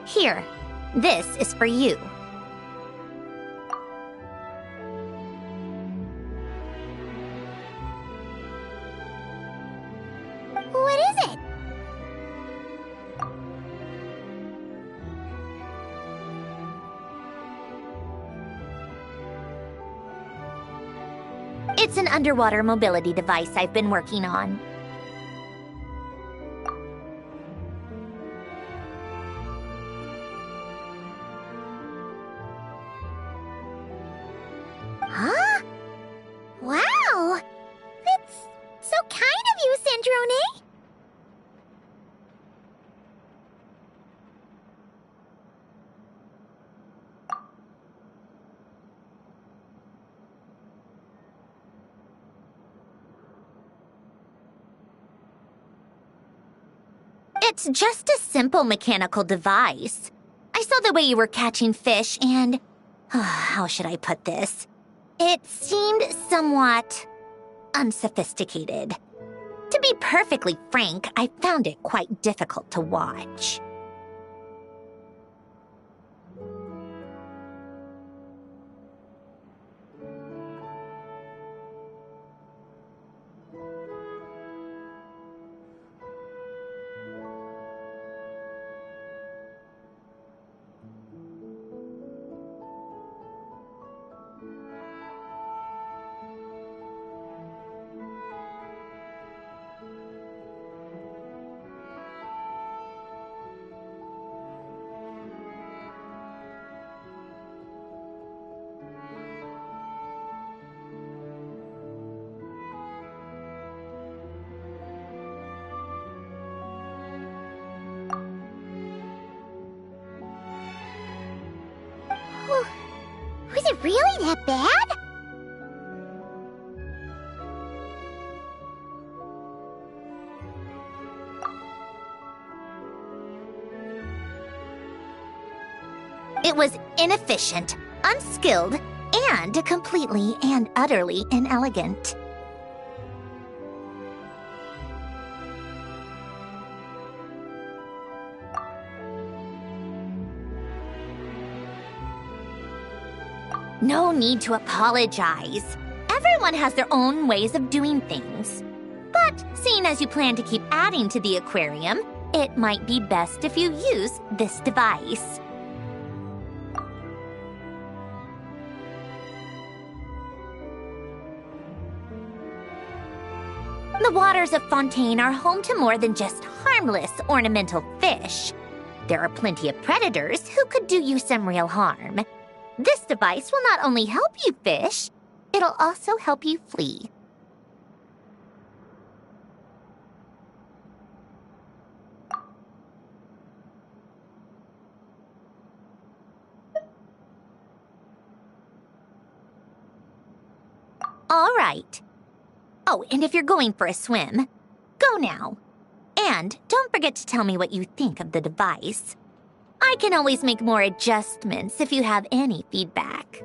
S11: Here. This is for you.
S7: What is it?
S11: It's an underwater mobility device I've been working on.
S7: Huh? Wow! That's so kind of you, Sandrone!
S11: It's just a simple mechanical device. I saw the way you were catching fish and... how should I put this? It seemed somewhat... unsophisticated. To be perfectly frank, I found it quite difficult to watch.
S7: Was it really that bad?
S11: It was inefficient, unskilled, and completely and utterly inelegant. No need to apologize. Everyone has their own ways of doing things. But seeing as you plan to keep adding to the aquarium, it might be best if you use this device. The waters of Fontaine are home to more than just harmless ornamental fish. There are plenty of predators who could do you some real harm. This device will not only help you fish, it'll also help you flee. All right. Oh, and if you're going for a swim, go now. And don't forget to tell me what you think of the device. I can always make more adjustments if you have any feedback.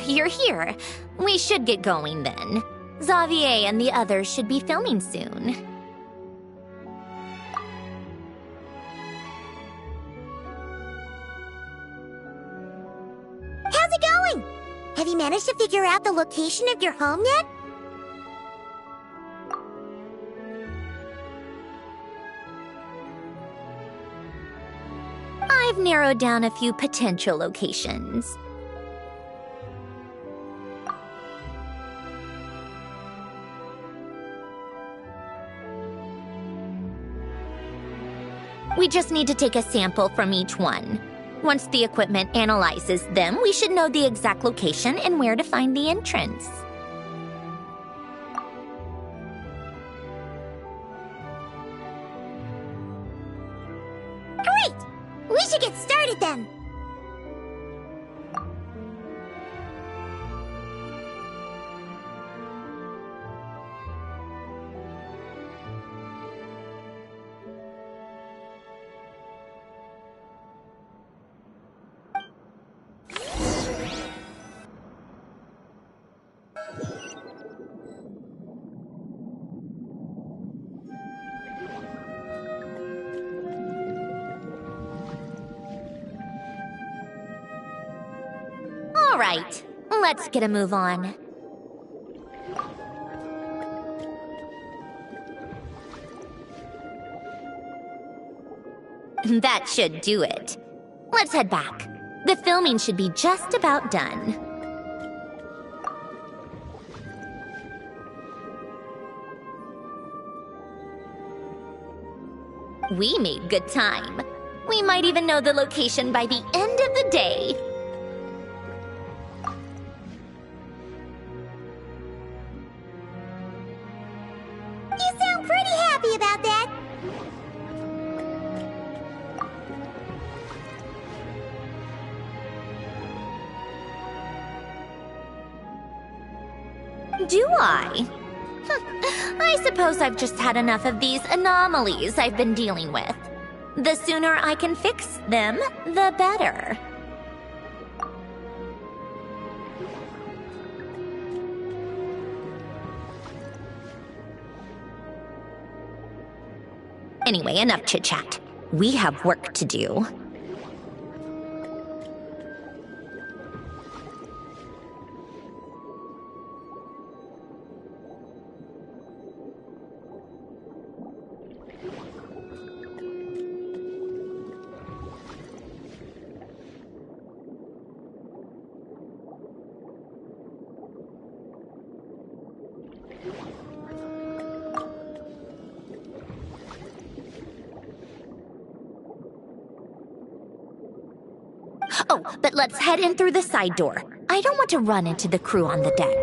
S11: You're here. We should get going then. Xavier and the others should be filming soon.
S7: How's it going? Have you managed to figure out the location of your home yet?
S11: I've narrowed down a few potential locations. We just need to take a sample from each one. Once the equipment analyzes them, we should know the exact location and where to find the entrance.
S7: Great! We should get started then!
S11: All right, let's get a move on. That should do it. Let's head back. The filming should be just about done. We made good time. We might even know the location by the end of the day.
S7: You sound pretty happy about that.
S11: Do I? I suppose I've just had enough of these anomalies I've been dealing with. The sooner I can fix them, the better. Anyway, enough chit-chat. We have work to do. Oh, but let's head in through the side door. I don't want to run into the crew on the deck.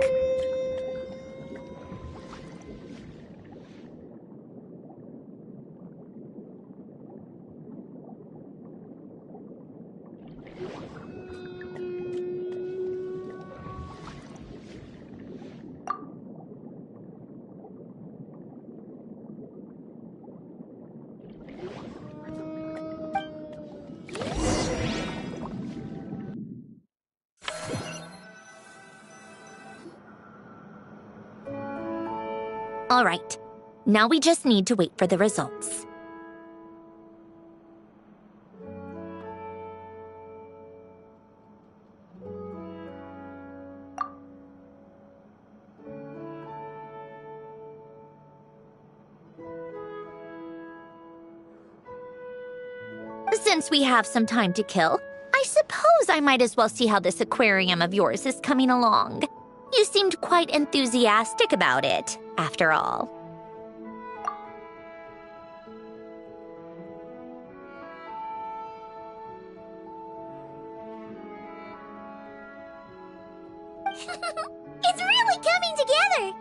S11: All right, now we just need to wait for the results. Since we have some time to kill, I suppose I might as well see how this aquarium of yours is coming along. You seemed quite enthusiastic about it, after all.
S7: It's really coming together!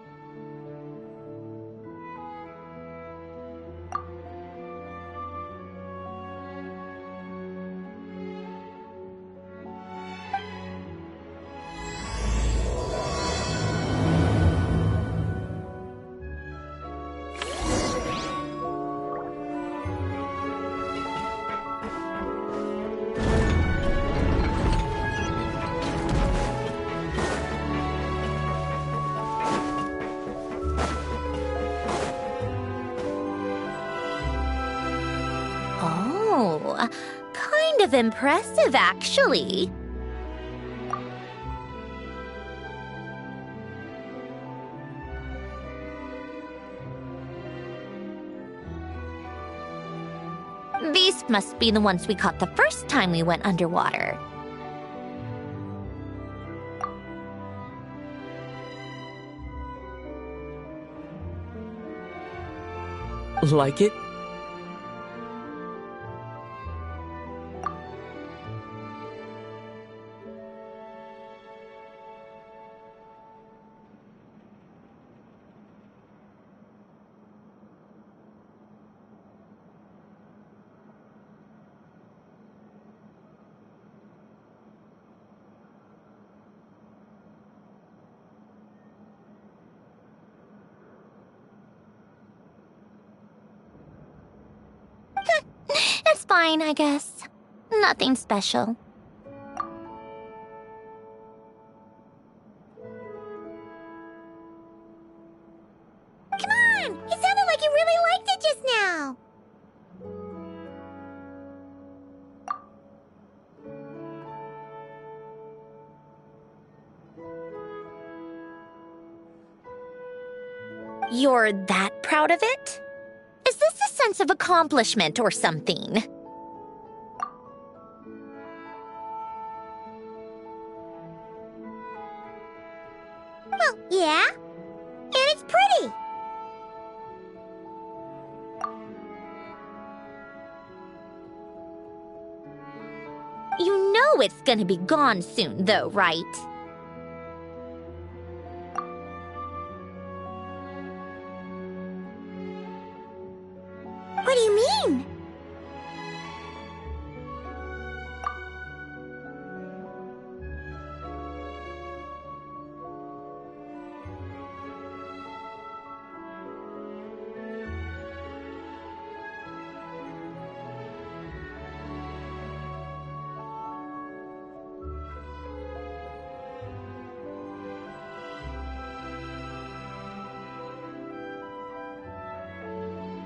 S11: Oh, kind of impressive, actually. These must be the ones we caught the first time we went underwater.
S12: Like it?
S11: It's fine, I guess. Nothing special.
S7: Come on! It sounded like you really liked it just now!
S11: You're that proud of it? Is this a sense of accomplishment or something?
S7: Well, yeah. And it's pretty.
S11: it's gonna be gone soon, though, right?
S7: What do you mean?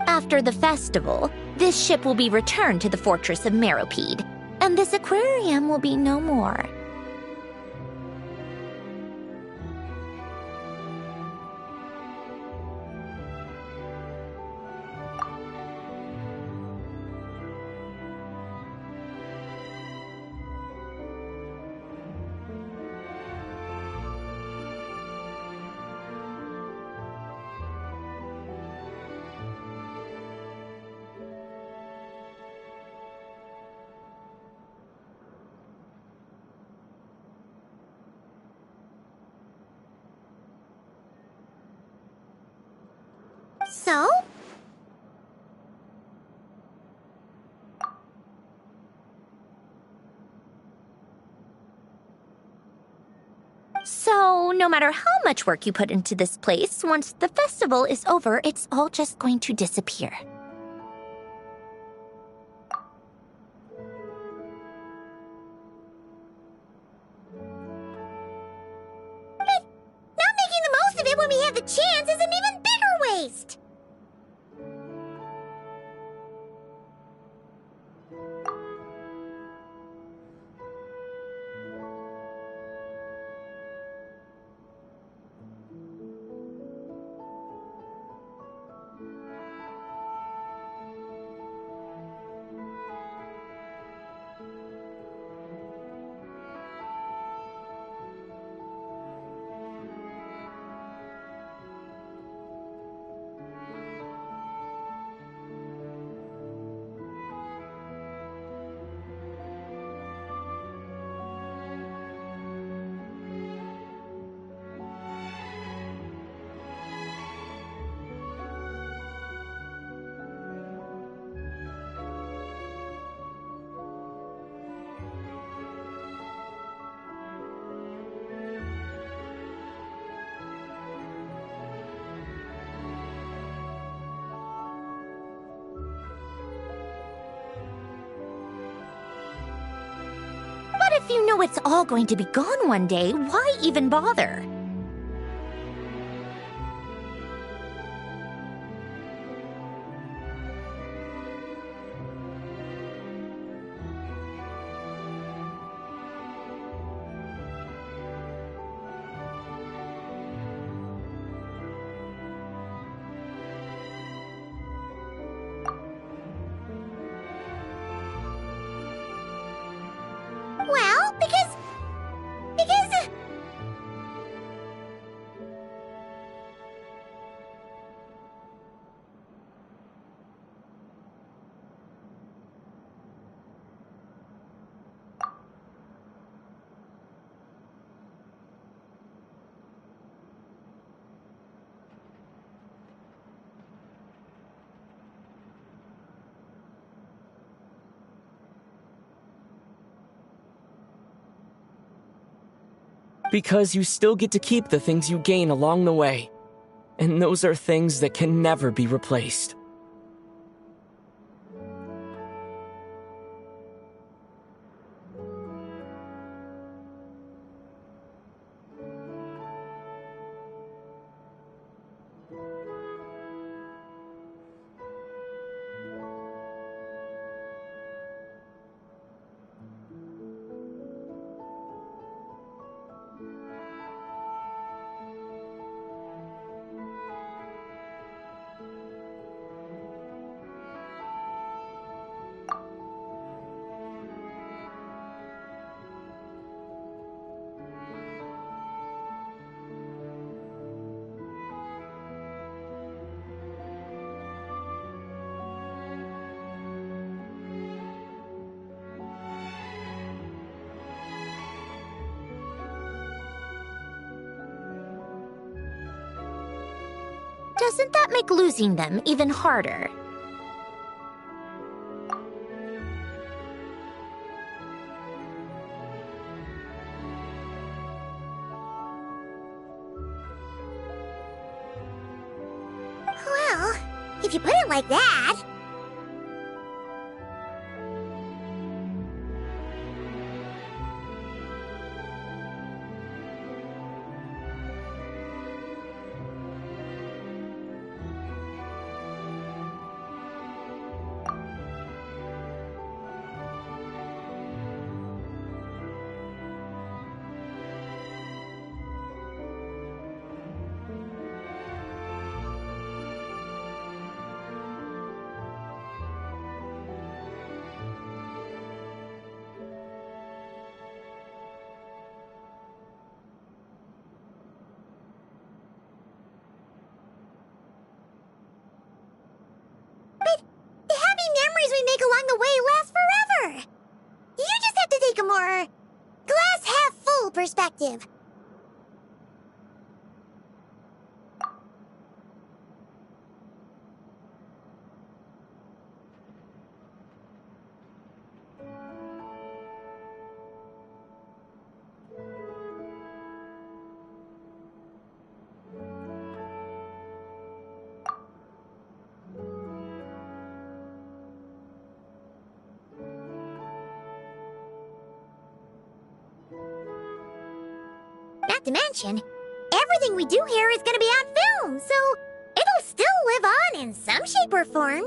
S11: After the festival, this ship will be returned to the fortress of Meropide, and this aquarium will be no more.
S7: So?
S11: So, no matter how much work you put into this place, once the festival is over, it's all just going to disappear.
S7: But not making the most of it when we have the chance is an even bigger waste!
S11: But if you know it's all going to be gone one day, why even bother?
S7: Well, because...
S12: Because you still get to keep the things you gain along the way. And those are things that can never be replaced.
S11: doesn't that make losing them even harder?
S7: Well, if you put it like that... along the way last forever. You just have to take a more glass-half-full perspective. Not to mention, everything we do here is gonna be on film, so it'll still live on in some shape or form.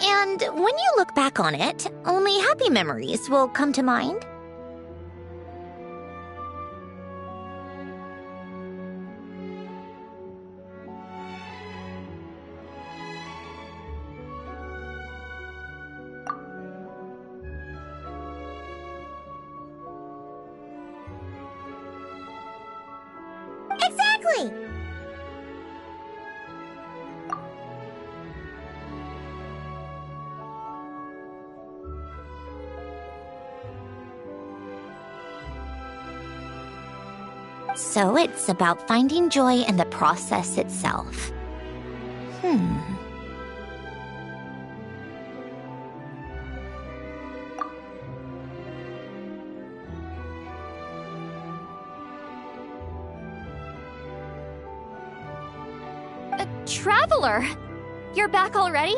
S11: And when you look back on it, only happy memories will come to mind.
S7: Exactly!
S11: So it's about finding joy in the process itself.
S14: Traveler! You're back already?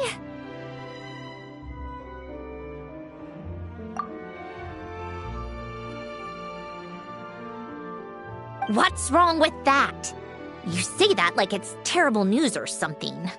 S11: What's wrong with that? You say that like it's terrible news or something.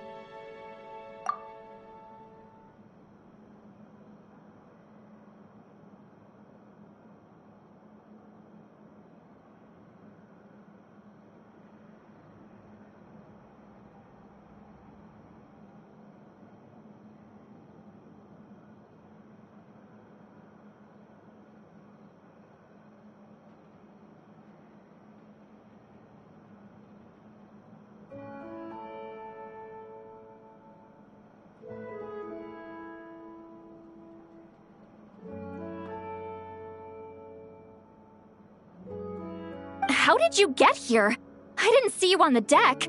S14: How did you get here? I didn't see you on the deck.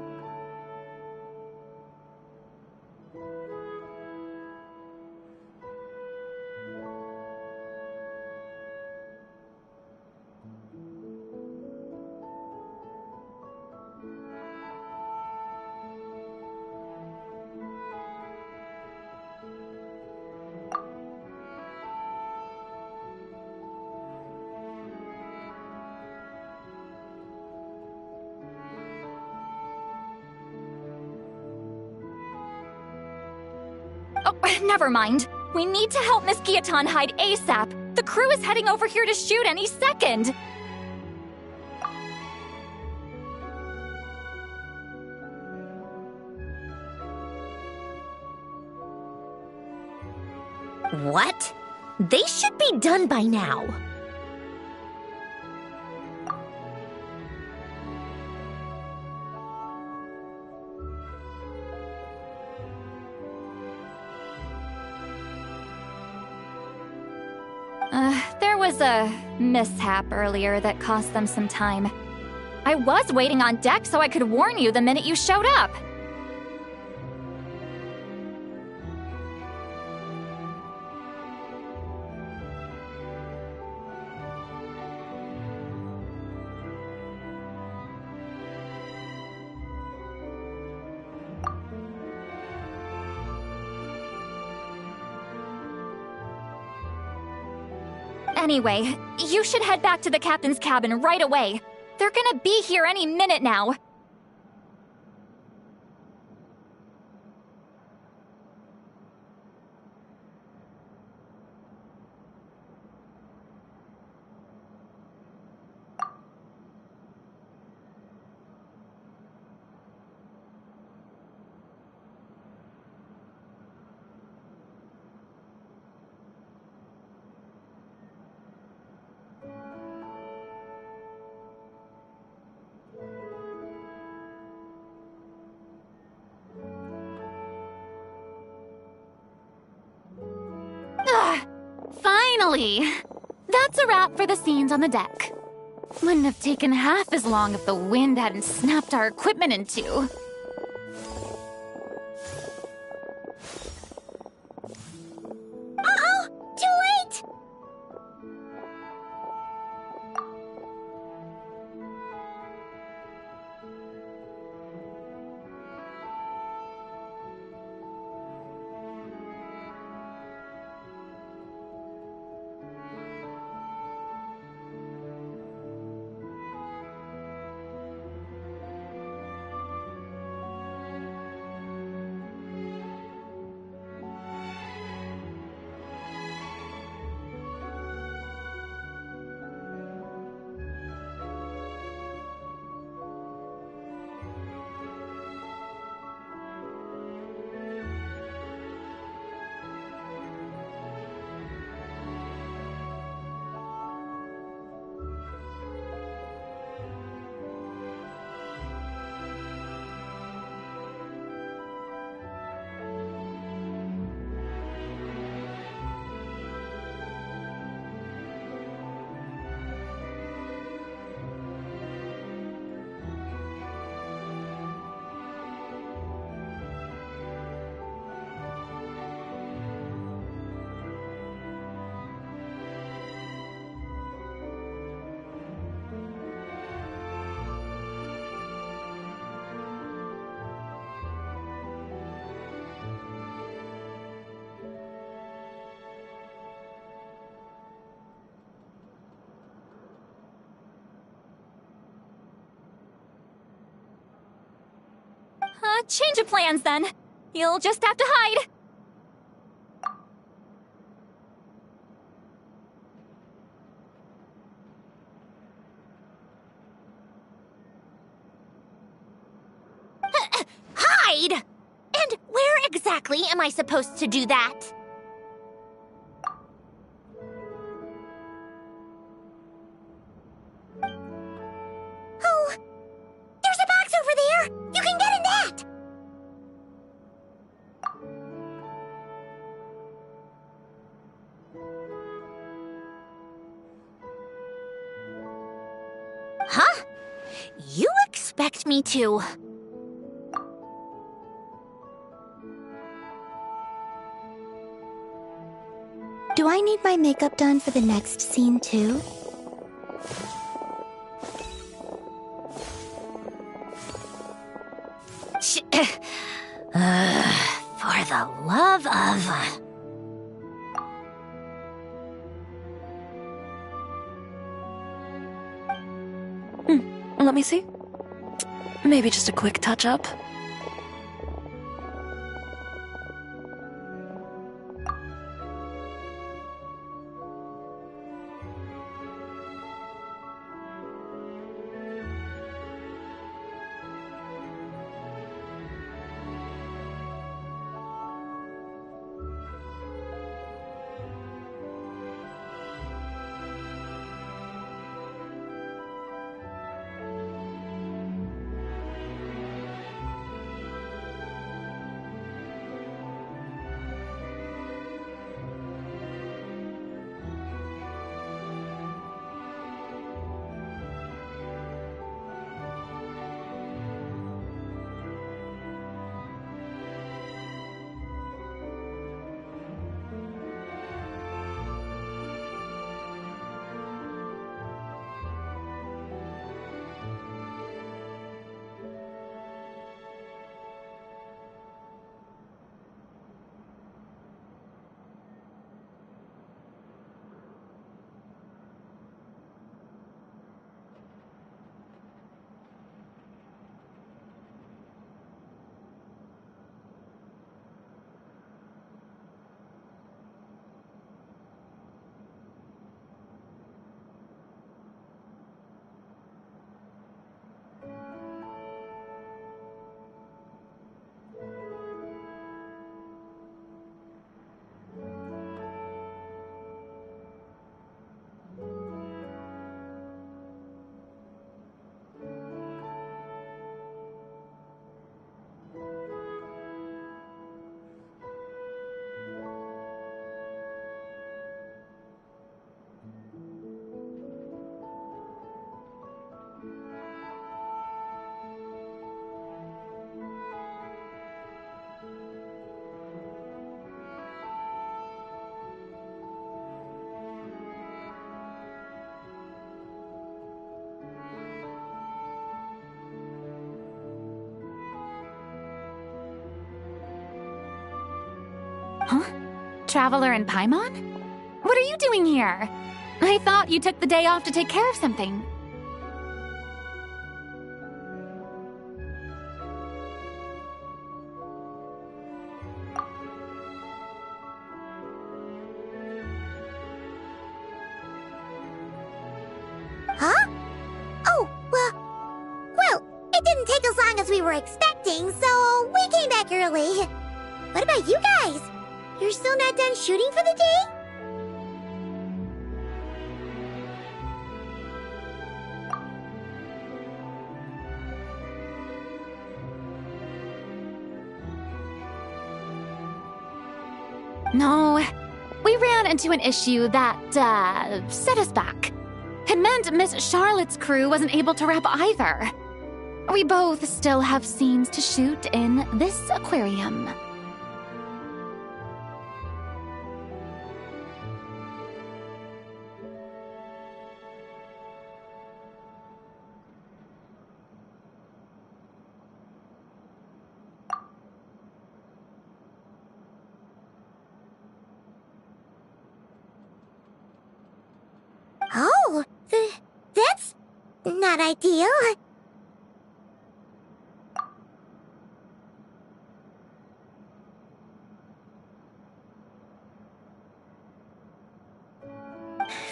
S14: Oh, never mind. We need to help Miss Guillotin hide ASAP. The crew is heading over here to shoot any second.
S11: What? They should be done by now.
S16: There was a mishap earlier that cost them some time. I was waiting on deck so I could warn you the minute you showed up. Anyway, you should head back to the captain's cabin right away. They're gonna be here any minute now. Finally! That's a wrap for the scenes on the deck. Wouldn't have taken half as long if the wind hadn't snapped our equipment in two.
S7: Uh-oh! Too late!
S16: Change of plans then. You'll just have to hide.
S11: Hide? And where exactly am I supposed to do that? Oh, there's a box over there! You can get in that! Huh? You expect me to...
S8: Do I need my makeup done for the next scene too?
S11: For the love of...
S6: Let me see. Maybe just a quick touch-up.
S16: Huh? Traveler and Paimon? What are you doing here? I thought you took the day off to take care of something.
S7: Huh? Oh, well, it didn't take as long as we were expecting, so we came back early. What about you guys? You're still not done shooting for the day?
S16: No, we ran into an issue that, set us back. It meant Miss Charlotte's crew wasn't able to wrap either. We both still have scenes to shoot in this aquarium.
S7: Oh, that's not ideal.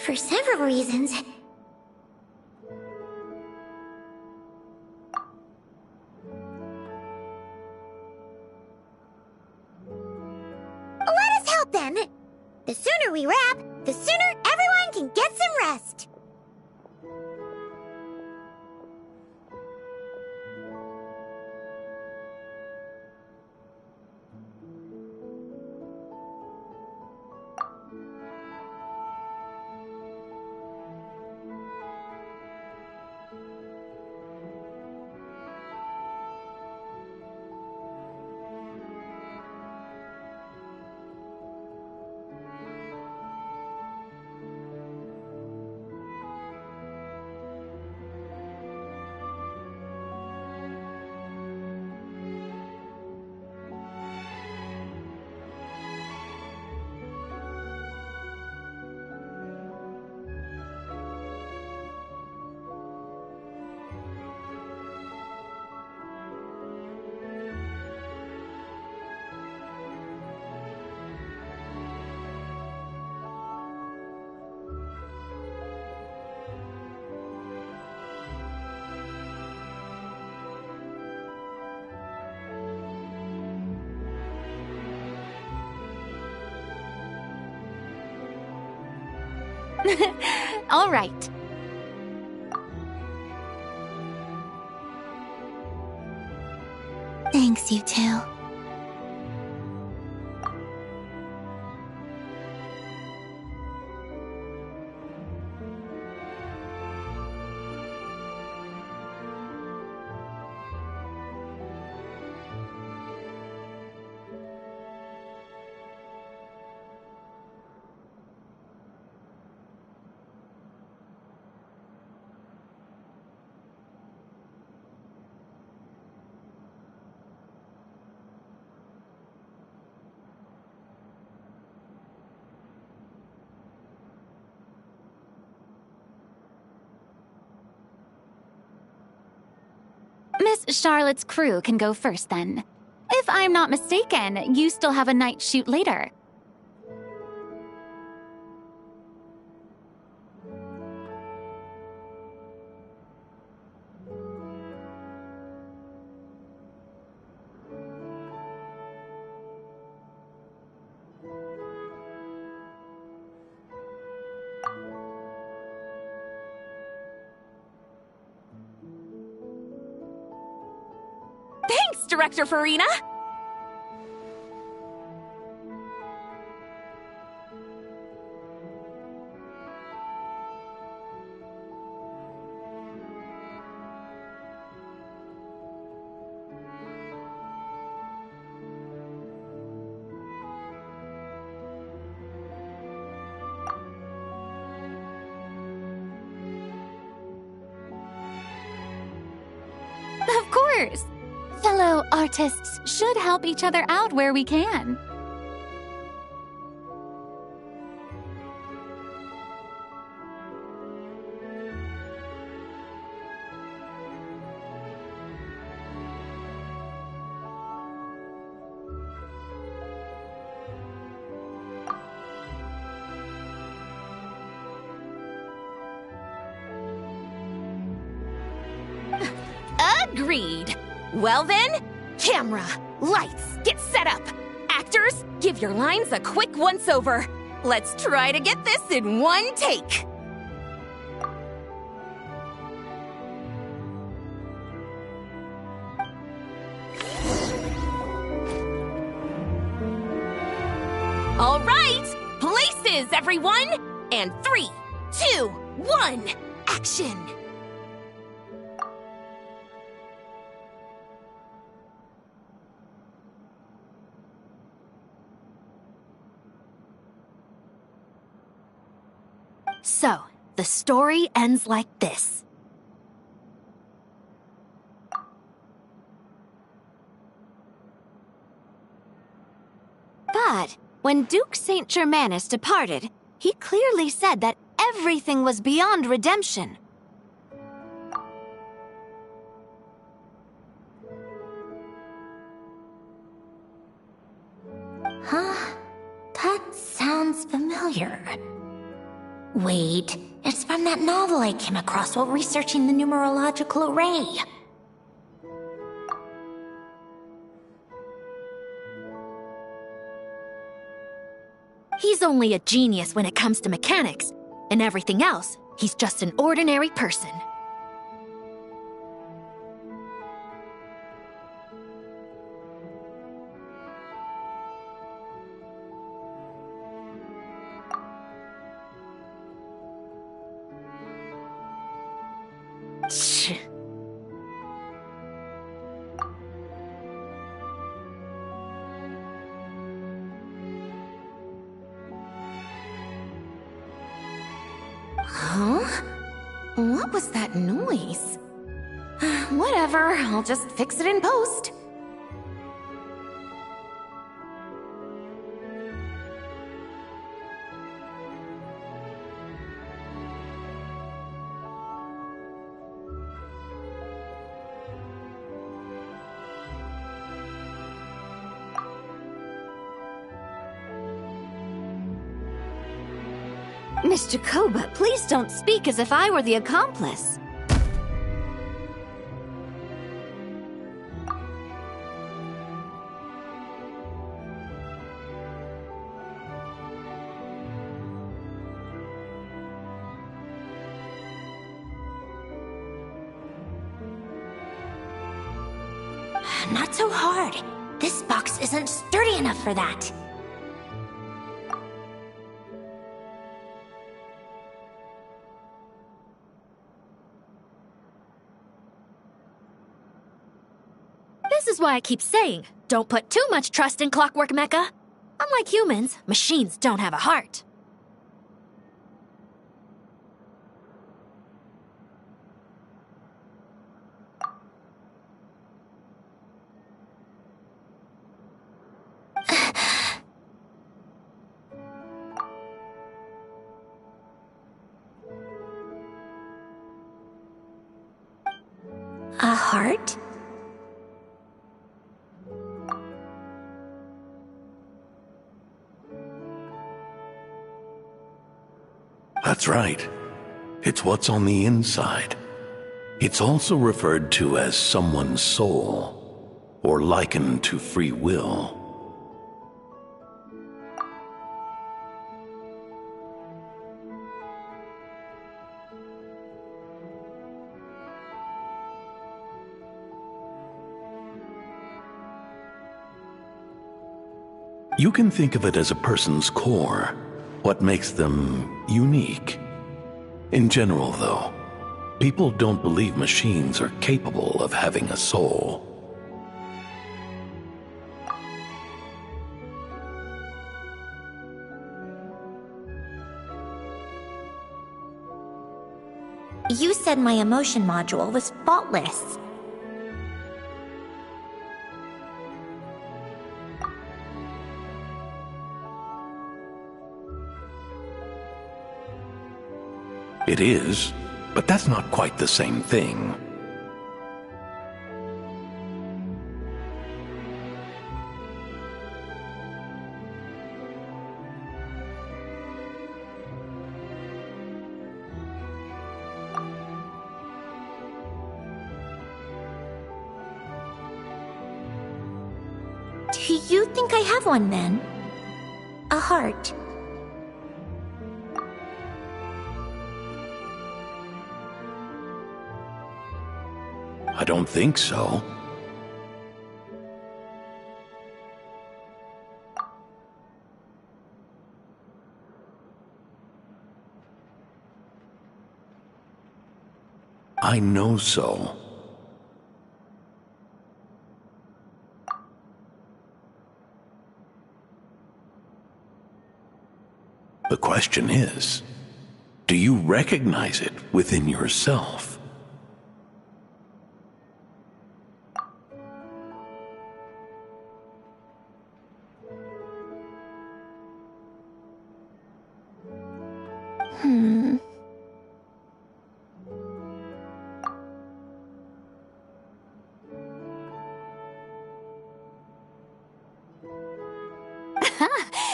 S7: For several reasons. Let us help then. The sooner we wrap, the sooner everyone can get some rest.
S16: All right.
S8: Thanks, you two.
S16: Miss Charlotte's crew can go first then. If I'm not mistaken, you still have a night shoot later.
S15: Thanks, Director Farina!
S16: Of course! Fellow artists should help each other out where we can.
S15: Agreed. Well then, camera, lights, get set up. Actors, give your lines a quick once-over. Let's try to get this in one take. All right, places, everyone! And 3, 2, 1, action!
S14: So, the story ends like this. But when Duke Saint Germanus departed, he clearly said that everything was beyond redemption.
S11: Huh? That sounds familiar. Wait, it's from that novel I came across while researching the numerological array.
S14: He's only a genius when it comes to mechanics, and everything else, he's just an ordinary person.
S11: Huh? What was that noise? Whatever, I'll just fix it in post.
S14: Mr. Koba, please don't speak as if I were the accomplice.
S11: Not so hard. This box isn't sturdy enough for that.
S14: This is why I keep saying, don't put too much trust in Clockwork Mecha. Unlike humans, machines don't have a heart.
S11: A heart?
S5: That's right. It's what's on the inside. It's also referred to as someone's soul, or likened to free will. You can think of it as a person's core, what makes them unique. In general, though, people don't believe machines are capable of having a soul.
S11: You said my emotion module was faultless.
S5: It is, but that's not quite the same thing.
S11: Do you think I have one then? A heart?
S3: I don't think so. I know so. The question is, do you recognize it within yourself?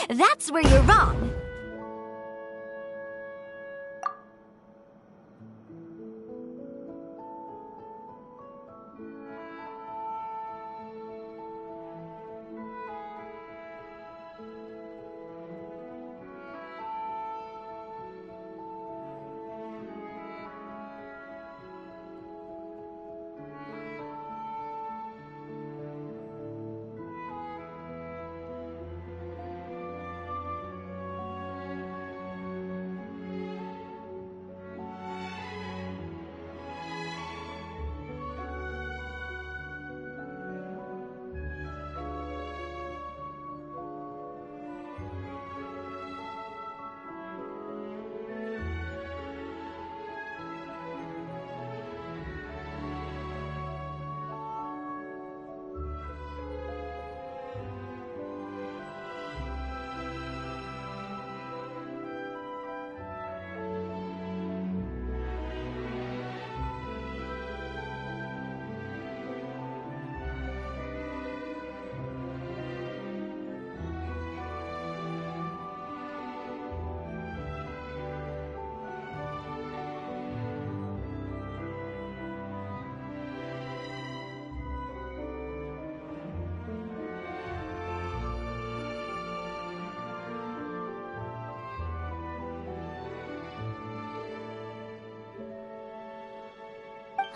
S11: That's where you're wrong.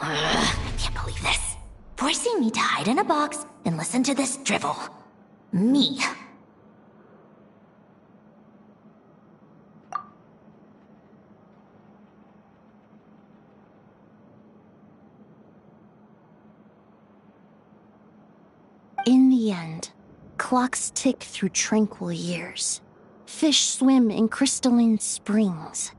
S11: I can't believe this. Forcing me to hide in a box and listen to this drivel. Me.
S17: In the end, clocks tick through tranquil years. Fish swim in crystalline springs.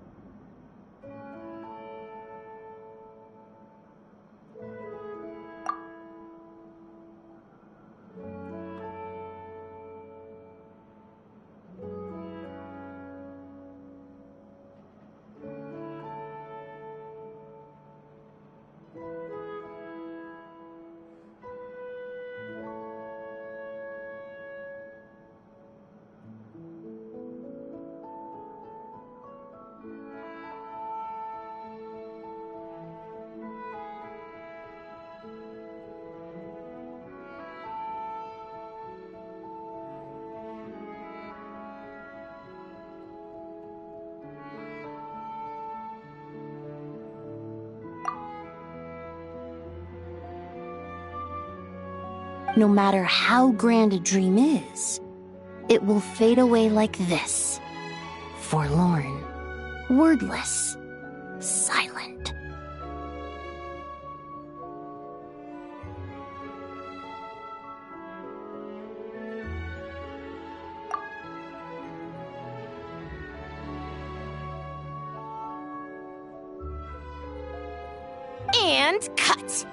S17: No matter how grand a dream is, it will fade away like this. Forlorn, wordless, silent.
S11: And cut.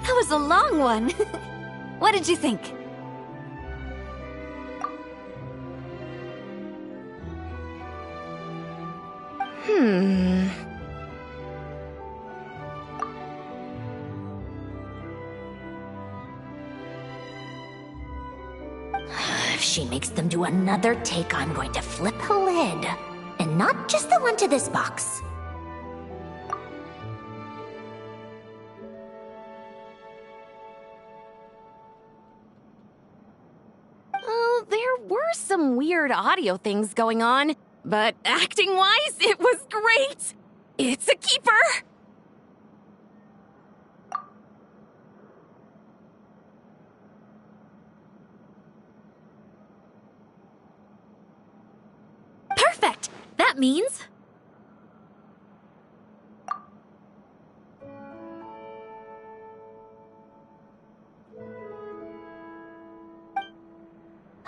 S14: That was a long one. What did you think?
S11: If she makes them do another take, I'm going to flip a lid. And not just the one to this box.
S15: some weird audio things going on, but acting-wise, it was great! It's a keeper!
S14: Perfect! That means...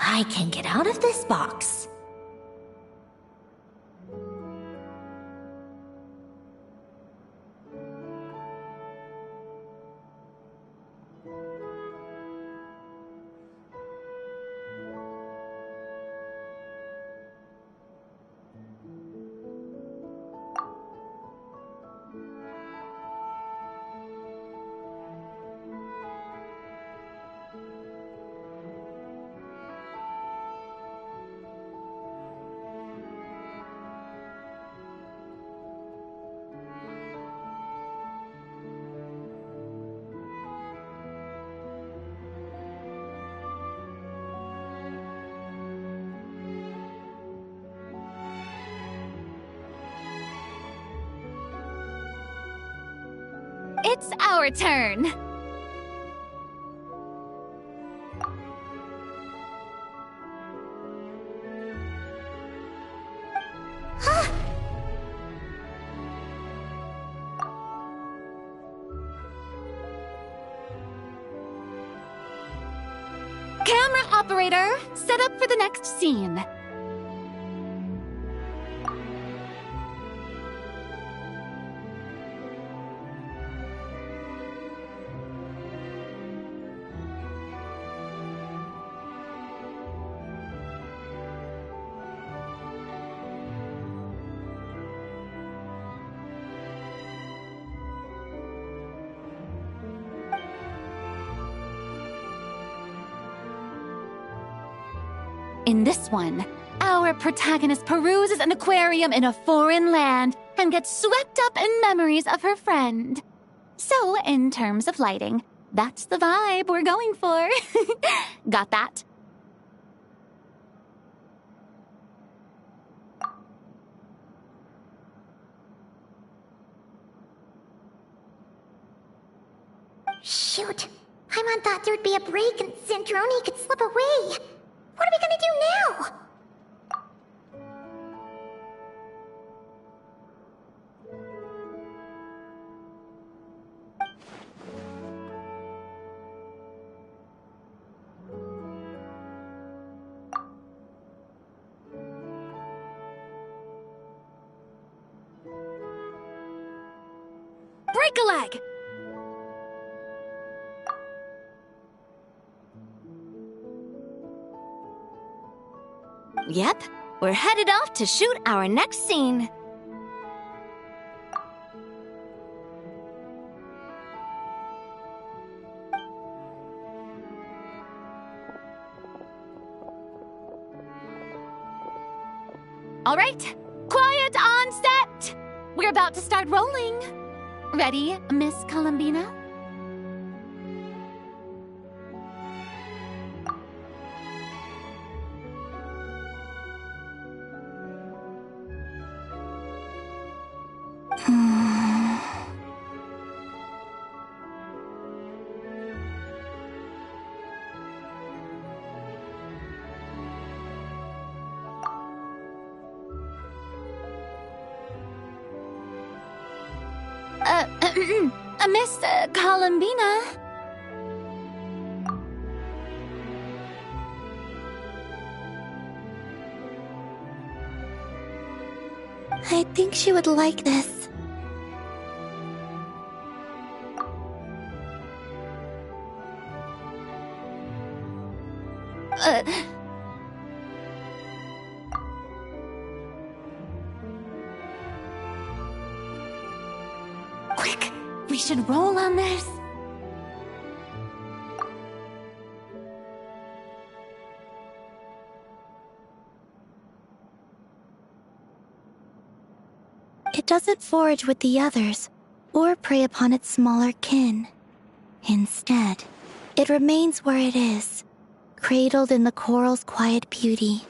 S11: I can get out of this box.
S2: It's our turn! Camera operator, set up for the next scene. In this one, our protagonist peruses an aquarium in a foreign land and gets swept up in memories of her friend. So, in terms of lighting, that's the vibe we're going for. Got that?
S7: Shoot. Paimon thought there would be a break and Sandrone could slip away. What are we gonna do now?
S14: Break a leg! Yep, we're headed off to shoot our next scene.
S2: All right, quiet on set! We're about to start rolling. Ready, Miss Columbina? Miss Columbina?
S8: I think she would like this.
S2: Quick, we should roll on this.
S8: It doesn't forage with the others, or prey upon its smaller kin. Instead, it remains where it is, cradled in the coral's quiet beauty,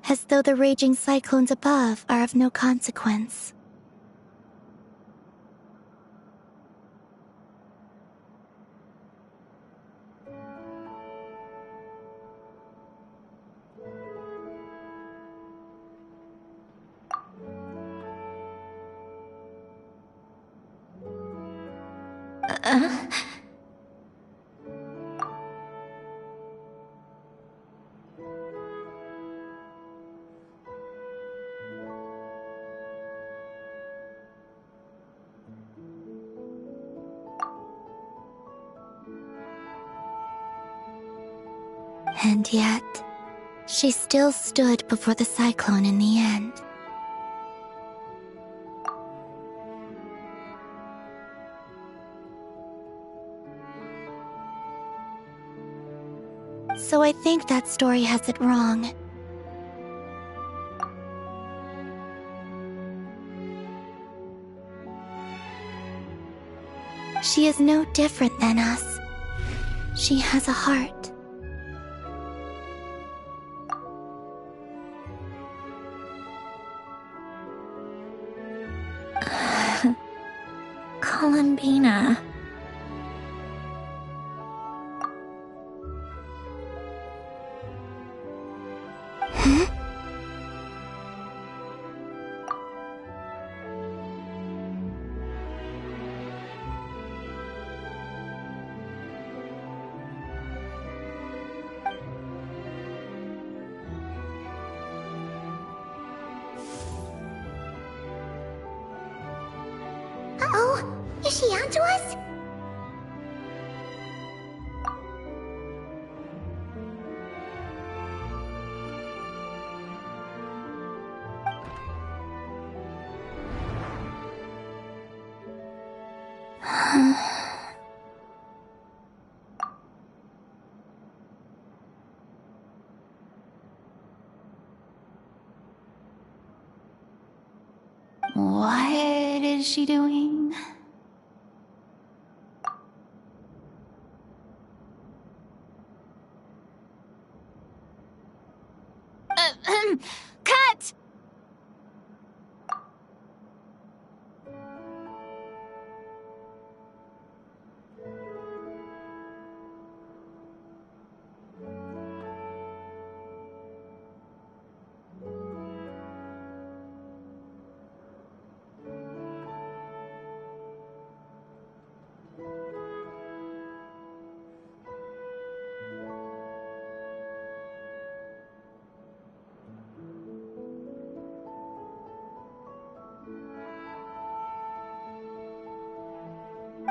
S8: as though the raging cyclones above are of no consequence. And yet, she still stood before the cyclone in the end. So I think that story has it wrong. She is no different than us. She has a heart.
S11: Columbina.
S7: Uh-oh, is she onto us?
S2: What is she doing? Cut!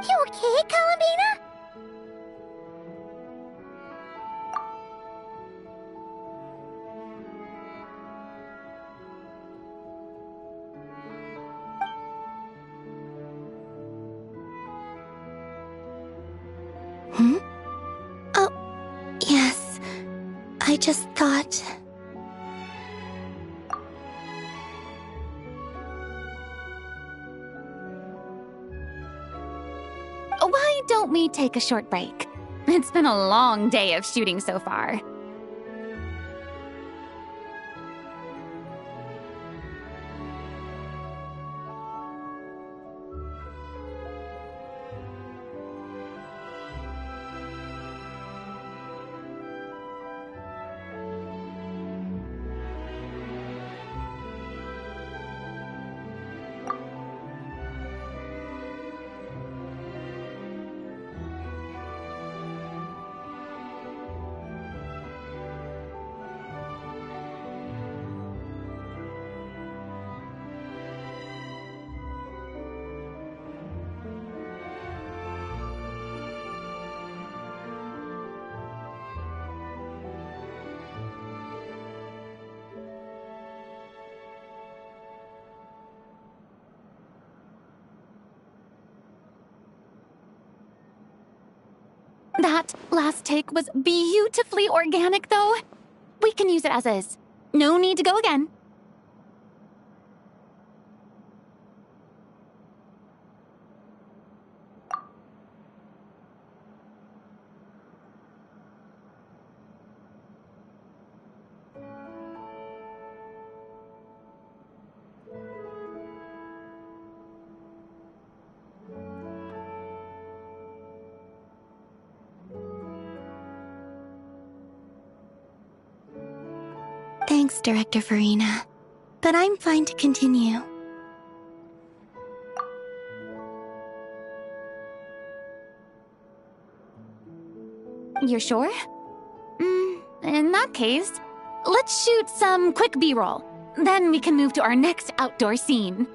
S7: You okay, Columbina?
S8: Hmm? Oh, yes. I just thought...
S2: Why don't we take a short break? It's been a long day of shooting so far. That last take was beautifully organic, though. We can use it as is. No need to go again.
S8: Thanks, Director Farina. But I'm fine to continue.
S16: You're sure? In that case, let's shoot some quick B-roll. Then we can move to our next outdoor scene.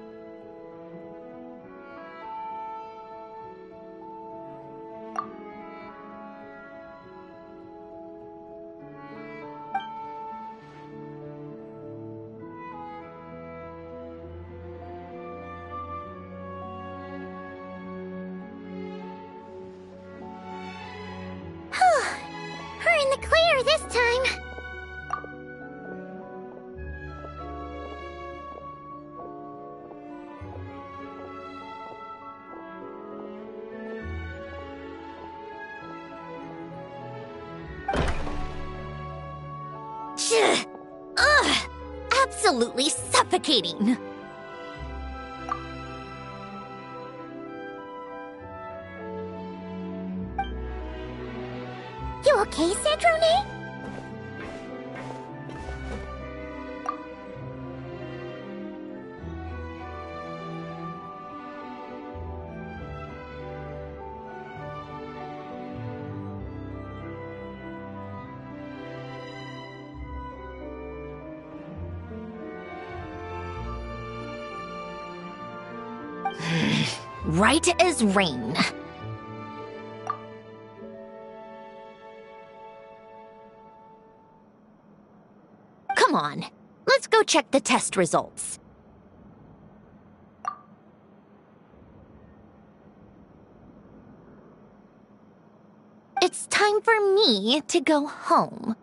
S7: We're in the clear this time.
S11: Ugh! Absolutely suffocating.
S7: You okay, Sandrone?
S11: Right as rain. Come on, let's go check the test results. It's time for me to go home.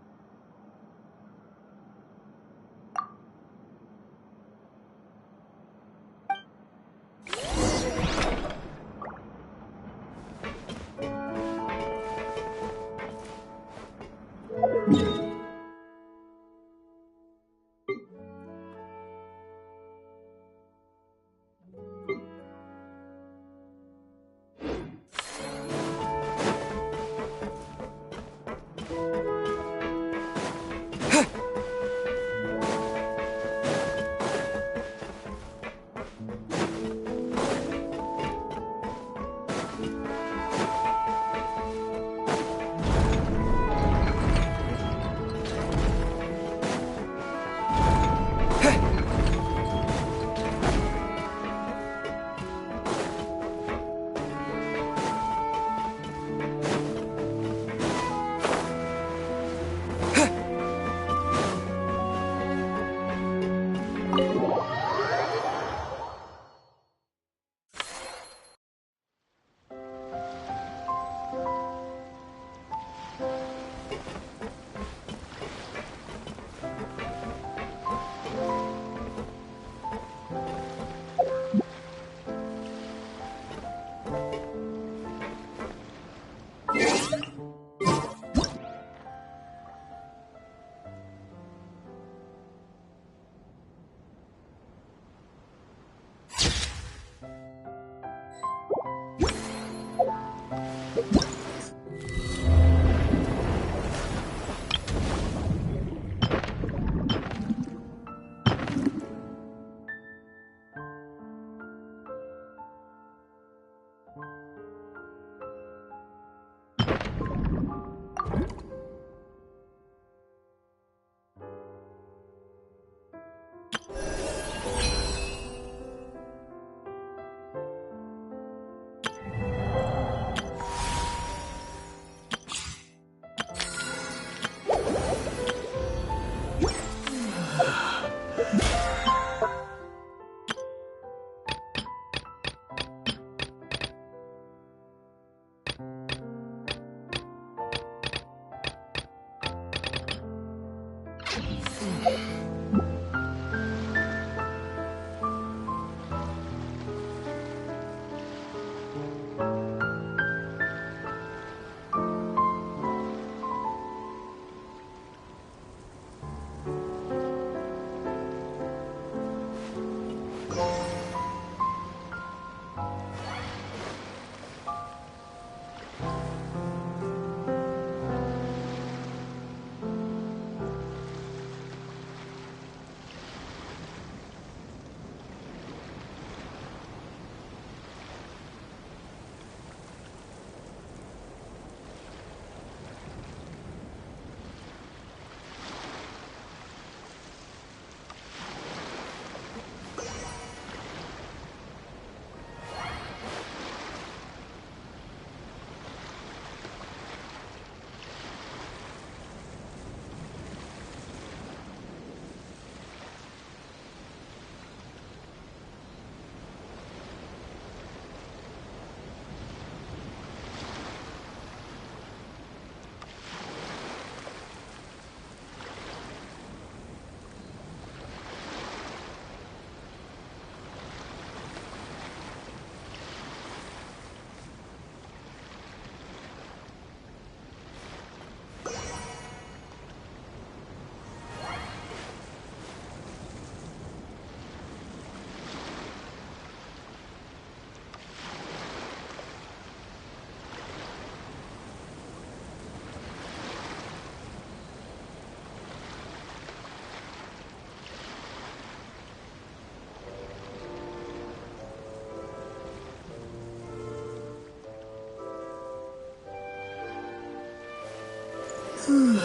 S5: Mm.